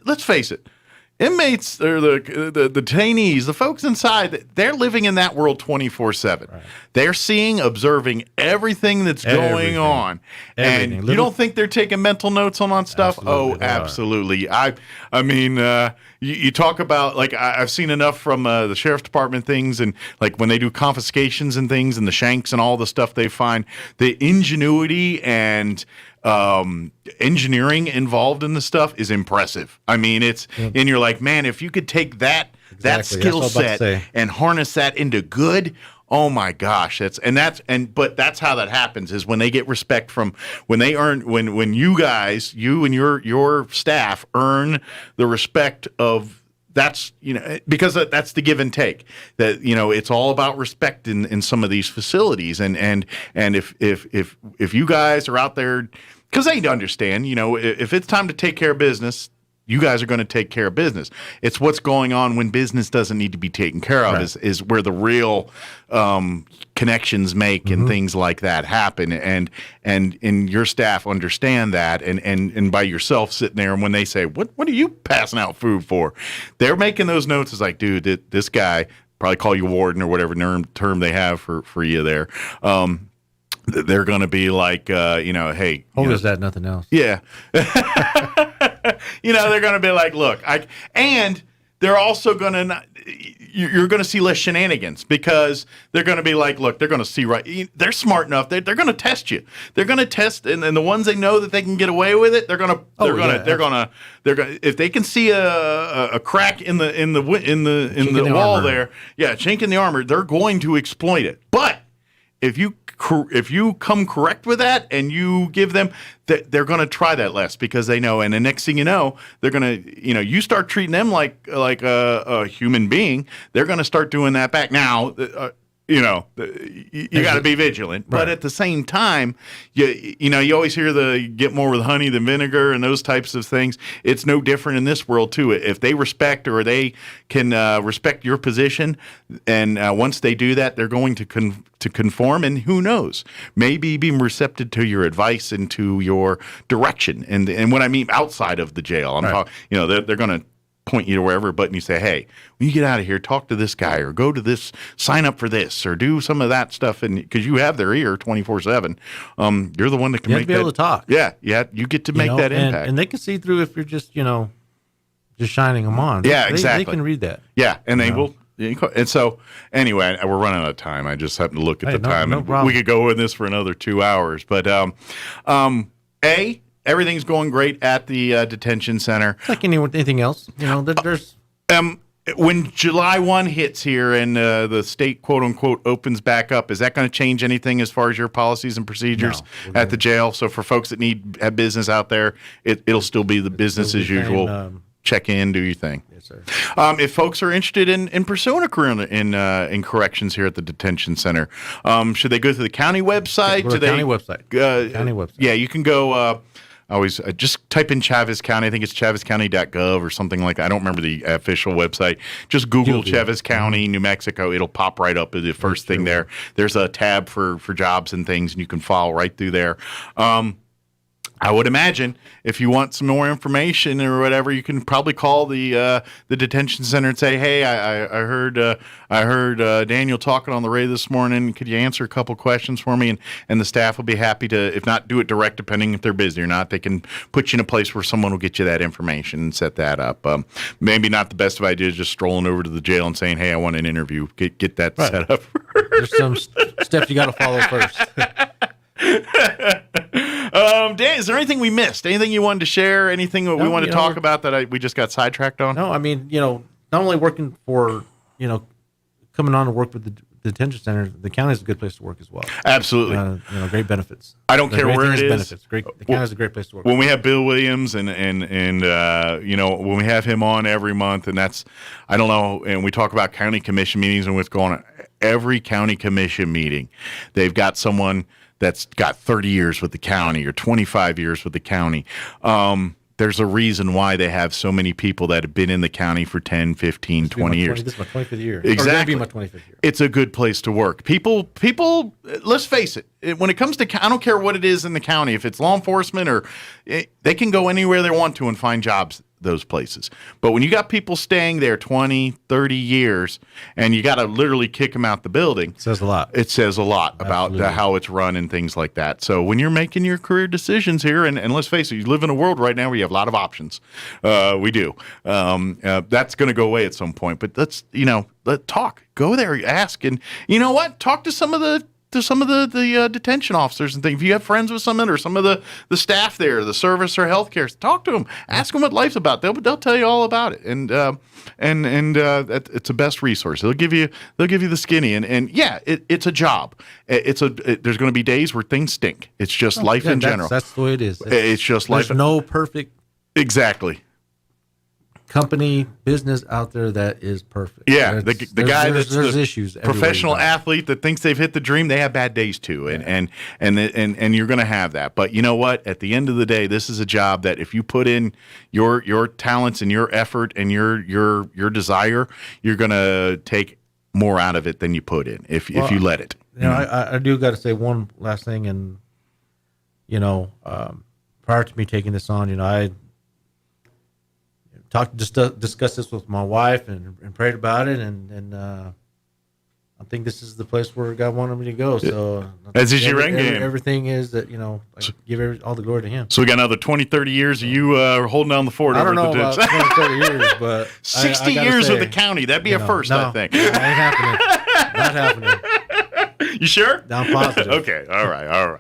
Let's face it, inmates or the detainees, the folks inside, they're living in that world 24/7. Right. They're seeing, observing everything that's going on. And you don't think they're taking mental notes on stuff? Absolutely. I mean, you talk about, like, I've seen enough from the sheriff's department things, and like when they do confiscations and things and the shanks and all the stuff they find, the ingenuity and engineering involved in the stuff is impressive. I mean, and you're like, man, if you could take that skill set and harness that into good, oh my gosh, but that's how that happens, is when they get respect from, when they earn, when you guys, you and your staff earn the respect of, that's, because that's the give and take, that, it's all about respect in some of these facilities. And if you guys are out there, because they understand, if it's time to take care of business, you guys are going to take care of business. It's what's going on when business doesn't need to be taken care of, right, is where the real connections make and things like that happen. And your staff understand that. And by yourself sitting there, and when they say, what are you passing out food for? They're making those notes. It's like, dude, this guy, probably call you warden or whatever term they have for you there. They're going to be like, hey. Hold us that, nothing else. Yeah. They're going to be like, look, and they're also going to, you're going to see less shenanigans, because they're going to be like, look, they're going to see, right. They're smart enough. They're going to test you. They're going to test, and the ones they know that they can get away with it, they're going to, if they can see a crack in the wall there, chink in the armor, they're going to exploit it. But if you come correct with that and you give them that, they're going to try that less, because they know. And the next thing you know, they're going to, you start treating them like a human being, they're going to start doing that back. Now, you got to be vigilant, right. But at the same time, you always hear the get more with honey than vinegar and those types of things. It's no different in this world too. If they respect, or they can respect your position, and once they do that, they're going to conform, and who knows, maybe be receptive to your advice and to your direction. And what I mean outside of the jail, I'm talking, they're going to point you to wherever button you say, hey, when you get out of here, talk to this guy, or go to this, sign up for this, or do some of that stuff. And because you have their ear 24/7, you're the one that can make that. You have to be able to talk. Yeah, you get to make that impact. And they can see through if you're just shining them on. Yeah, exactly. They can read that. Yeah, and they will. And so, anyway, we're running out of time. I just happened to look at the time, and we could go in this for another 2 hours. But everything's going great at the detention center. It's like anything else. There's when July 1 hits here and the state, quote unquote, opens back up, is that going to change anything as far as your policies and procedures at the jail? So for folks that have business out there, it'll still be the business as usual. Check in, do your thing. Yes, sir. If folks are interested in pursuing a career in corrections here at the detention center, should they go to the county website? County website. County website. Yeah, you can go. Always just type in Chavez County. I think it's chavezcounty.gov or something like that. I don't remember the official website. Just Google Chavez County, New Mexico. It'll pop right up as the first thing there. There's a tab for jobs and things, and you can follow right through there. I would imagine if you want some more information or whatever, you can probably call the detention center and say, "Hey, I heard Daniel talking on the radio this morning. Could you answer a couple questions for me?" And the staff will be happy to, if not do it direct, depending if they're busy or not, they can put you in a place where someone will get you that information and set that up. Maybe not the best of ideas, just strolling over to the jail and saying, "Hey, I want an interview." Get that set up. There's some steps you got to follow first. Dan, is there anything we missed? Anything you wanted to share? Anything that we want to talk about that we just got sidetracked on? No, I mean, not only working for, coming on to work with the detention center, the county is a good place to work as well. Absolutely. Great benefits. I don't care where it is. Benefits. The county is a great place to work. When we have Bill Williams and when we have him on every month, and that's, I don't know, and we talk about county commission meetings and what's going on. Every county commission meeting, they've got someone that's got 30 years with the county or 25 years with the county. There's a reason why they have so many people that have been in the county for 10, 15, 20 years. This is my 25th year. Exactly. Or my 25th year. It's a good place to work. People, let's face it, when it comes to, I don't care what it is in the county, if it's law enforcement or they can go anywhere they want to and find jobs. those places. But when you got people staying there 20, 30 years, and you got to literally kick them out the building, It says a lot. It says a lot about how it's run and things like that. So when you're making your career decisions here, and let's face it, you live in a world right now where you have a lot of options. We do. That's going to go away at some point. But let's talk. Go there, ask, and you know what? Talk to some of the detention officers and things. If you have friends with someone or some of the staff there, the service or healthcare, talk to them. Ask them what life's about. They'll tell you all about it. And it's the best resource. They'll give you the skinny. And yeah, it's a job. There's going to be days where things stink. It's just life in general. That's the way it is. It's just life. There's no perfect company business out there that is perfect. Yeah, the guy that's there's the issues professional everywhere. athlete that thinks they've hit the dream, they have bad days too, and you're going to have that. But you know what? At the end of the day, this is a job that if you put in your talents and your effort and your desire, you're going to take more out of it than you put in if you let it. I do got to say one last thing, and prior to me taking this on, I discussed this with my wife and prayed about it, and I think this is the place where God wanted me to go. So as is your end game. Everything is that I give all the glory to Him. So we got another 20, 30 years of you holding down the fort. I don't know about 20, 30 years, but 60 years with the county. That'd be a first, I think. Ain't happening. Not happening. You sure? I'm positive. Okay. All right.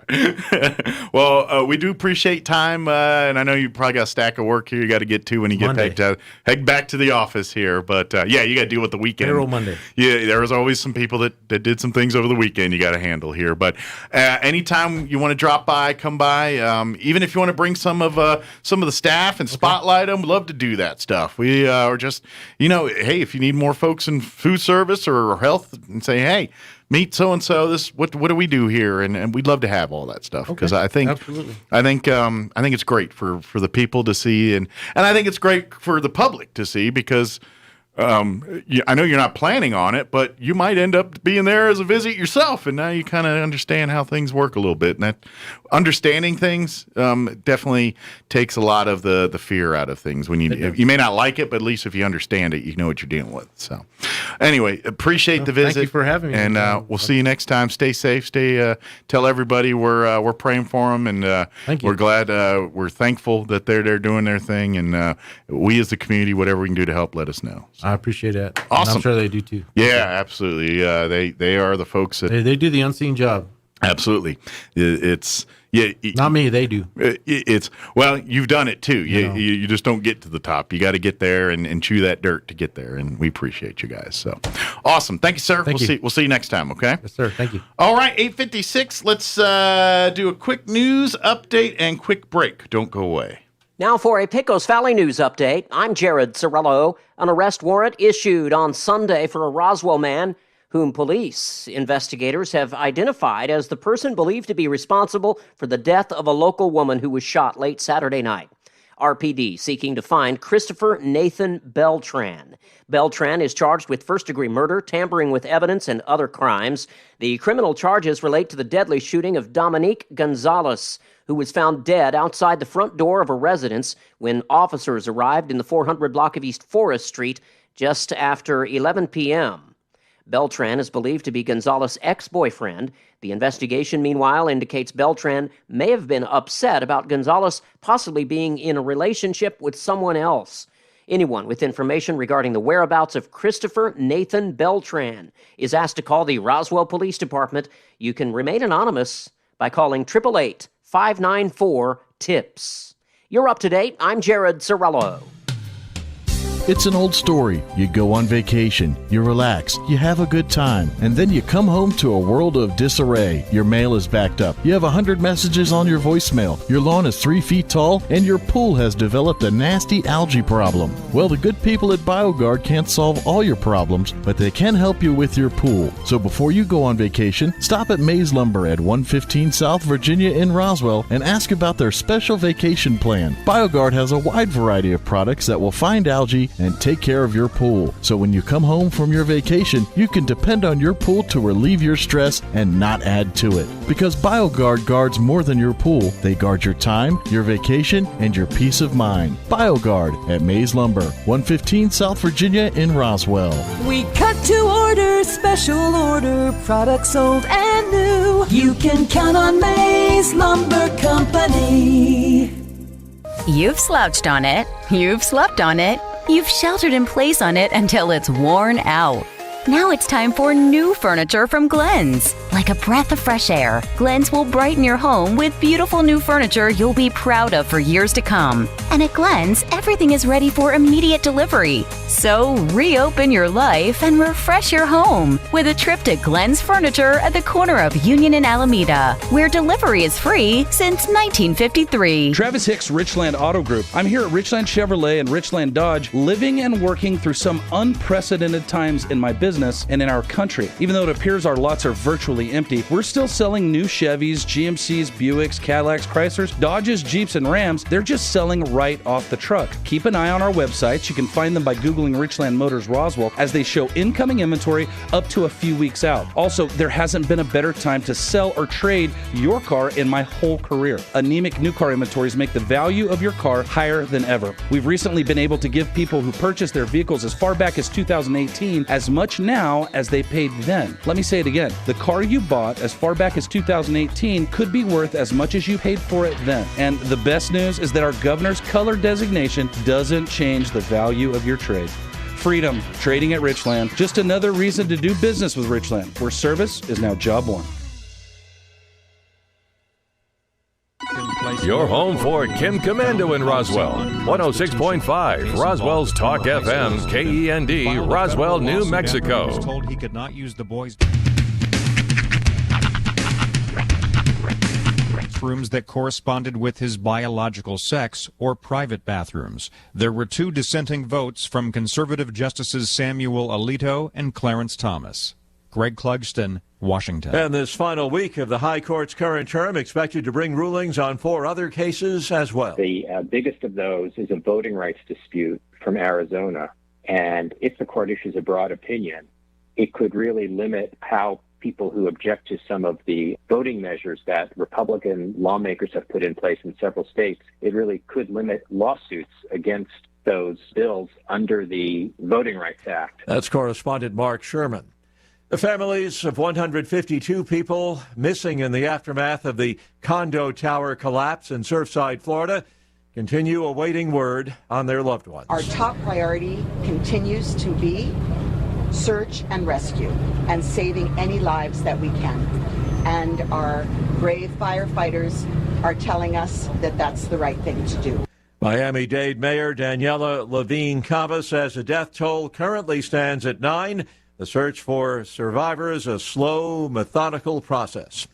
Well, we do appreciate time, and I know you probably got a stack of work here you got to get to when you head back to the office here. But yeah, you got to deal with the weekend. Payroll Monday. Yeah, there was always some people that did some things over the weekend you got to handle here. But anytime you want to drop by, come by. Even if you want to bring some of the staff and spotlight them, we'd love to do that stuff. We are just, hey, if you need more folks in food service or health, and say, hey, meet so and so. This what do we do here? And we'd love to have all that stuff because I think it's great for the people to see, and I think it's great for the public to see because I know you're not planning on it, but you might end up being there as a visit yourself, and now you kind of understand how things work a little bit. And that understanding things definitely takes a lot of the fear out of things. When you may not like it, but at least if you understand it, you know what you're dealing with. So, anyway, appreciate the visit. Thank you for having me, and we'll see you next time. Stay safe. Tell everybody we're praying for them, and we're glad, we're thankful that they're there doing their thing, and we as the community, whatever we can do to help, let us know. I appreciate that. Awesome. And I'm sure they do too. Yeah, absolutely. They are the folks that they do the unseen job. Absolutely. It's not me. They do. You've done it too. You just don't get to the top. You got to get there and chew that dirt to get there. And we appreciate you guys. So awesome. Thank you, sir. We'll see you next time. Okay. Yes, sir. Thank you. All right. 8:56. Let's do a quick news update and quick break. Don't go away. Now for a Pecos Valley news update, I'm Jared Cirillo. An arrest warrant issued on Sunday for a Roswell man whom police investigators have identified as the person believed to be responsible for the death of a local woman who was shot late Saturday night. RPD seeking to find Christopher Nathan Beltran. Beltran is charged with first-degree murder, tampering with evidence, and other crimes. The criminal charges relate to the deadly shooting of Dominique Gonzalez, who was found dead outside the front door of a residence when officers arrived in the 400 block of East Forest Street just after 11 p.m. Beltran is believed to be Gonzalez's ex-boyfriend. The investigation, meanwhile, indicates Beltran may have been upset about Gonzalez possibly being in a relationship with someone else. Anyone with information regarding the whereabouts of Christopher Nathan Beltran is asked to call the Roswell Police Department. You can remain anonymous by calling 888-594-TIPS. You're up to date. I'm Jared Cirillo. It's an old story. You go on vacation, you relax, you have a good time, and then you come home to a world of disarray. Your mail is backed up. You have 100 messages on your voicemail. Your lawn is 3 feet tall, and your pool has developed a nasty algae problem. Well, the good people at BioGuard can't solve all your problems, but they can help you with your pool. So before you go on vacation, stop at Mays Lumber at 115 South Virginia in Roswell and ask about their special vacation plan. BioGuard has a wide variety of products that will find algae and take care of your pool. So when you come home from your vacation, you can depend on your pool to relieve your stress and not add to it. Because BioGuard guards more than your pool. They guard your time, your vacation, and your peace of mind. BioGuard at Mays Lumber, 115 South Virginia in Roswell. We cut to order, special order, products old and new. You can count on Mays Lumber Company. You've slouched on it. You've slept on it. You've sheltered in place on it until it's worn out. Now it's time for new furniture from Glenn's. Like a breath of fresh air, Glenn's will brighten your home with beautiful new furniture you'll be proud of for years to come. And at Glenn's, everything is ready for immediate delivery. So reopen your life and refresh your home with a trip to Glenn's Furniture at the corner of Union and Alameda, where delivery is free since 1953. Travis Hicks, Richland Auto Group. I'm here at Richland Chevrolet and Richland Dodge, living and working through some unprecedented times in my business and in our country. Even though it appears our lots are virtually empty, we're still selling new Chevys, GMCs, Buicks, Cadillacs, Chryslers, Dodges, Jeeps, and Rams. They're just selling right off the truck. Keep an eye on our websites. You can find them by Googling Richland Motors Roswell, as they show incoming inventory up to a few weeks out. Also, there hasn't been a better time to sell or trade your car in my whole career. Anemic new car inventories make the value of your car higher than ever. We've recently been able to give people who purchased their vehicles as far back as 2018 as much now as they paid then. Let me say it again. The car you bought as far back as 2018 could be worth as much as you paid for it then. And the best news is that our governor's color designation doesn't change the value of your trade. Freedom, trading at Richland. Just another reason to do business with Richland, where service is now job one. Your home for Kim Commando in Roswell. 106.5 Roswell's Talk FM, KEND, Roswell, New Mexico. Was told he could not use the boys' rooms that corresponded with his biological sex or private bathrooms. There were two dissenting votes from conservative justices Samuel Alito and Clarence Thomas. Greg Clugston, Washington. And this final week of the High Court's current term expected to bring rulings on 4 other cases as well. The biggest of those is a voting rights dispute from Arizona. And if the court issues a broad opinion, it could really limit how people who object to some of the voting measures that Republican lawmakers have put in place in several states, it really could limit lawsuits against those bills under the Voting Rights Act. That's correspondent Mark Sherman. The families of 152 people missing in the aftermath of the condo tower collapse in Surfside, Florida, continue awaiting word on their loved ones. Our top priority continues to be search and rescue and saving any lives that we can. And our brave firefighters are telling us that that's the right thing to do. Miami-Dade Mayor Daniela Levine Cava says the death toll currently stands at 9. The search for survivors a slow, methodical process.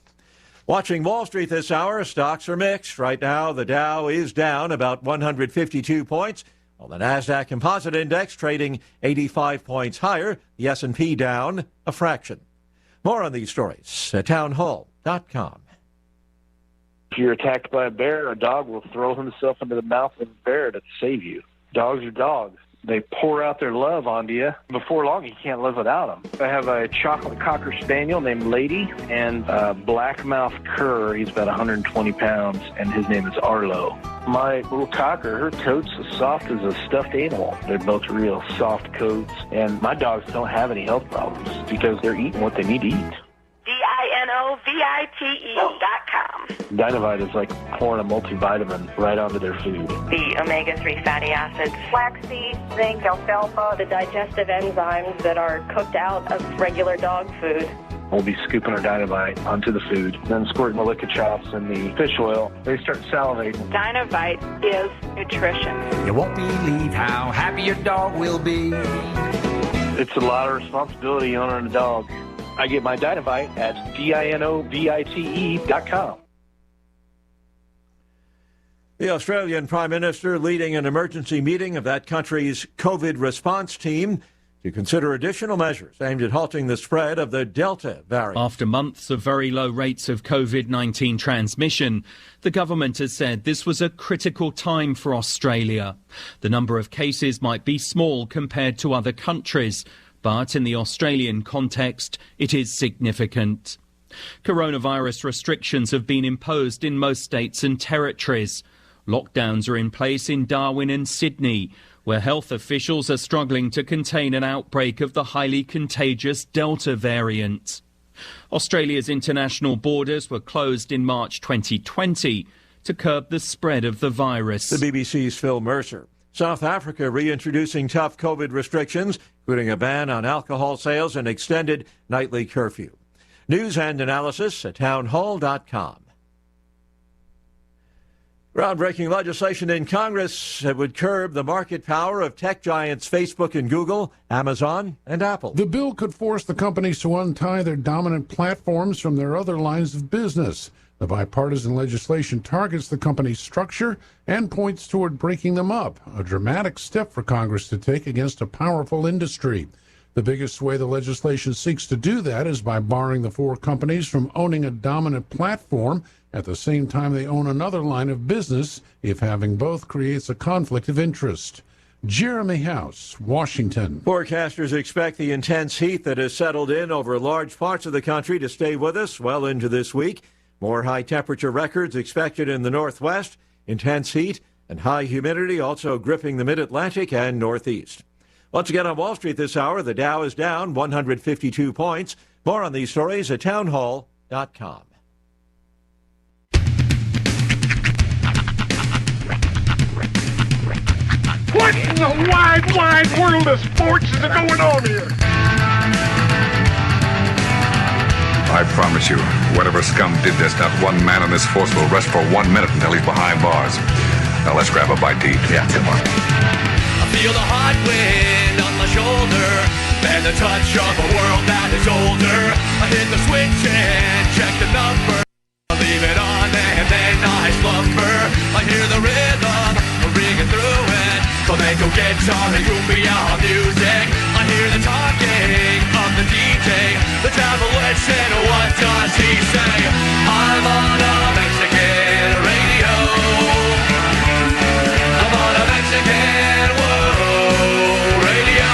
Watching Wall Street this hour, stocks are mixed. Right now, the Dow is down about 152 points, while the NASDAQ Composite Index trading 85 points higher, the S&P down a fraction. More on these stories at townhall.com. If you're attacked by a bear, a dog will throw himself into the mouth of the bear to save you. Dogs are dogs. They pour out their love onto you. Before long, you can't live without them. I have a chocolate cocker spaniel named Lady and a blackmouth cur. He's about 120 pounds, and his name is Arlo. My little cocker, her coat's as soft as a stuffed animal. They're both real soft coats, and my dogs don't have any health problems because they're eating what they need to eat. DINOVITE.com. Dynavite is like pouring a multivitamin right onto their food. The omega-3 fatty acids, flaxseed, zinc, alfalfa, the digestive enzymes that are cooked out of regular dog food. We'll be scooping our Dynavite onto the food, then squirting the liquor chops and the fish oil. They start salivating. Dynavite is nutrition. You won't believe how happy your dog will be. It's a lot of responsibility owning a dog. I get my Dynavite at DINOVITE.com. The Australian Prime Minister leading an emergency meeting of that country's COVID response team to consider additional measures aimed at halting the spread of the Delta variant. After months of very low rates of COVID-19 transmission, the government has said this was a critical time for Australia. The number of cases might be small compared to other countries, but in the Australian context, it is significant. Coronavirus restrictions have been imposed in most states and territories. Lockdowns are in place in Darwin and Sydney, where health officials are struggling to contain an outbreak of the highly contagious Delta variant. Australia's international borders were closed in March 2020 to curb the spread of the virus. The BBC's Phil Mercer. South Africa reintroducing tough COVID restrictions, including a ban on alcohol sales and extended nightly curfew. News and analysis at townhall.com. Groundbreaking legislation in Congress that would curb the market power of tech giants Facebook and Google, Amazon, and Apple. The bill could force the companies to untie their dominant platforms from their other lines of business. The bipartisan legislation targets the company's structure and points toward breaking them up, a dramatic step for Congress to take against a powerful industry. The biggest way the legislation seeks to do that is by barring the four companies from owning a dominant platform at the same time they own another line of business, if having both creates a conflict of interest. Jeremy House, Washington. Forecasters expect the intense heat that has settled in over large parts of the country to stay with us well into this week. More high-temperature records expected in the Northwest, intense heat and high humidity also gripping the Mid-Atlantic and Northeast. Once again on Wall Street this hour, the Dow is down 152 points. More on these stories at townhall.com. What in the wide, wide world of sports is going on here? I promise you, whatever scum did this, not one man on this force will rest for 1 minute until he's behind bars. Now let's grab a bite to eat. Yeah, come on. I feel the hot wind on my shoulder and the touch of a world that is older. I hit the switch and check the number. Leave it on and then I slumber. I hear the rhythm ringing through it. Flamenco guitar and cumbia music. I hear the talking of the DJ. The devil listen, what does he say? I'm on a Mexican radio. I'm on a Mexican radio.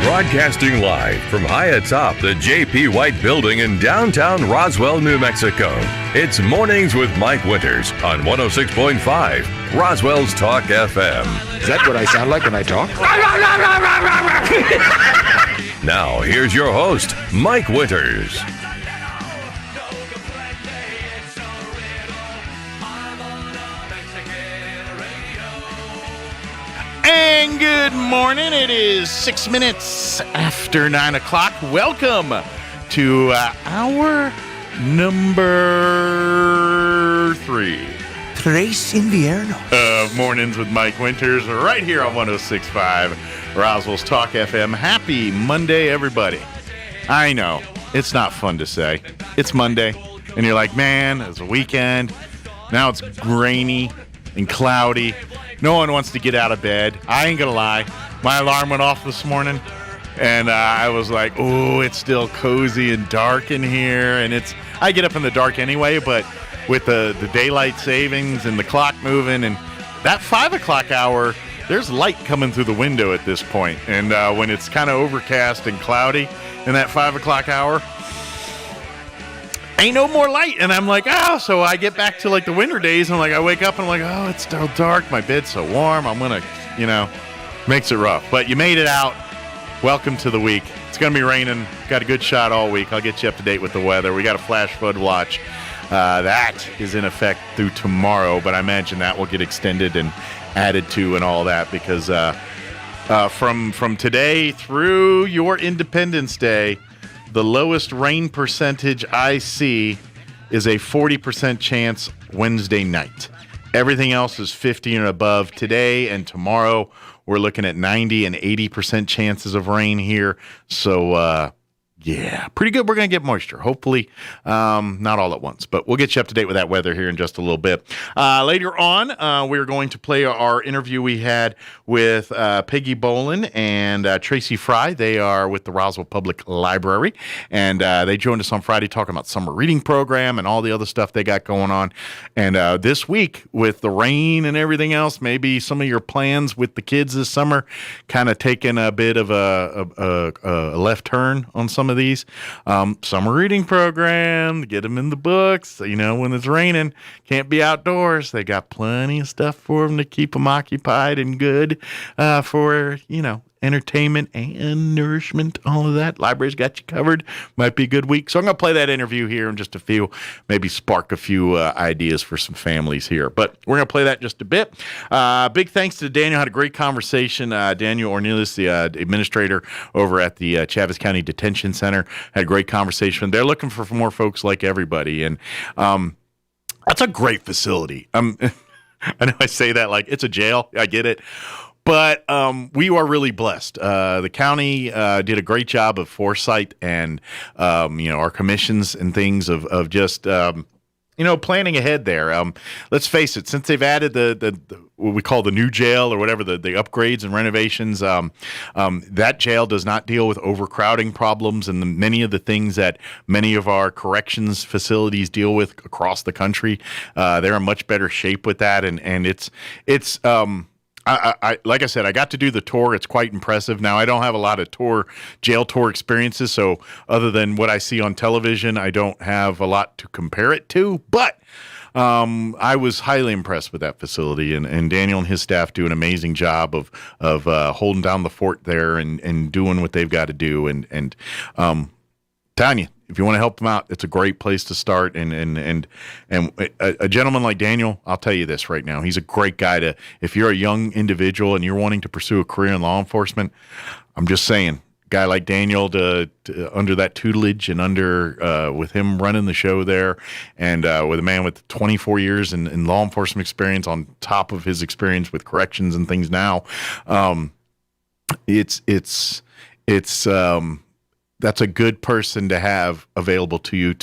Broadcasting live from high atop the J.P. White Building in downtown Roswell, New Mexico. It's Mornings with Mike Winters on 106.5 Roswell's Talk FM. Is that what I sound like when I talk? Now, here's your host, Mike Winters. And good morning. It is 6 minutes after 9 o'clock. Welcome to hour number 3. Tres Invierno. Of Mornings with Mike Winters, right here on 106.5 Roswell's Talk FM. Happy Monday, everybody. I know, it's not fun to say. It's Monday, and you're like, man, it's a weekend. Now it's grainy and cloudy. No one wants to get out of bed. I ain't gonna lie. My alarm went off this morning, and I was like, oh, it's still cozy and dark in here. And I get up in the dark anyway, but with the daylight savings and the clock moving, and that 5 o'clock hour, there's light coming through the window at this point. And when it's kind of overcast and cloudy in that 5 o'clock hour, ain't no more light. And I'm like, oh, so I get back to like the winter days, and like I wake up and I'm like, oh, it's still dark. My bed's so warm. I'm going to, makes it rough. But you made it out. Welcome to the week. It's going to be raining. Got a good shot all week. I'll get you up to date with the weather. We got a flash flood watch. That is in effect through tomorrow, but I imagine that will get extended and added to and all that because from today through your Independence Day, the lowest rain percentage I see is a 40% chance Wednesday night. Everything else is 50 and above. Today and tomorrow, we're looking at 90 and 80% chances of rain here. So Yeah, pretty good. We're going to get moisture. Hopefully, not all at once, but we'll get you up to date with that weather here in just a little bit. Later on, we're going to play our interview we had with Peggy Bolin and Tracy Fry. They are with the Roswell Public Library, and they joined us on Friday talking about summer reading program and all the other stuff they got going on. And this week, with the rain and everything else, maybe some of your plans with the kids this summer kind of taking a bit of a left turn on some of these. Summer reading program, get them in the books. When it's raining, can't be outdoors. They got plenty of stuff for them to keep them occupied and good for, entertainment and nourishment, all of that. Library's got you covered. Might be a good week. So I'm going to play that interview here in just a few, maybe spark a few ideas for some families here. But we're going to play that in just a bit. Big thanks to Daniel. Had a great conversation. Daniel Ornelas, the administrator over at the Chaves County Detention Center, had a great conversation. They're looking for more folks like everybody. And that's a great facility. I know I say that like it's a jail. I get it. But we are really blessed. The county did a great job of foresight and, our commissions and things of just, planning ahead there. Let's face it, since they've added the what we call the new jail or whatever, the upgrades and renovations, that jail does not deal with overcrowding problems and many of the things that many of our corrections facilities deal with across the country. They're in much better shape with that. And it's I like I said, I got to do the tour. It's quite impressive. Now, I don't have a lot of jail tour experiences, so other than what I see on television, I don't have a lot to compare it to. But I was highly impressed with that facility, and Daniel and his staff do an amazing job of holding down the fort there and doing what they've got to do. And telling you, if you want to help them out, it's a great place to start. And a gentleman like Daniel, I'll tell you this right now, he's a great guy if you're a young individual and you're wanting to pursue a career in law enforcement, I'm just saying, guy like Daniel to under that tutelage and under with him running the show there, and with a man with 24 years in law enforcement experience on top of his experience with corrections and things now, that's a good person to have available to you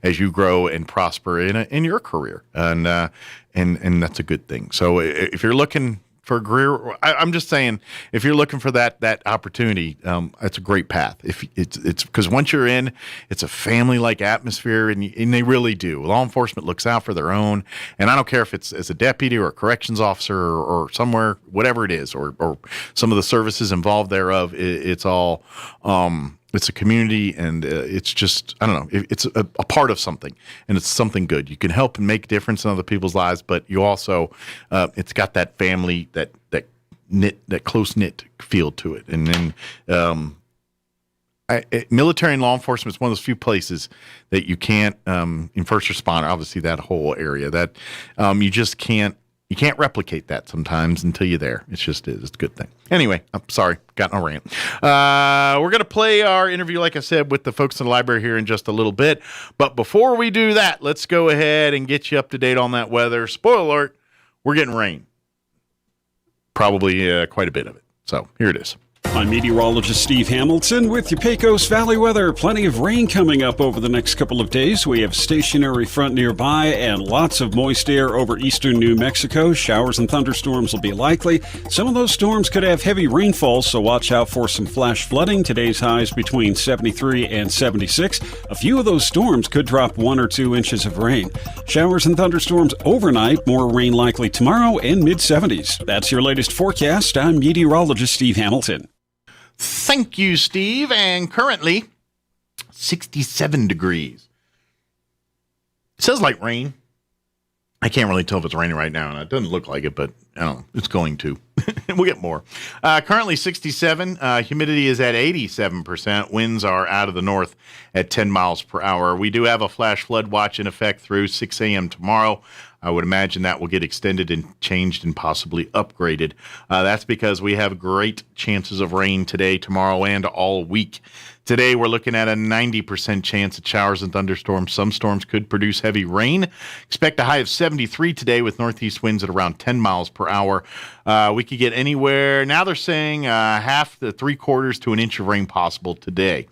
as you grow and prosper in your career, and that's a good thing. So if you're looking for a career, I'm just saying, if you're looking for that opportunity, it's a great path. If it's because once you're in, it's a family-like atmosphere, and they really do. Law enforcement looks out for their own, and I don't care if it's as a deputy or a corrections officer or somewhere, whatever it is, or some of the services involved thereof. It's all. It's a community, and it's just, I don't know, it's a part of something, and it's something good. You can help and make a difference in other people's lives, but you also, it's got that family, that close-knit feel to it. And then military and law enforcement is one of those few places that you can't, in first responder, obviously that whole area, that you just can't. You can't replicate that sometimes until you're there. It just is. It's a good thing. Anyway, I'm sorry. Got no rant. We're going to play our interview, like I said, with the folks in the library here in just a little bit. But before we do that, let's go ahead and get you up to date on that weather. Spoiler alert, we're getting rain. Probably quite a bit of it. So here it is. I'm meteorologist Steve Hamilton with your Pecos Valley weather. Plenty of rain coming up over the next couple of days. We have stationary front nearby and lots of moist air over eastern New Mexico. Showers and thunderstorms will be likely. Some of those storms could have heavy rainfall, so watch out for some flash flooding. Today's highs between 73 and 76. A few of those storms could drop 1 or 2 inches of rain. Showers and thunderstorms overnight. More rain likely tomorrow and mid-70s. That's your latest forecast. I'm meteorologist Steve Hamilton. Thank you, Steve. And currently, 67 degrees. It says like rain. I can't really tell if it's raining right now, and it doesn't look like it, but I don't know, it's going to. We'll get more. Currently 67. Humidity is at 87%. Winds are out of the north at 10 miles per hour. We do have a flash flood watch in effect through 6 a.m. tomorrow. I would imagine that will get extended and changed and possibly upgraded. That's because we have great chances of rain today, tomorrow, and all week. Today, we're looking at a 90% chance of showers and thunderstorms. Some storms could produce heavy rain. Expect a high of 73 today with northeast winds at around 10 miles per hour. We could get anywhere. Now they're saying half to 3/4 to an inch of rain possible today.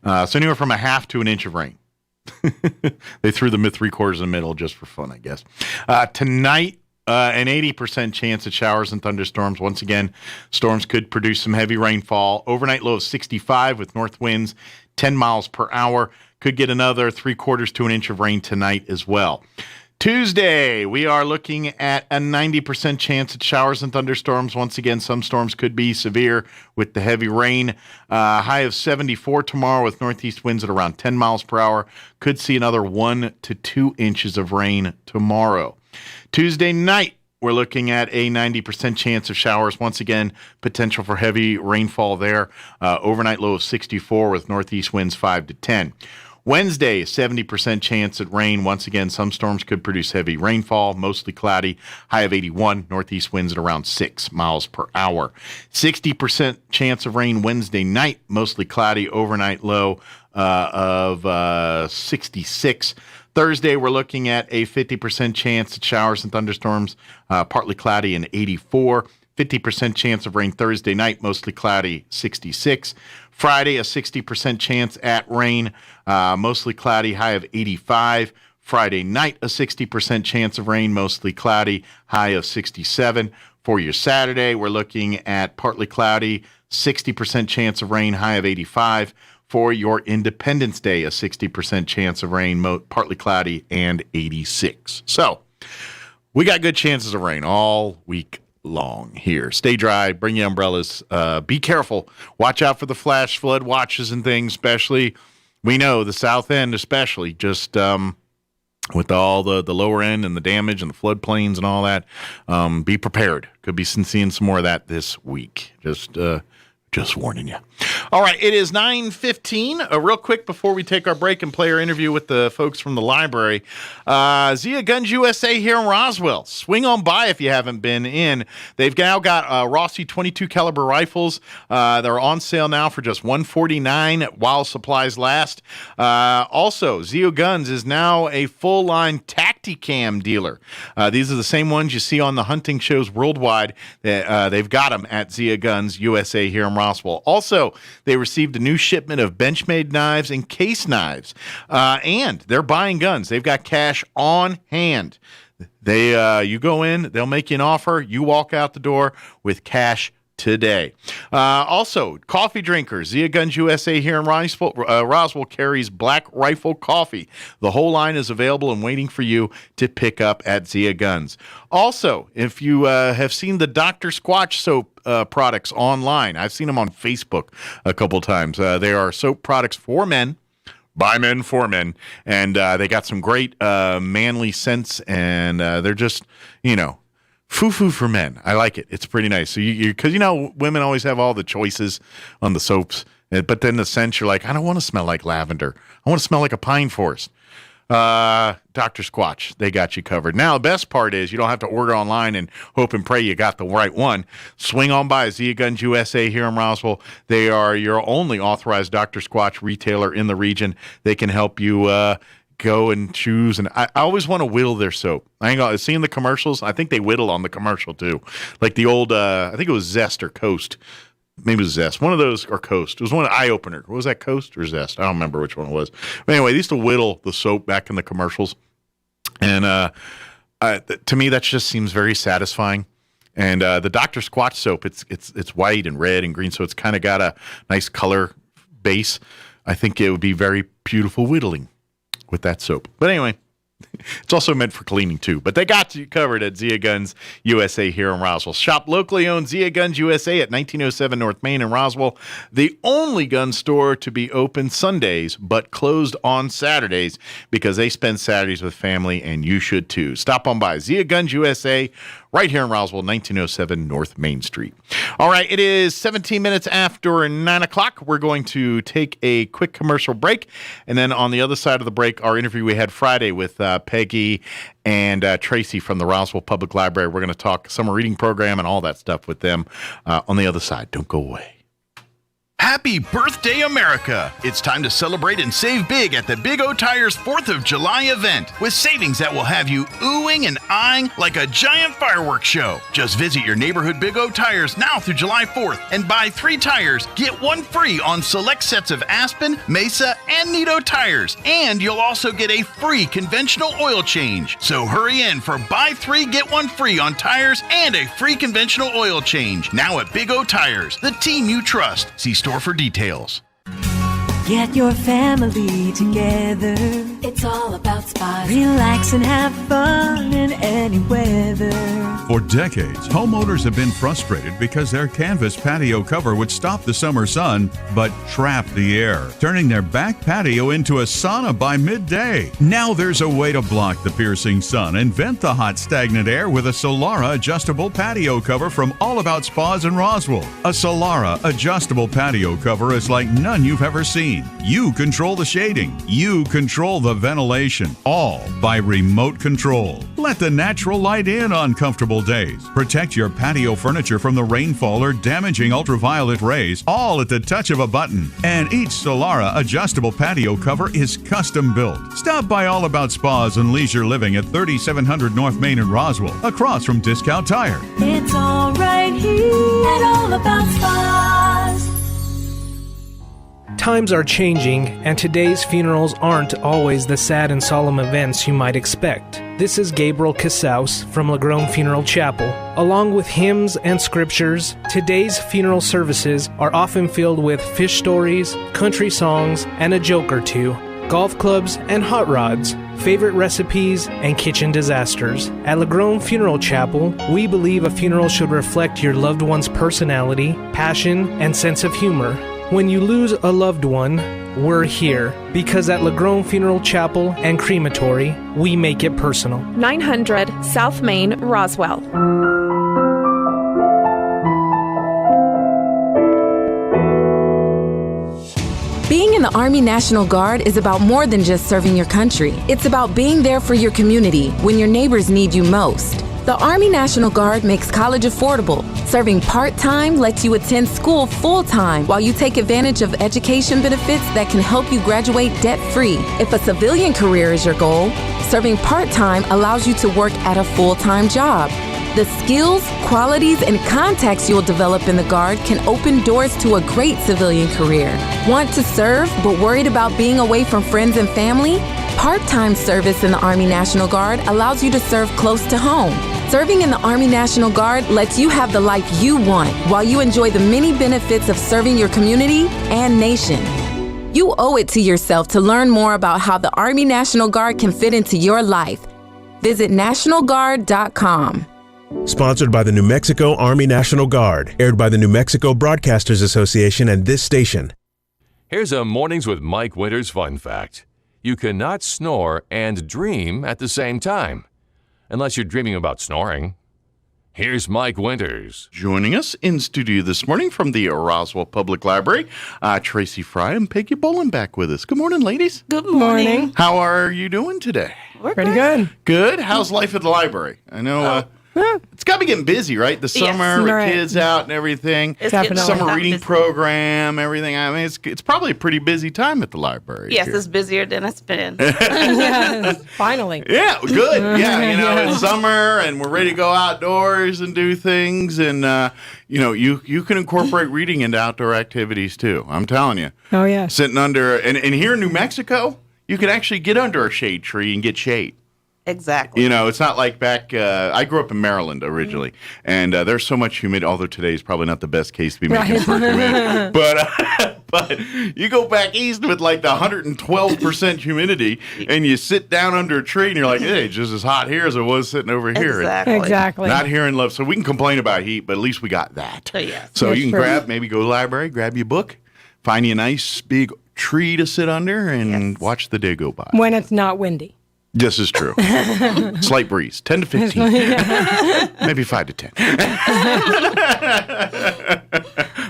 So anywhere from a half to an inch of rain. They threw the 3/4 in the middle just for fun, I guess. Tonight, an 80% chance of showers and thunderstorms. Once again, storms could produce some heavy rainfall. Overnight low of 65 with north winds 10 miles per hour. Could get another 3/4 to an inch of rain tonight as well. Tuesday, we are looking at a 90% chance of showers and thunderstorms. Once again, some storms could be severe with the heavy rain. High of 74 tomorrow with northeast winds at around 10 miles per hour. Could see another 1 to 2 inches of rain tomorrow. Tuesday night, we're looking at a 90% chance of showers. Once again, potential for heavy rainfall there. Overnight low of 64 with northeast winds 5 to 10. Wednesday, 70% chance at rain. Once again, some storms could produce heavy rainfall, mostly cloudy. High of 81, northeast winds at around 6 miles per hour. 60% chance of rain Wednesday night, mostly cloudy. Overnight low of 66. Thursday, we're looking at a 50% chance at showers and thunderstorms, partly cloudy and 84. 50% chance of rain Thursday night, mostly cloudy, 66. Friday, a 60% chance at rain, mostly cloudy, high of 85. Friday night, a 60% chance of rain, mostly cloudy, high of 67. For your Saturday, we're looking at partly cloudy, 60% chance of rain, high of 85. For your Independence Day, a 60% chance of rain, partly cloudy, and 86. So, we got good chances of rain all week long here. Stay dry, bring your umbrellas, be careful. Watch out for the flash flood watches and things, especially, we know, the south end especially, just with all the lower end and the damage and the floodplains and all that. Be prepared. Could be seeing some more of that this week. Just warning you. All right, it is 9:15. Real quick before we take our break and play our interview with the folks from the library. Zia Guns USA here in Roswell. Swing on by if you haven't been in. They've now got Rossi 22 caliber rifles. They're on sale now for just $149 while supplies last. Also, Zia Guns is now a full-line Tacticam dealer. These are the same ones you see on the hunting shows worldwide. They've got them at Zia Guns USA here in Roswell. Also, they received a new shipment of Benchmade knives and case knives, and they're buying guns. They've got cash on hand. You go in, they'll make you an offer. You walk out the door with cash today. Also, coffee drinkers. Zia Guns USA here in Roswell carries Black Rifle Coffee. The whole line is available and waiting for you to pick up at Zia Guns. Also, if you have seen the Dr. Squatch soap products online, I've seen them on Facebook a couple times. They are soap products for men, by men, for men, and they got some great manly scents, and they're just, foo-foo for men. I like it. It's pretty nice. So because women always have all the choices on the soaps, but then the scent, you're like, I don't want to smell like lavender. I want to smell like a pine forest. Dr. Squatch, they got you covered. Now, the best part is you don't have to order online and hope and pray you got the right one. Swing on by Zia Guns USA here in Roswell. They are your only authorized Dr. Squatch retailer in the region. They can help you go and choose. And I always want to whittle their soap. Seeing the commercials, I think they whittle on the commercial too. Like the old, I think it was Zest or Coast. Maybe it was Zest. One of those, or Coast. It was one Eye Opener. What was that, Coast or Zest? I don't remember which one it was. But anyway, they used to whittle the soap back in the commercials. And to me, that just seems very satisfying. And the Dr. Squatch soap, it's white and red and green, so it's kind of got a nice color base. I think it would be very beautiful whittling with that soap. But anyway, it's also meant for cleaning too. But they got you covered at Zia Guns USA here in Roswell. Shop locally owned Zia Guns USA at 1907 North Main in Roswell. The only gun store to be open Sundays, but closed on Saturdays because they spend Saturdays with family, and you should too. Stop on by Zia Guns USA, right here in Roswell, 1907 North Main Street. All right, it is 17 minutes after 9 o'clock. We're going to take a quick commercial break, and then on the other side of the break, our interview we had Friday with Peggy and Tracy from the Roswell Public Library. We're going to talk summer reading program and all that stuff with them on the other side. Don't go away. Happy birthday, America! It's time to celebrate and save big at the Big O Tires 4th of July event with savings that will have you oohing and eyeing like a giant fireworks show. Just visit your neighborhood Big O Tires now through July 4th and buy 3 tires, get 1 free on select sets of Aspen, Mesa, and Nito tires. And you'll also get a free conventional oil change. So hurry in for buy 3, get 1 free on tires and a free conventional oil change. Now at Big O Tires, the team you trust. See store for details. Get your family together. It's all about spas. Relax and have fun in any weather. For decades, homeowners have been frustrated because their canvas patio cover would stop the summer sun but trap the air, turning their back patio into a sauna by midday. Now there's a way to block the piercing sun and vent the hot, stagnant air with a Solara adjustable patio cover from All About Spas in Roswell. A Solara adjustable patio cover is like none you've ever seen. You control the shading. You control the ventilation, all by remote control. Let the natural light in on comfortable days. Protect your patio furniture from the rainfall or damaging ultraviolet rays, all at the touch of a button. And each Solara adjustable patio cover is custom built. Stop by All About Spas and Leisure Living at 3700 North Main in Roswell, across from Discount Tire. It's all right here at All About Spas. Times are changing, and today's funerals aren't always the sad and solemn events you might expect. This is Gabriel Casaus from Lagrone Funeral Chapel. Along with hymns and scriptures, today's funeral services are often filled with fish stories, country songs, and a joke or two, golf clubs and hot rods, favorite recipes, and kitchen disasters. At Lagrone Funeral Chapel, we believe a funeral should reflect your loved one's personality, passion, and sense of humor. When you lose a loved one, we're here, because at Lagrone Funeral Chapel and Crematory, we make it personal. 900 South Main, Roswell. Being in the Army National Guard is about more than just serving your country. It's about being there for your community when your neighbors need you most. The Army National Guard makes college affordable. Serving part-time lets you attend school full-time while you take advantage of education benefits that can help you graduate debt-free. If a civilian career is your goal, serving part-time allows you to work at a full-time job. The skills, qualities, and contacts you'll develop in the Guard can open doors to a great civilian career. Want to serve but worried about being away from friends and family? Part-time service in the Army National Guard allows you to serve close to home. Serving in the Army National Guard lets you have the life you want while you enjoy the many benefits of serving your community and nation. You owe it to yourself to learn more about how the Army National Guard can fit into your life. Visit NationalGuard.com. Sponsored by the New Mexico Army National Guard. Aired by the New Mexico Broadcasters Association and this station. Here's a Mornings with Mike Winters fun fact. You cannot snore and dream at the same time, unless you're dreaming about snoring. Here's Mike Winters. Joining us in studio this morning from the Roswell Public Library, Tracy Fry and Peggy Bolin back with us. Good morning, ladies. Good morning. How are you doing today? We're pretty good. Good? How's life at the library? I know it's got to be getting busy, right? The summer with kids out and everything. Summer reading program, everything. I mean, it's probably a pretty busy time at the library. Yes, here. it's busier than it's been. Yes, finally. Yeah, good. Yeah, it's summer and we're ready to go outdoors and do things. And, you can incorporate reading into outdoor activities too. I'm telling you. Oh, yeah. Sitting under, and here in New Mexico, you can actually get under a shade tree and get shade. Exactly. It's not like back, I grew up in Maryland originally, and there's so much humidity, although today is probably not the best case to be making for humidity. But you go back east with like the 112% humidity, and you sit down under a tree, and you're like, hey, it's just as hot here as it was sitting over here. Exactly. Not here in love. So we can complain about heat, but at least we got that. Oh, yes. So That's you can true. maybe go to the library, grab you a book, find you a nice big tree to sit under, and watch the day go by. When it's not windy. This is true. Slight breeze, 10 to 15, maybe 5 to 10.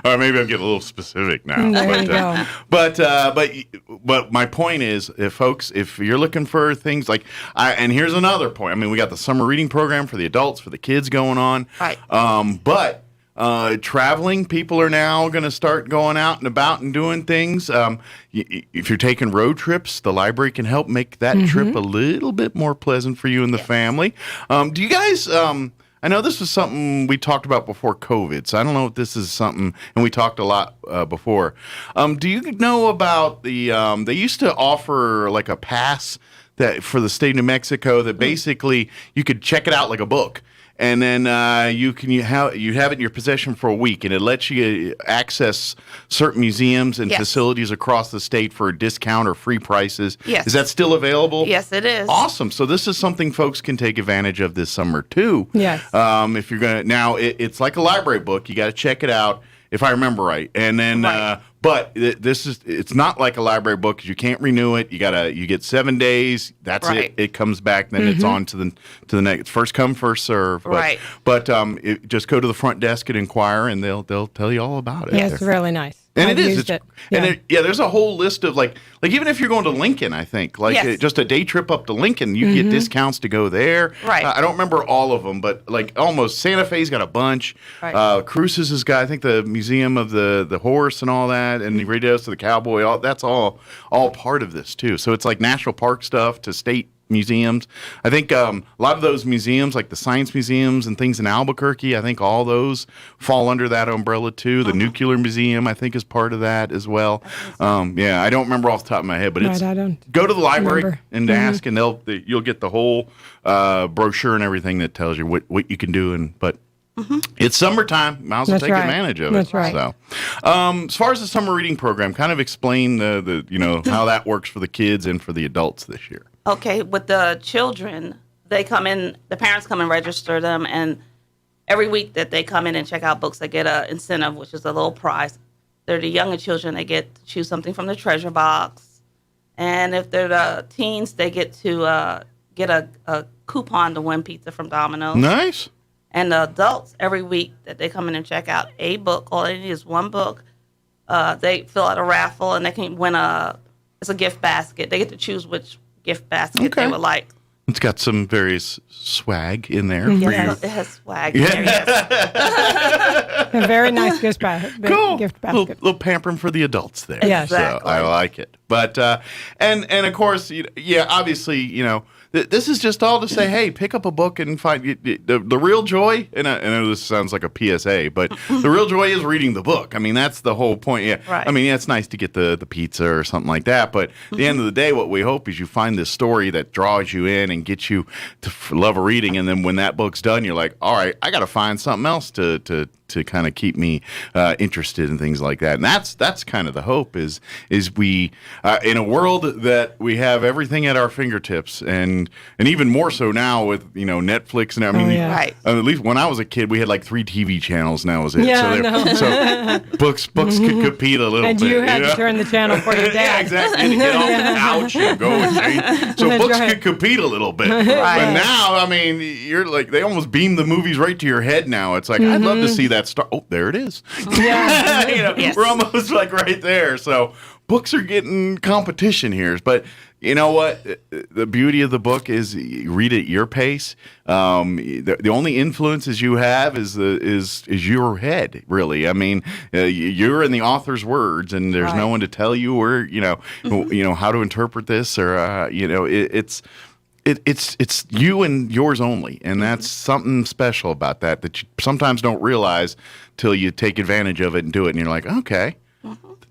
Or maybe I'm getting a little specific now. There you go. But my point is, if you're looking for things like, and here's another point. I mean, we got the summer reading program for the adults, for the kids going on. Right. But traveling, people are now going to start going out and about and doing things. If you're taking road trips, the library can help make that trip a little bit more pleasant for you and the family. Do you guys? I know this was something we talked about before COVID, so I don't know if this is something, and we talked a lot before. Do you know about the? They used to offer like a pass that for the state of New Mexico that basically you could check it out like a book. And then you have it in your possession for a week, and it lets you access certain museums and facilities across the state for a discount or free prices. Yes. Is that still available? Yes, it is. Awesome. So this is something folks can take advantage of this summer too. Yes. If you're gonna now, it's like a library book. You got to check it out if I remember right. And then, but it's not like a library book because you can't renew it. You get 7 days. That's it. It comes back. Then it's on to the next. First come, first serve. But just go to the front desk and inquire, and they'll tell you all about it. Yeah, it's really nice. And I've it is. used it. And there's a whole list of like even if you're going to Lincoln, I think just a day trip up to Lincoln, you get discounts to go there. Right. I don't remember all of them, but like almost Santa Fe's got a bunch. Right. Cruces has got, I think, the Museum of the Horse and all that, and the radios to the Cowboy. That's all part of this too. So it's like national park stuff to state museums. I think a lot of those museums, like the science museums and things in Albuquerque, I think all those fall under that umbrella too. The Nuclear Museum, I think, is part of that as well. I don't remember off the top of my head, but it's go to the library and ask, and you'll get the whole brochure and everything that tells you what you can do. But it's summertime. Might as well take advantage of it. That's right. So, as far as the summer reading program, kind of explain the how that works for the kids and for the adults this year. Okay, with the children, they come in, the parents come and register them, and every week that they come in and check out books, they get an incentive, which is a little prize. They're the younger children, they get to choose something from the treasure box. And if they're the teens, they get to get a coupon to win pizza from Domino's. Nice. And the adults, every week that they come in and check out a book, all they need is one book. They fill out a raffle, and they can win it's a gift basket. They get to choose which gift basket they would like. It's got some various swag in there. It has swag in there, yes. A very nice gift basket. Cool. Gift basket. Little pampering for the adults there. Yes. Exactly. So I like it. But, and of course, obviously, this is just all to say, hey, pick up a book and find the real joy. And I know this sounds like a PSA, but the real joy is reading the book. I mean, that's the whole point. Yeah. Right. I mean, it's nice to get the pizza or something like that. But at the end of the day, what we hope is you find this story that draws you in and gets you to love reading. And then when that book's done, you're like, all right, I got to find something else to kind of keep me interested in things like that. And that's kind of the hope is we in a world that we have everything at our fingertips and even more so now with Netflix and I mean at least when I was a kid we had like 3 TV channels. Now is it? So books could compete a little and bit. You had to turn the channel for your dad. Yeah, exactly. And to get off the couch and go and change. So books could compete a little bit. Right. But now, I mean, you're like they almost beam the movies right to your head now. It's like I'd love to see that star. Oh, there it is. Yeah. Yes. We're almost like right there. So books are getting competition here. But you know what? The beauty of the book is you read it at your pace. The only influences you have is your head, really. I mean, you're in the author's words, and there's no one to tell you or how to interpret this or It's you and yours only, and that's something special about that you sometimes don't realize till you take advantage of it and do it, and you're like, okay,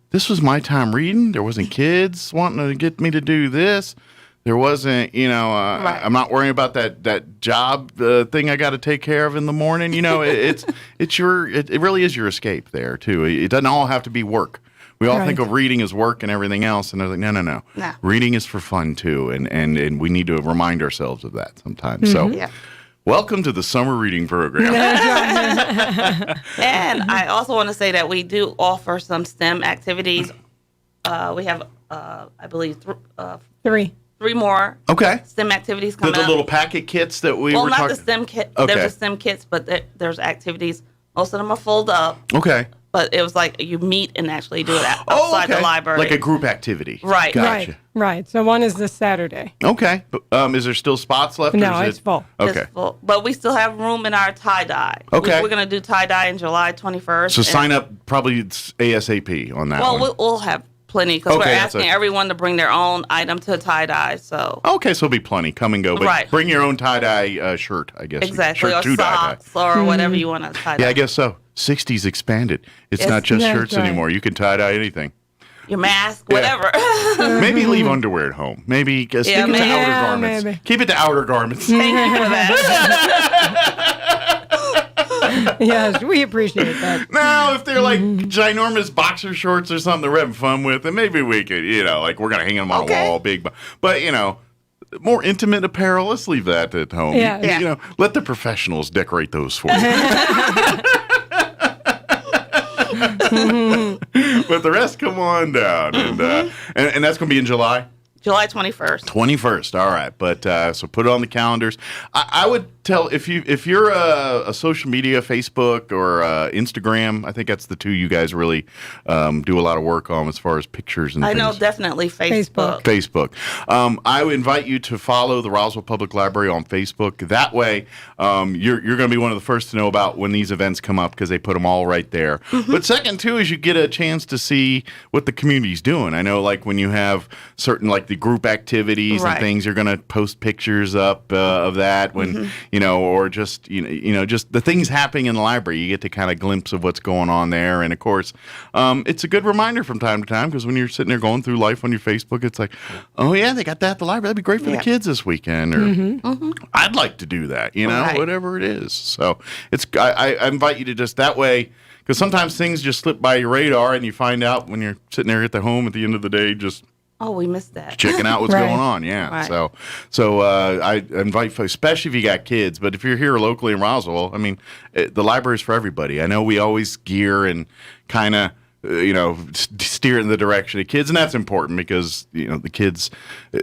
this was my time reading. There wasn't kids wanting to get me to do this. There wasn't, I'm not worrying about that job thing I got to take care of in the morning. It really is your escape there too. It doesn't all have to be work. We all think of reading as work and everything else, and they're like, no. Nah. Reading is for fun too, and we need to remind ourselves of that sometimes. So, welcome to the summer reading program. And I also want to say that we do offer some STEM activities. We have, I believe, 3 3 more STEM activities coming The up. little packet kits that we well, were not talking. the STEM kit. Okay. There's the STEM kits, but there's activities. Most of them are fold up. Okay. But it was like you meet and actually do it outside the library. Like a group activity. Right. Gotcha. Right. So one is this Saturday. Okay. But, is there still spots left? No, or is it's full. Okay. It's full. But we still have room in our tie-dye. Okay. We're going to do tie-dye in July 21st. So sign up probably ASAP on that one. Well, we'll have plenty because we're that's asking everyone to bring their own item to tie-dye. So Okay, so it'll be plenty. Come and go. But Right. bring your own tie-dye shirt, I guess. exactly, Shirt or to tie-dye. socks or whatever you want to tie-dye. Yeah, I guess so. 60s expanded. It's Yes, not just that's shirts right. anymore. You can tie-dye anything. Your mask, whatever. Maybe leave underwear at home. Maybe stick it to maybe. outer Yeah, garments. maybe. Keep it to outer garments. Thank you for that. Yes, we appreciate that. Now, if they're like ginormous boxer shorts or something that we're having fun with, then maybe we could, like we're going to hang them on a wall, big. But, more intimate apparel, let's leave that at home. Yeah. Let the professionals decorate those for you. But the rest, come on down. And that's going to be in July? July 21st. 21st, all right. But so put it on the calendars. I would tell if you're a social media, Facebook or Instagram. I think that's the two you guys really do a lot of work on as far as pictures and I things. know, definitely Facebook. I would invite you to follow the Roswell Public Library on Facebook. That way, you're going to be one of the first to know about when these events come up because they put them all right there. But second, too, is you get a chance to see what the community's doing. I know, like when you have certain like the group activities and Right. things, you're going to post pictures up of that when or just just the things happening in the library. You get to kind of glimpse of what's going on there, and of course, it's a good reminder from time to time because when you're sitting there going through life on your Facebook, it's like, oh yeah, they got that at the library. That'd be great for the kids this weekend, or I'd like to do that. Right. Whatever it is. So it's I invite you to just that way. Because sometimes things just slip by your radar, and you find out when you're sitting there at the home at the end of the day, just Oh, we missed that. checking out what's Right. going on. Yeah. Right. So I invite folks, especially if you got kids, but if you're here locally in Roswell, I mean, the library's for everybody. I know we always gear and kind of, steer in the direction of kids, and that's important because, the kids,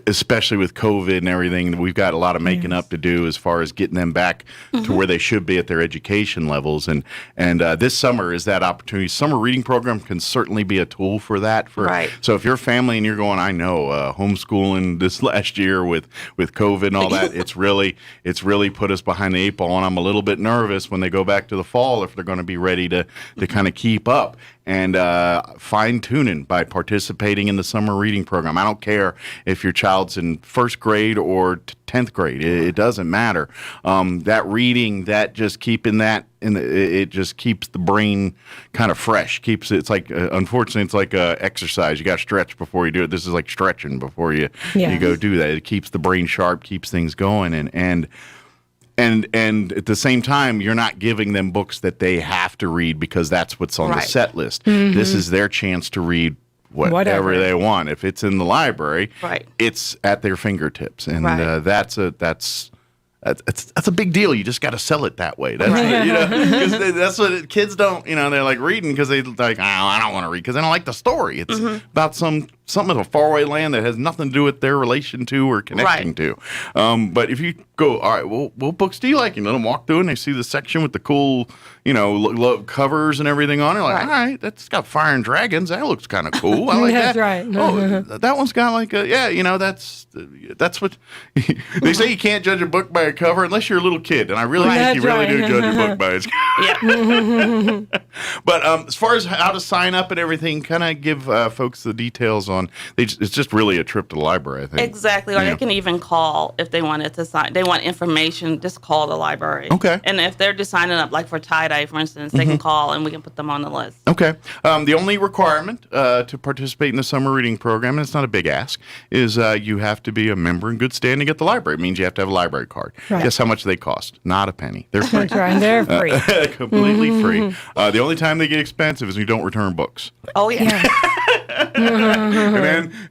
especially with COVID and everything, we've got a lot of making up to do as far as getting them back to where they should be at their education levels. And this summer is that opportunity. Summer reading program can certainly be a tool for that. Right. So if you're a family and you're going, I know, homeschooling this last year with COVID and all that, it's really put us behind the eight ball, and I'm a little bit nervous when they go back to the fall if they're going to be ready to kind of keep up. And fine-tuning by participating in the summer reading program. I don't care if your child's in first grade or 10th grade. It doesn't matter. That reading, that just keeping that it just keeps the brain kind of fresh. It's like, unfortunately, it's like exercise. You got to stretch before you do it. This is like stretching before you go do that. It keeps the brain sharp, keeps things going, and at the same time, you're not giving them books that they have to read because that's what's on the set list. This is their chance to read whatever they want. If it's in the library, it's at their fingertips, and that's a big deal. You just got to sell it that way. That's because that's what kids don't. They're like reading because they like. Oh, I don't want to read because they don't like the story. It's about something of a faraway land that has nothing to do with their relation to or connecting to. But if you go, all right, well, what books do you like? And let them walk through and they see the section with the cool, covers and everything on it. Like, all right, that's got fire and dragons. That looks kind of cool. I like That's that. right. Oh, that one's got like that's what they say. You can't judge a book by a cover unless you're a little kid, and I really think you really do judge a book by its cover. But as far as how to sign up and everything, kind of give folks the details on. It's just really a trip to the library, I think. Exactly. Or they can even call if they wanted to sign. They want information, just call the library. Okay. And if they're just signing up, like for tie-dye, for instance, they can call and we can put them on the list. Okay. The only requirement to participate in the summer reading program, and it's not a big ask, is you have to be a member in good standing at the library. It means you have to have a library card. Right. Guess how much they cost? Not a penny. They're free. That's right. They're free. Completely free. The only time they get expensive is when you don't return books. Oh, yeah.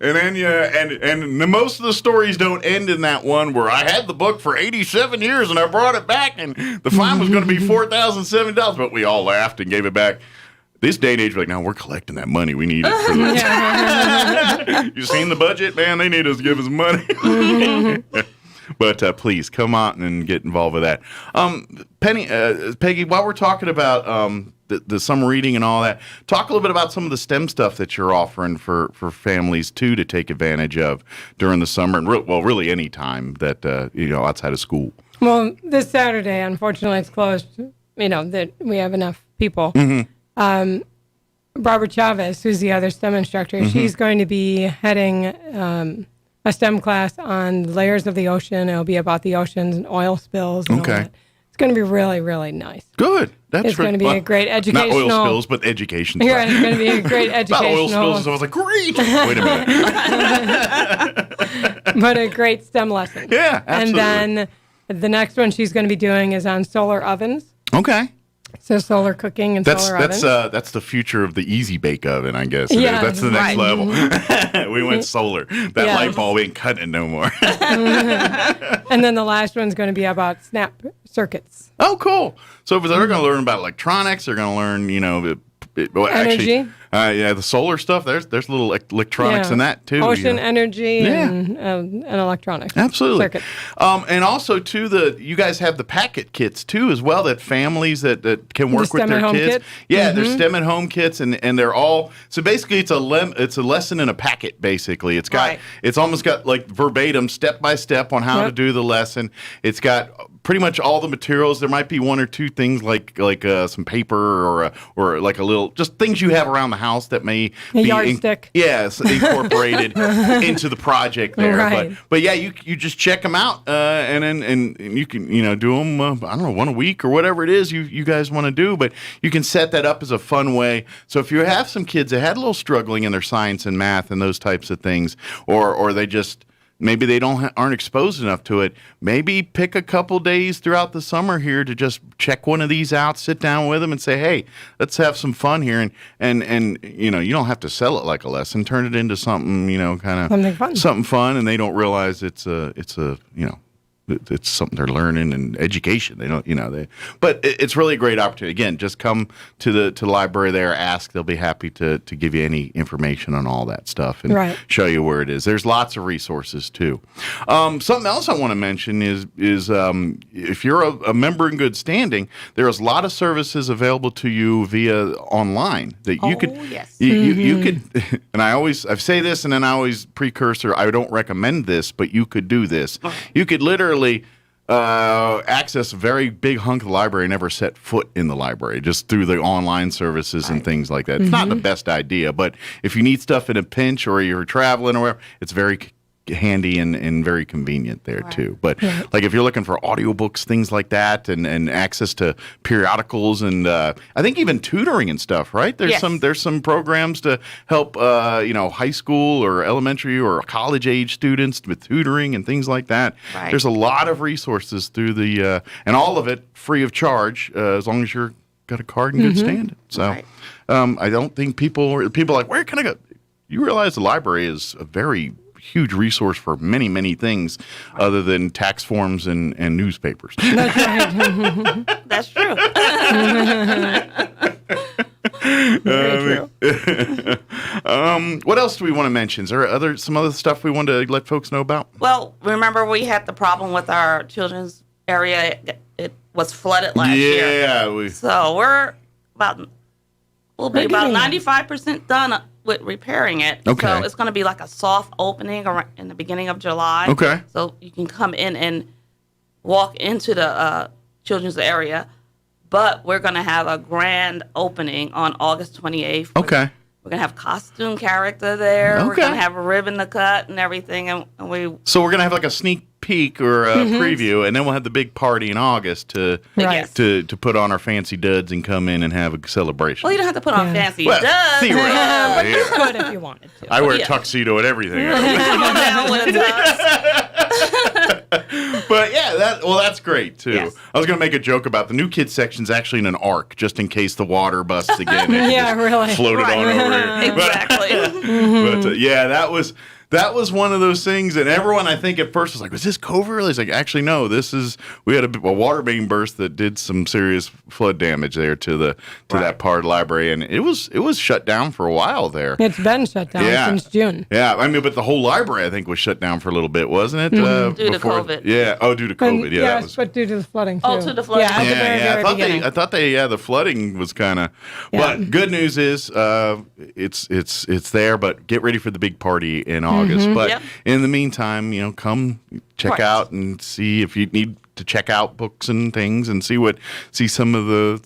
and then most of the stories don't end in that one where I had the book for 87 years and I brought it back and the fine was going to be $4,070, but we all laughed and gave it back. This day and age, like, now we're collecting that money. We need it for this. You seen the budget? Man, they need us to give us money. But please, come out and get involved with that. Peggy, while we're talking about the summer reading and all that, talk a little bit about some of the STEM stuff that you're offering for families, too, to take advantage of during the summer and, really any time that, outside of school. Well, this Saturday, unfortunately, it's closed. That we have enough people. Mm-hmm. Barbara Chavez, who's the other STEM instructor, mm-hmm. she's going to be heading a STEM class on layers of the ocean. It'll be about the oceans and oil spills and all that. It's going to be really, really nice. Good. It's going to be a great educational... Not oil spills, but education. Yeah, it's going to be a great educational... Not oil spills, so I was like, great! Wait a minute. But a great STEM lesson. Yeah, absolutely. And then the next one she's going to be doing is on solar ovens. Okay. So solar cooking and solar ovens. That's the future of the easy bake oven, I guess. Yeah, that's the next level. Mm-hmm. We went solar. That light bulb ain't cutting it no more. And then the last one's going to be about snap circuits. Oh, cool. So they're going to learn about electronics. They're going to learn, energy. The solar stuff. There's little electronics in that too. Ocean energy and electronics. Absolutely. Circuits. And also too, you guys have the packet kits too as well that families that can work with their kids. Kit? Yeah, mm-hmm. They're STEM at home kits and they're all so basically it's a lesson in a packet. Basically, it's almost got like verbatim step by step on how to do the lesson. It's got pretty much all the materials. There might be one or two things like some paper or like a little just things you have around the house that may be yardstick. Incorporated into the project there. Right. But yeah, you just check them out and you can do them I don't know, one a week or whatever it is you guys want to do. But you can set that up as a fun way. So if you have some kids that had a little struggling in their science and math and those types of things, or they just maybe they aren't exposed enough to it. Maybe pick a couple days throughout the summer here to just check one of these out, sit down with them and say, hey, let's have some fun here. And you don't have to sell it like a lesson. Turn it into something, something fun. And they don't realize it's something they're learning and education. They don't, but it's really a great opportunity. Again, just come to the library there, ask. They'll be happy to give you any information on all that stuff and show you where it is. There's lots of resources too. Something else I want to mention is if you're a member in good standing, there's a lot of services available to you via online that you could. Yes. You could, and I say this, and then I always precursor. I don't recommend this, but you could do this. You could literally access a very big hunk of the library and never set foot in the library just through the online services and things like that. It's not the best idea, but if you need stuff in a pinch or you're traveling or whatever, it's very handy and very convenient there too. But like if you're looking for audiobooks, things like that, and access to periodicals and I think even tutoring and stuff, right? There's some programs to help high school or elementary or college age students with tutoring and things like that. Right. There's a lot of resources through the and all of it free of charge as long as you're got a card in good standing. So I don't think people are like, where can I go? You realize the library is a very huge resource for many, many things other than tax forms and newspapers. That's right. That's true. Very true. What else do we want to mention? Is there some other stuff we want to let folks know about? Well, remember we had the problem with our children's area. It was flooded last year. Yeah. So we'll be about 95% done with repairing it. Okay. So it's going to be like a soft opening in the beginning of July. Okay. So you can come in and walk into the children's area. But we're going to have a grand opening on August 28th. Okay. We're going to have costume character there. Okay. We're going to have a ribbon to cut and everything. So we're going to have like a sneak peek or a preview, and then we'll have the big party in August to put on our fancy duds and come in and have a celebration. Well, you don't have to put on fancy duds. Theoretically, you could if you wanted to. I wear a tuxedo and everything. Come on down with a tux. But yeah, that's great too. Yes. I was going to make a joke about the new kids section's actually in an ark, just in case the water busts again. Yeah, really. Floated on over here. Exactly. But yeah, that was one of those things, and everyone, I think, at first was like, was this covert? It's like, actually, no, we had a water main burst that did some serious flood damage there to that part of the library, and it was shut down for a while there. It's been shut down since June. Yeah, I mean, but the whole library, I think, was shut down for a little bit, wasn't it? Due to COVID. Yeah, due to COVID. Yes, but due to the flooding, too. Oh, to the flooding. Yeah, I thought the flooding was kind of, but good news is it's there, but get ready for the big party in August. But in the meantime, come check out and see if you need to check out books and things and see some of the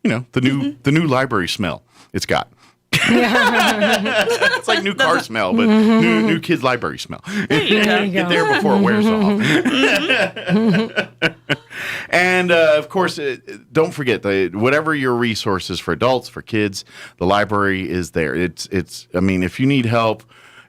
the new library smell it's got. It's like new car smell, but new kids library smell. Get there before it wears off. And of course, don't forget whatever your resources for adults, for kids, the library is there. I mean, if you need help,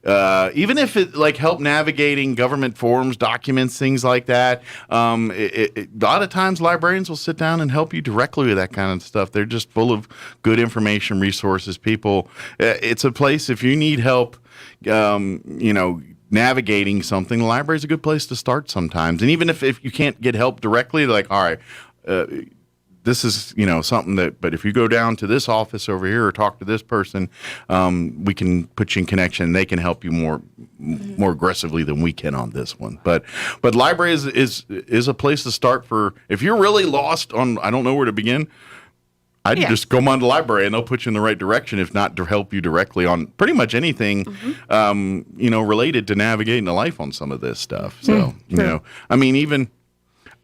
even if it help navigating government forms, documents, things like that, a lot of times librarians will sit down and help you directly with that kind of stuff. They're just full of good information, resources, people. It's a place, if you need help, navigating something, the library is a good place to start sometimes. And even if you can't get help directly, all right, this is, something but if you go down to this office over here or talk to this person, we can put you in connection. They can help you more aggressively than we can on this one. But library is a place to start for, if you're really lost on, I don't know where to begin, I'd just go on to the library and they'll put you in the right direction, if not to help you directly on pretty much anything, related to navigating the life on some of this stuff. So,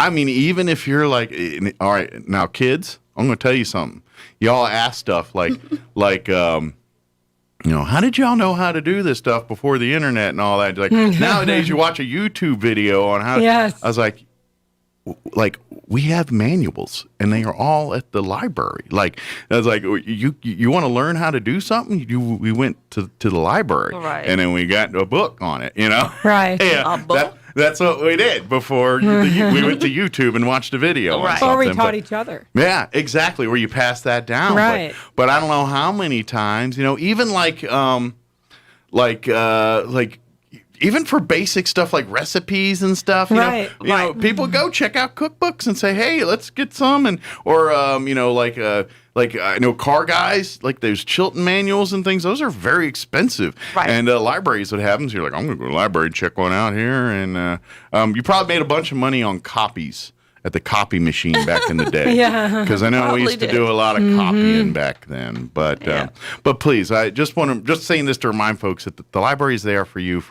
even if you're all right, now kids, I'm going to tell you something. Y'all ask stuff how did y'all know how to do this stuff before the internet and all that? Nowadays you watch a YouTube video on how. Yes. I was like, we have manuals and they are all at the library. I was like, you want to learn how to do something? We went to the library, right, and then we got a book on it. Right. Yeah, a book. That's what we did before we went to YouTube and watched a video. Right. Or we taught each other. Yeah, exactly. Where you pass that down. Right. But I don't know how many times. Even even for basic stuff like recipes and stuff, people go check out cookbooks and say, "Hey, let's get some," or I know car guys, those Chilton manuals and things. Those are very expensive, right. And libraries would have them. So you're like, I'm going to go to the library and check one out here, and you probably made a bunch of money on copies at the copy machine back in the day. Yeah. Because I know Probably we used to did. do a lot of copying back then. But please, I just want to saying this to remind folks that the library is there for you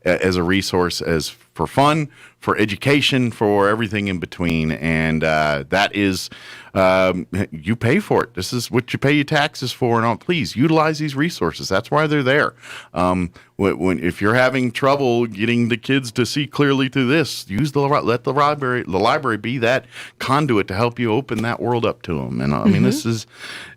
as a resource, as for fun, for education, for everything in between, and that is. You pay for it. This is what you pay your taxes for, and all. Please utilize these resources. That's why they're there. If you're having trouble getting the kids to see clearly through this, let the library be that conduit to help you open that world up to them. And I mean, this is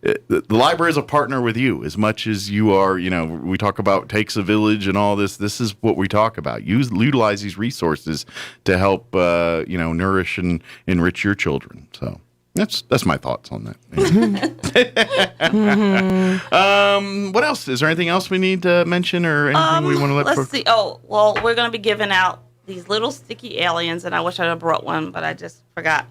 the library is a partner with you as much as you are. We talk about takes a village and all this. This is what we talk about. Utilize these resources to help nourish and enrich your children. So. That's my thoughts on that. What else? Is there anything else we need to mention or anything we want to let Let's see. Oh, well, we're going to be giving out these little sticky aliens, and I wish I had brought one, but I just forgot.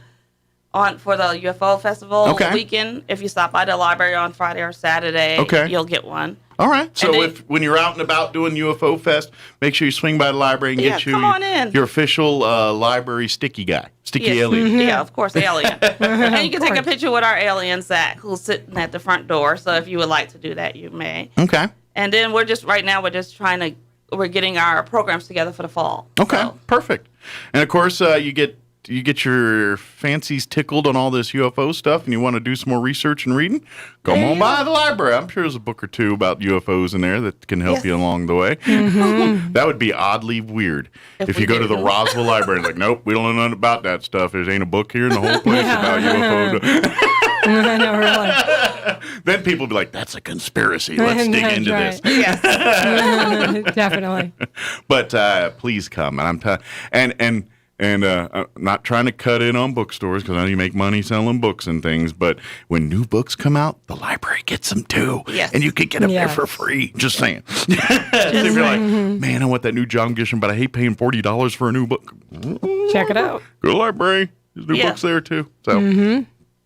For the UFO Festival weekend, if you stop by the library on Friday or Saturday, you'll get one. All right. So when you're out and about doing UFO Fest, make sure you swing by the library and get your official library sticky alien. Mm-hmm. Yeah, of course, alien. And you can take a picture with our alien Zach, who's sitting at the front door. So if you would like to do that, you may. Okay. And then we're getting our programs together for the fall. Okay, so. Perfect. And of course, you get your fancies tickled on all this UFO stuff and you want to do some more research and reading, come on by the library. I'm sure there's a book or two about UFOs in there that can help you along the way. Mm-hmm. That would be oddly weird if you go to the Roswell Library and nope, we don't know nothing about that stuff. There ain't a book here in the whole place about UFOs. I know, really. Then people will be like, that's a conspiracy. Let's dig into this. Yes. Definitely. But please come. And And I'm not trying to cut in on bookstores because I know you make money selling books and things, but when new books come out, the library gets them too. Yes. And you can get them there for free. Just saying. So if you're like, man, I want that new John Grisham, but I hate paying $40 for a new book. Check it out. Go to the library. There's new books there too. So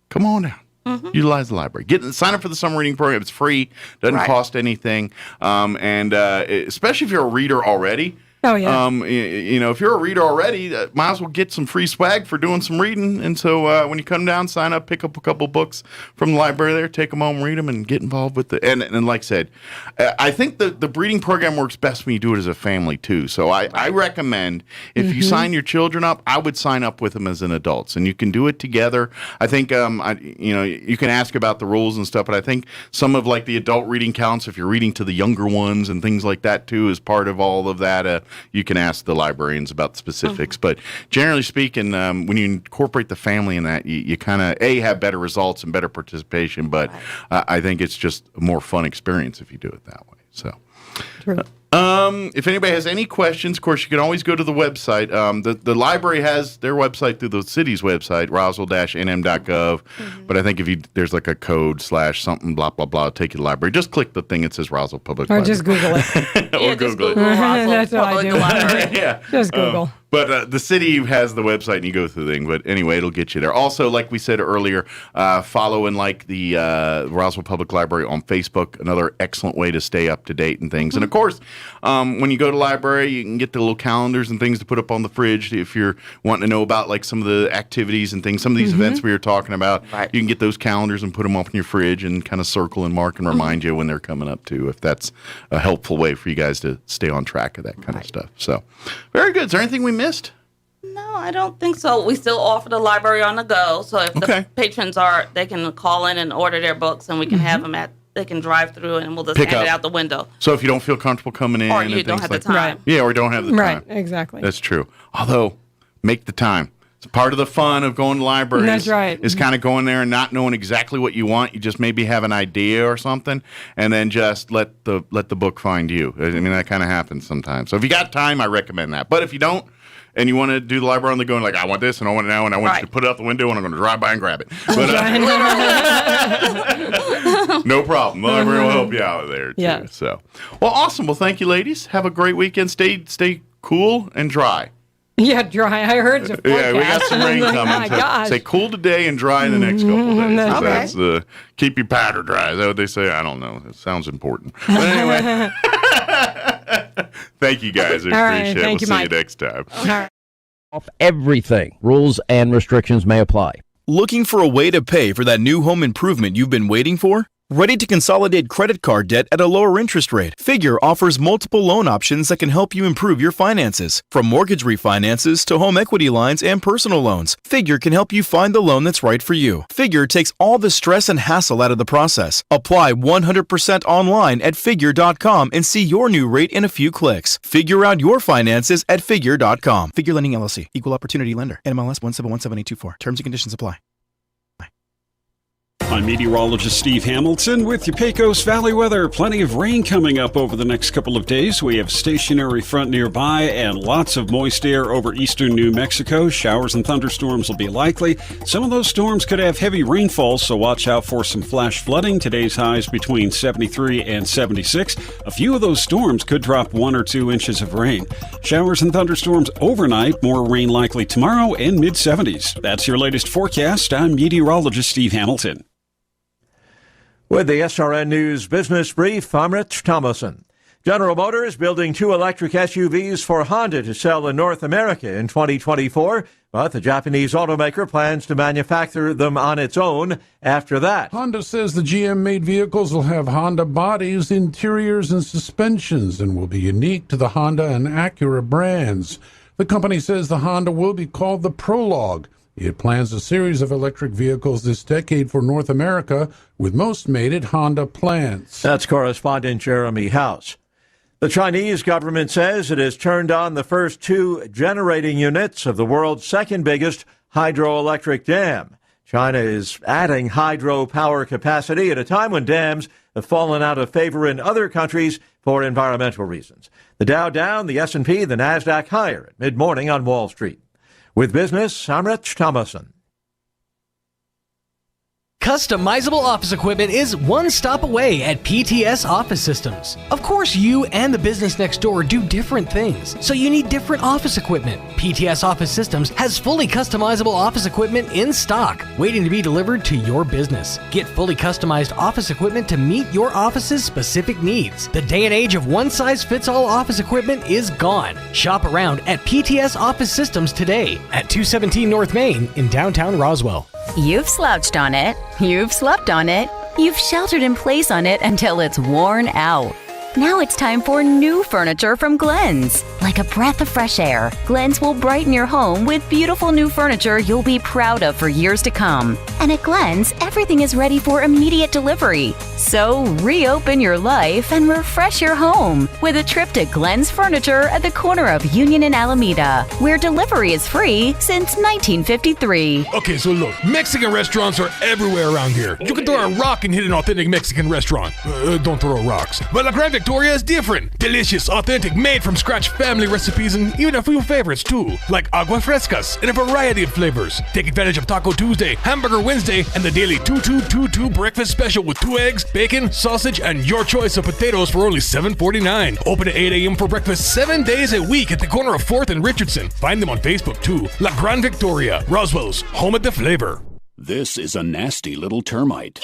come on down. Utilize the library. Sign up for the summer reading program. It's free. Doesn't cost anything. And especially if you're a reader already. Oh, yeah. If you're a reader already, might as well get some free swag for doing some reading. And so when you come down, sign up, pick up a couple books from the library there, take them home, read them, and get involved with the. And like I said, I think the breeding program works best when you do it as a family too. So I recommend if you sign your children up, I would sign up with them as an adults, and you can do it together. I think you can ask about the rules and stuff, but I think some of like the adult reading counts if you're reading to the younger ones and things like that too is part of all of that. You can ask the librarians about the specifics, but generally speaking, when you incorporate the family in that, you kind of have better results and better participation. But I think it's just a more fun experience if you do it that way. So, True. If anybody has any questions, of course, you can always go to the website. The library has their website through the city's website, roswell-nm.gov. But I think if there's like a code / something, blah, blah, blah, take you to the library. Just click the thing that says Roswell Public Library. Or just Google it. Or Google it. That's what I do. Yeah. Just Google. But the city has the website, and you go through the thing. But anyway, it'll get you there. Also, like we said earlier, follow and like the Roswell Public Library on Facebook. Another excellent way to stay up to date and things. And of course, when you go to library, you can get the little calendars and things to put up on the fridge if you're wanting to know about like some of the activities and things. Some of these events we were talking about, you can get those calendars and put them up in your fridge and kind of circle and mark and remind you when they're coming up too, if that's a helpful way for you guys to stay on track of that kind of stuff. So, very good. Is there anything we missed? No, I don't think so. We still offer the library on the go. So if the patrons they can call in and order their books, and we can have them they can drive through and we'll just hand it out the window. So if you don't feel comfortable coming in, or you don't have the time. Yeah, or you don't have the time. Right, exactly. That's true. Although, make the time. It's part of the fun of going to libraries. That's right. Is kind of going there and not knowing exactly what you want. You just maybe have an idea or something, and then just let the book find you. I mean, that kind of happens sometimes. So if you got time, I recommend that. But if you don't, and you want to do the library on the go, and like, I want this, and I want it now, and I want you to put it out the window, and I'm going to drive by and grab it. But, no problem. The library will help you out there, too. Yeah. So, well, awesome. Well, thank you, ladies. Have a great weekend. Stay cool and dry. Yeah, dry. I heard you. Yeah, we got some rain coming. Oh, my gosh. Say cool today and dry in the next couple of days. That's keep your powder dry. Is that what they say? I don't know. It sounds important. But anyway. Thank you, guys. I appreciate it. We'll see you next time. Off everything. Rules and restrictions may apply. Looking for a way to pay for that new home improvement you've been waiting for? Ready to consolidate credit card debt at a lower interest rate? Figure offers multiple loan options that can help you improve your finances. From mortgage refinances to home equity lines and personal loans, Figure can help you find the loan that's right for you. Figure takes all the stress and hassle out of the process. Apply 100% online at Figure.com and see your new rate in a few clicks. Figure out your finances at Figure.com. Figure Lending LLC. Equal Opportunity Lender. NMLS 1717824. Terms and conditions apply. I'm meteorologist Steve Hamilton with your Pecos Valley weather. Plenty of rain coming up over the next couple of days. We have stationary front nearby and lots of moist air over eastern New Mexico. Showers and thunderstorms will be likely. Some of those storms could have heavy rainfall, so watch out for some flash flooding. Today's highs between 73 and 76. A few of those storms could drop 1 or 2 inches of rain. Showers and thunderstorms overnight. More rain likely tomorrow and mid-70s. That's your latest forecast. I'm meteorologist Steve Hamilton. With the SRN News Business Brief, I'm Rich Thomason. General Motors building 2 electric SUVs for Honda to sell in North America in 2024, but the Japanese automaker plans to manufacture them on its own after that. Honda says the GM-made vehicles will have Honda bodies, interiors, and suspensions and will be unique to the Honda and Acura brands. The company says the Honda will be called the Prologue. It plans a series of electric vehicles this decade for North America, with most made at Honda plants. That's correspondent Jeremy House. The Chinese government says it has turned on the first 2 generating units of the world's second biggest hydroelectric dam. China is adding hydropower capacity at a time when dams have fallen out of favor in other countries for environmental reasons. The Dow down, the S&P, the NASDAQ higher at mid-morning on Wall Street. With business, I'm Rich Thomason. Customizable office equipment is one stop away at PTS Office Systems. Of course, you and the business next door do different things, so you need different office equipment. PTS Office Systems has fully customizable office equipment in stock, waiting to be delivered to your business. Get fully customized office equipment to meet your office's specific needs. The day and age of one-size-fits-all office equipment is gone. Shop around at PTS Office Systems today at 217 North Main in downtown Roswell. You've slouched on it. You've slept on it. You've sheltered in place on it until it's worn out. Now it's time for new furniture from Glenn's. Like a breath of fresh air, Glenn's will brighten your home with beautiful new furniture you'll be proud of for years to come. And at Glenn's, everything is ready for immediate delivery. So reopen your life and refresh your home with a trip to Glenn's Furniture at the corner of Union and Alameda, where delivery is free since 1953. Okay, so look, Mexican restaurants are everywhere around here. You can throw a rock and hit an authentic Mexican restaurant. Don't throw rocks. But La Gran Victoria is different. Delicious, authentic, made from scratch family recipes and even a few favorites too, like agua frescas in a variety of flavors. Take advantage of Taco Tuesday, Hamburger Wednesday, and the daily 2222 breakfast special with 2 eggs, bacon, sausage, and your choice of potatoes for only $7.49. Open at 8 a.m. for breakfast 7 days a week at the corner of 4th and Richardson. Find them on Facebook too. La Gran Victoria, Roswell's home of the flavor. This is a nasty little termite.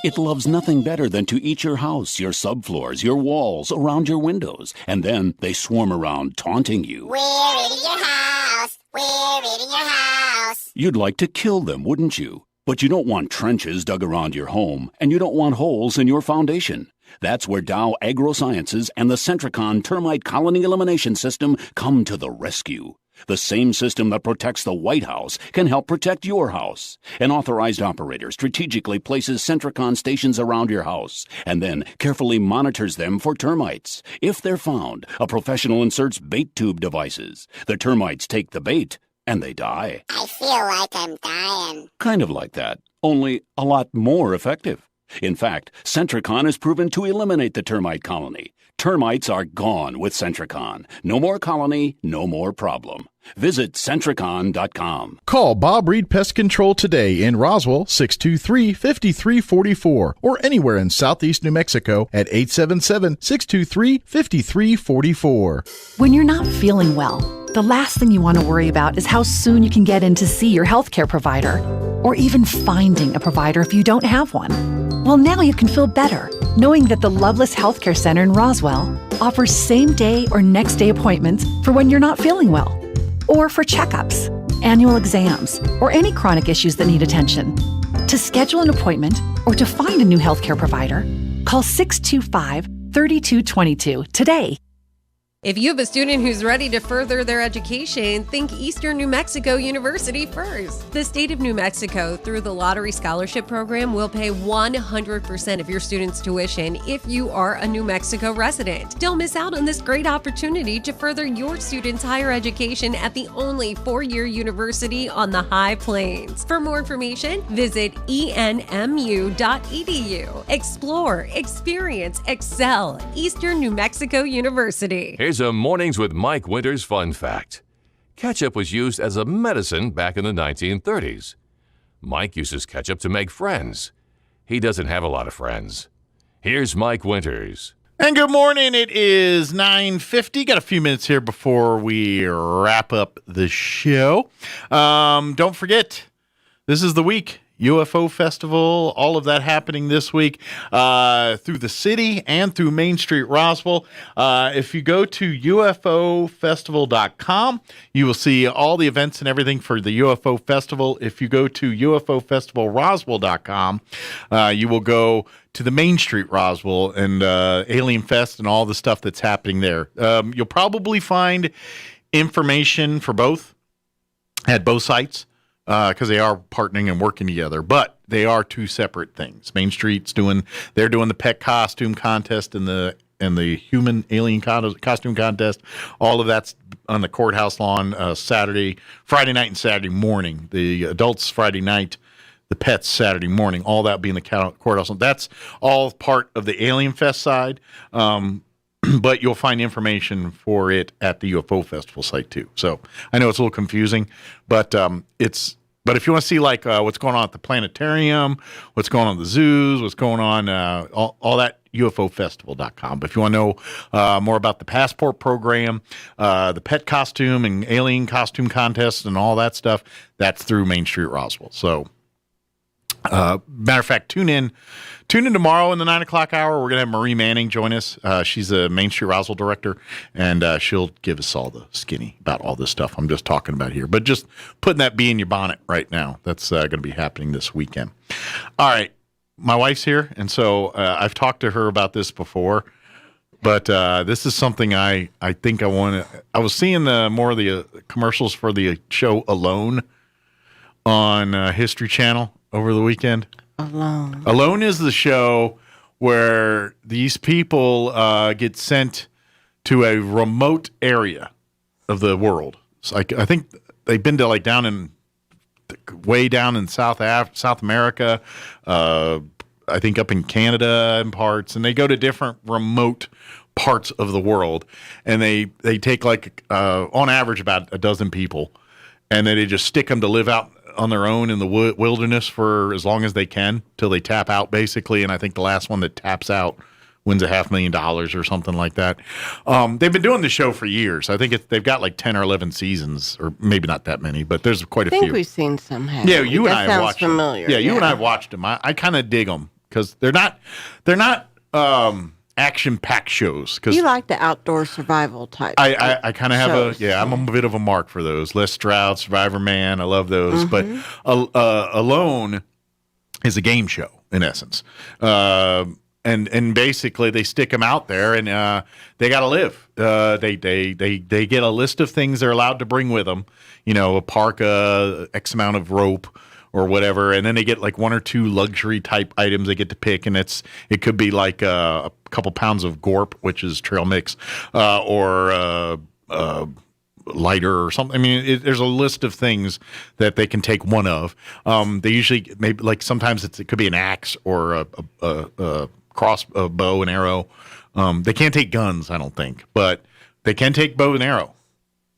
It loves nothing better than to eat your house, your subfloors, your walls, around your windows, and then they swarm around taunting you. We're eating your house. We're eating your house. You'd like to kill them, wouldn't you? But you don't want trenches dug around your home, and you don't want holes in your foundation. That's where Dow AgroSciences and the Centricon Termite Colony Elimination System come to the rescue. The same system that protects the White House can help protect your house. An authorized operator strategically places Centricon stations around your house and then carefully monitors them for termites. If they're found, a professional inserts bait tube devices. The termites take the bait and they die. I feel like I'm dying. Kind of like that, only a lot more effective. In fact, Centricon is proven to eliminate the termite colony. Termites are gone with Centricon. No more colony, no more problem. Visit Centricon.com. Call Bob Reed Pest Control today in Roswell, 623-5344, or anywhere in southeast New Mexico at 877-623-5344. When you're not feeling well, the last thing you want to worry about is how soon you can get in to see your healthcare provider, or even finding a provider if you don't have one. Well, now you can feel better, knowing that the Loveless Healthcare Center in Roswell offers same-day or next-day appointments for when you're not feeling well, or for checkups, annual exams, or any chronic issues that need attention. To schedule an appointment or to find a new healthcare provider, call 625-3222 today. If you have a student who's ready to further their education, think Eastern New Mexico University first. The state of New Mexico, through the Lottery Scholarship Program, will pay 100% of your student's tuition if you are a New Mexico resident. Don't miss out on this great opportunity to further your student's higher education at the only 4-year university on the High Plains. For more information, visit enmu.edu. Explore, experience, excel. Eastern New Mexico University. Here's a Mornings with Mike Winters fun fact. Ketchup was used as a medicine back in the 1930s. Mike uses ketchup to make friends. He doesn't have a lot of friends. Here's Mike Winters. And good morning. It is 9:50. Got a few minutes here before we wrap up the show. Don't forget, this is the week. UFO Festival, all of that happening this week through the city and through Main Street, Roswell. If you go to UFOfestival.com, you will see all the events and everything for the UFO Festival. If you go to UFOfestivalroswell.com, you will go to the Main Street Roswell and Alien Fest and all the stuff that's happening there. You'll probably find information for both at both sites. Because they are partnering and working together, but they are two separate things. Main Street's doing the pet costume contest and the human alien costume contest. All of that's on the courthouse lawn Friday night and Saturday morning. The adults Friday night, the pets Saturday morning. All that being the courthouse lawn. That's all part of the Alien Fest side. but you'll find information for it at the UFO Festival site too. So I know it's a little confusing, but But if you want to see like what's going on at the planetarium, what's going on at the zoos, what's going on, all that, UFOfestival.com. But if you want to know more about the passport program, the pet costume and alien costume contests and all that stuff, that's through Main Street Roswell. So, matter of fact, tune in tomorrow in the 9 o'clock hour. We're going to have Marie Manning join us. She's a Main Street Roswell director, and she'll give us all the skinny about all this stuff I'm just talking about here. But just putting that bee in your bonnet right now. That's going to be happening this weekend. All right. My wife's here, and so I've talked to her about this before, but this is something I think I want to. I was seeing more of the commercials for the show Alone on History Channel over the weekend. Alone is the show where these people get sent to a remote area of the world. So I think they've been to like way down in South America, I think up in Canada and parts, and they go to different remote parts of the world, and they take like on average about a dozen people, and then they just stick them to live out on their own in the wilderness for as long as they can till they tap out, basically. And I think the last one that taps out wins $500,000 or something like that. They've been doing the show for years. I think they've got like 10 or 11 seasons, or maybe not that many, but there's quite a few. I think we've seen some. Yeah, you and I have watched familiar. them. Yeah, you and I have watched them. I kind of dig them because they're not action-packed shows. Cause you like the outdoor survival type. I kind of have shows. I'm a bit of a mark for those. Les Stroud, Survivor Man, I love those. But Alone is a game show in essence. And basically they stick them out there, and they got to live. They get a list of things they're allowed to bring with them. You know, a parka, X amount of rope, or whatever, and then they get like one or two luxury type items they get to pick, and it could be like a couple pounds of gorp, which is trail mix, or lighter or something. I mean, there's a list of things that they can take one of. They usually maybe like sometimes it could be an axe or a bow and arrow. They can't take guns, I don't think, but they can take bow and arrow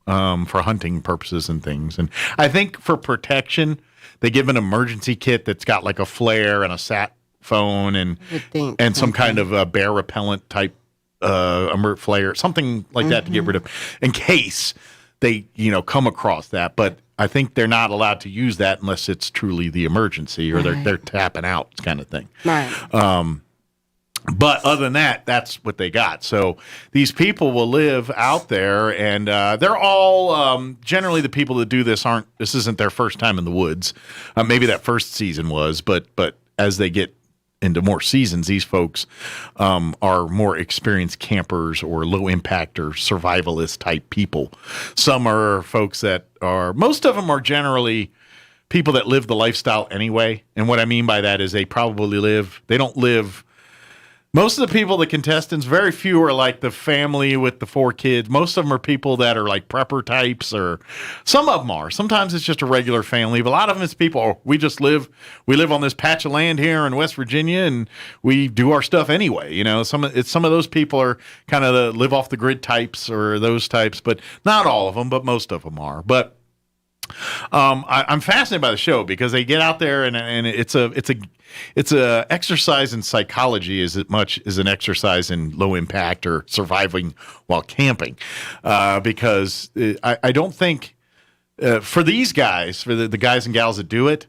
for hunting purposes and things. And I think for protection, they give an emergency kit that's got like a flare and a sat phone and some kind of bear repellent type flare, something like that to get rid of in case they come across that. But I think they're not allowed to use that unless it's truly the emergency or they're tapping out kind of thing. Right. But other than that, that's what they got. So these people will live out there, and they're all generally the people that do this isn't their first time in the woods. Maybe that first season was, but as they get into more seasons, these folks are more experienced campers or low impact or survivalist type people. Some are folks most of them are generally people that live the lifestyle anyway. And what I mean by that is they don't live. Most of the people, the contestants, very few are like the family with the 4 kids. Most of them are people that are like prepper types, or some of them are. Sometimes it's just a regular family, but a lot of them is people, we live on this patch of land here in West Virginia, and we do our stuff anyway. Some of those people are kind of the live off the grid types or those types, but not all of them, but most of them are. But I'm fascinated by the show because they get out there and it's a exercise in psychology as much as an exercise in low impact or surviving while camping. Because I don't think for these guys, for the guys and gals that do it,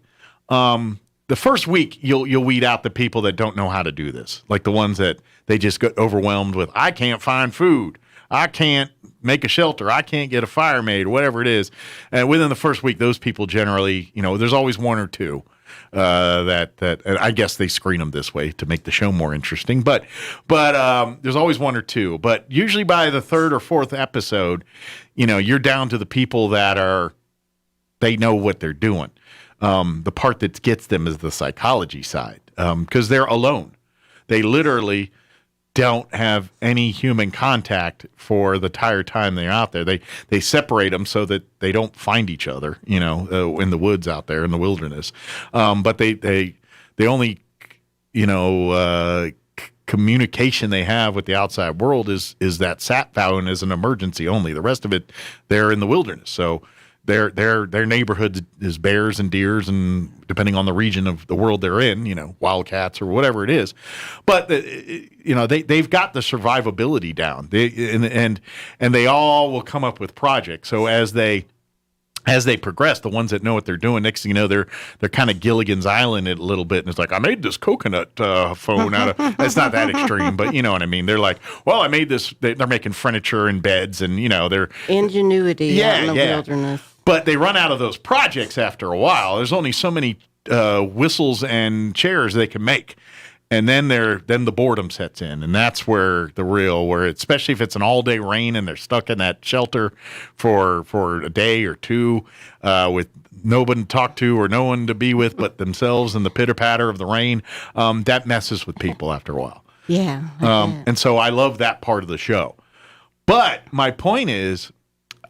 the first week you'll weed out the people that don't know how to do this, like the ones that they just get overwhelmed with. I can't find food. I can't make a shelter. I can't get a fire made, whatever it is. And within the first week, those people generally, there's always one or two that and I guess they screen them this way to make the show more interesting. But there's always one or two. But usually by the 3rd or 4th episode, you're down to the people that they know what they're doing. The part that gets them is the psychology side because they're alone. They literally don't have any human contact for the entire time they're out there. They separate them so that they don't find each other, in the woods out there in the wilderness. But they only, communication they have with the outside world is that sat phone is an emergency only. The rest of it, they're in the wilderness. So their neighborhood is bears and deers, and depending on the region of the world they're in, wildcats or whatever it is. But they've got the survivability down. And they all will come up with projects. So as they progress, the ones that know what they're doing, next thing you know, they're kind of Gilligan's Island it a little bit, and it's like, I made this coconut phone out of. It's not that extreme, but you know what I mean. They're like, well, I made this. They're making furniture and beds, and they're ingenuity out in the wilderness. But they run out of those projects after a while. There's only so many whistles and chairs they can make. And then the boredom sets in, and that's where especially if it's an all-day rain and they're stuck in that shelter for a day or two with no one to talk to or no one to be with but themselves and the pitter-patter of the rain, that messes with people after a while. Yeah. And so I love that part of the show. But my point is,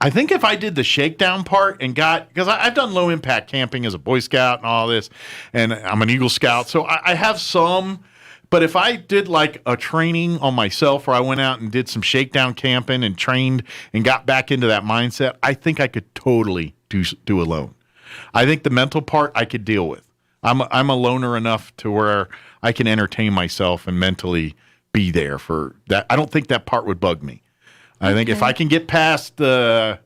I think if I did the shakedown part because I've done low impact camping as a Boy Scout and all this, and I'm an Eagle Scout, so I have some. But if I did like a training on myself where I went out and did some shakedown camping and trained and got back into that mindset, I think I could totally do alone. I think the mental part I could deal with. I'm a loner enough to where I can entertain myself and mentally be there for that. I don't think that part would bug me. I think if I can get past the,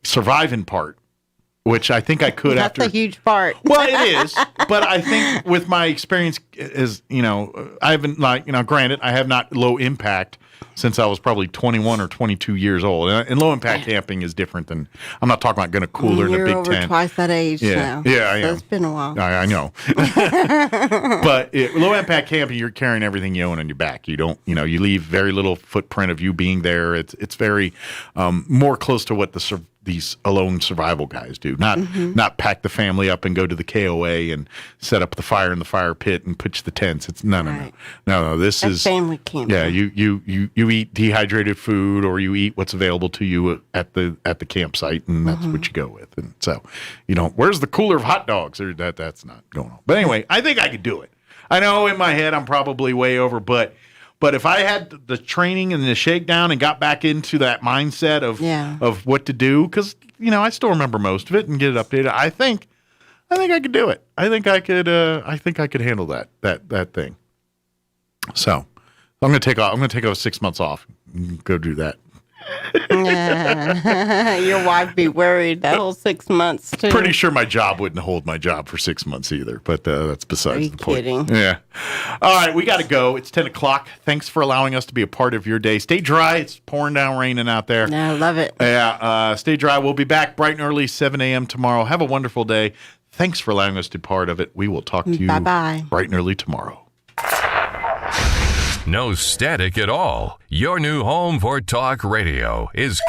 surviving part, which I think I could That's a huge part. Well, it is. But I think with my experience is, I haven't granted, I have not low impact since I was probably 21 or 22 years old. And low impact camping is different than, I'm not talking about going to cooler in a big You're over tent. twice that age now. Yeah, I am. So it's been a while. I know. But low impact camping, you're carrying everything you own on your back. You don't, you leave very little footprint of you being there. It's very more close to what these alone survival guys do. Not pack the family up and go to the KOA and set up the fire in the fire pit and pitch the tents. It's no. This is family camping. Yeah, you eat dehydrated food or you eat what's available to you at the campsite, and that's what you go with. And so, where's the cooler of hot dogs? Or that's not going on. But anyway, I think I could do it. I know in my head I'm probably way over, but if I had the training and the shakedown and got back into that mindset of what to do, because I still remember most of it and get it updated. I think I could do it. I think I could handle that thing. So I'm gonna take off 6 months off and go do that. Your wife be worried that whole 6 months too. Pretty sure my job wouldn't hold my job for 6 months either, but that's besides the point. Are you kidding? Yeah. All right, we got to go. It's 10 o'clock. Thanks for allowing us to be a part of your day. Stay dry. It's pouring down, raining out there. I love it. Yeah, stay dry. We'll be back bright and early, 7 a.m. tomorrow. Have a wonderful day. Thanks for allowing us to be part of it. We will talk to you Bye-bye. bright and early tomorrow. No static at all. Your new home for talk radio is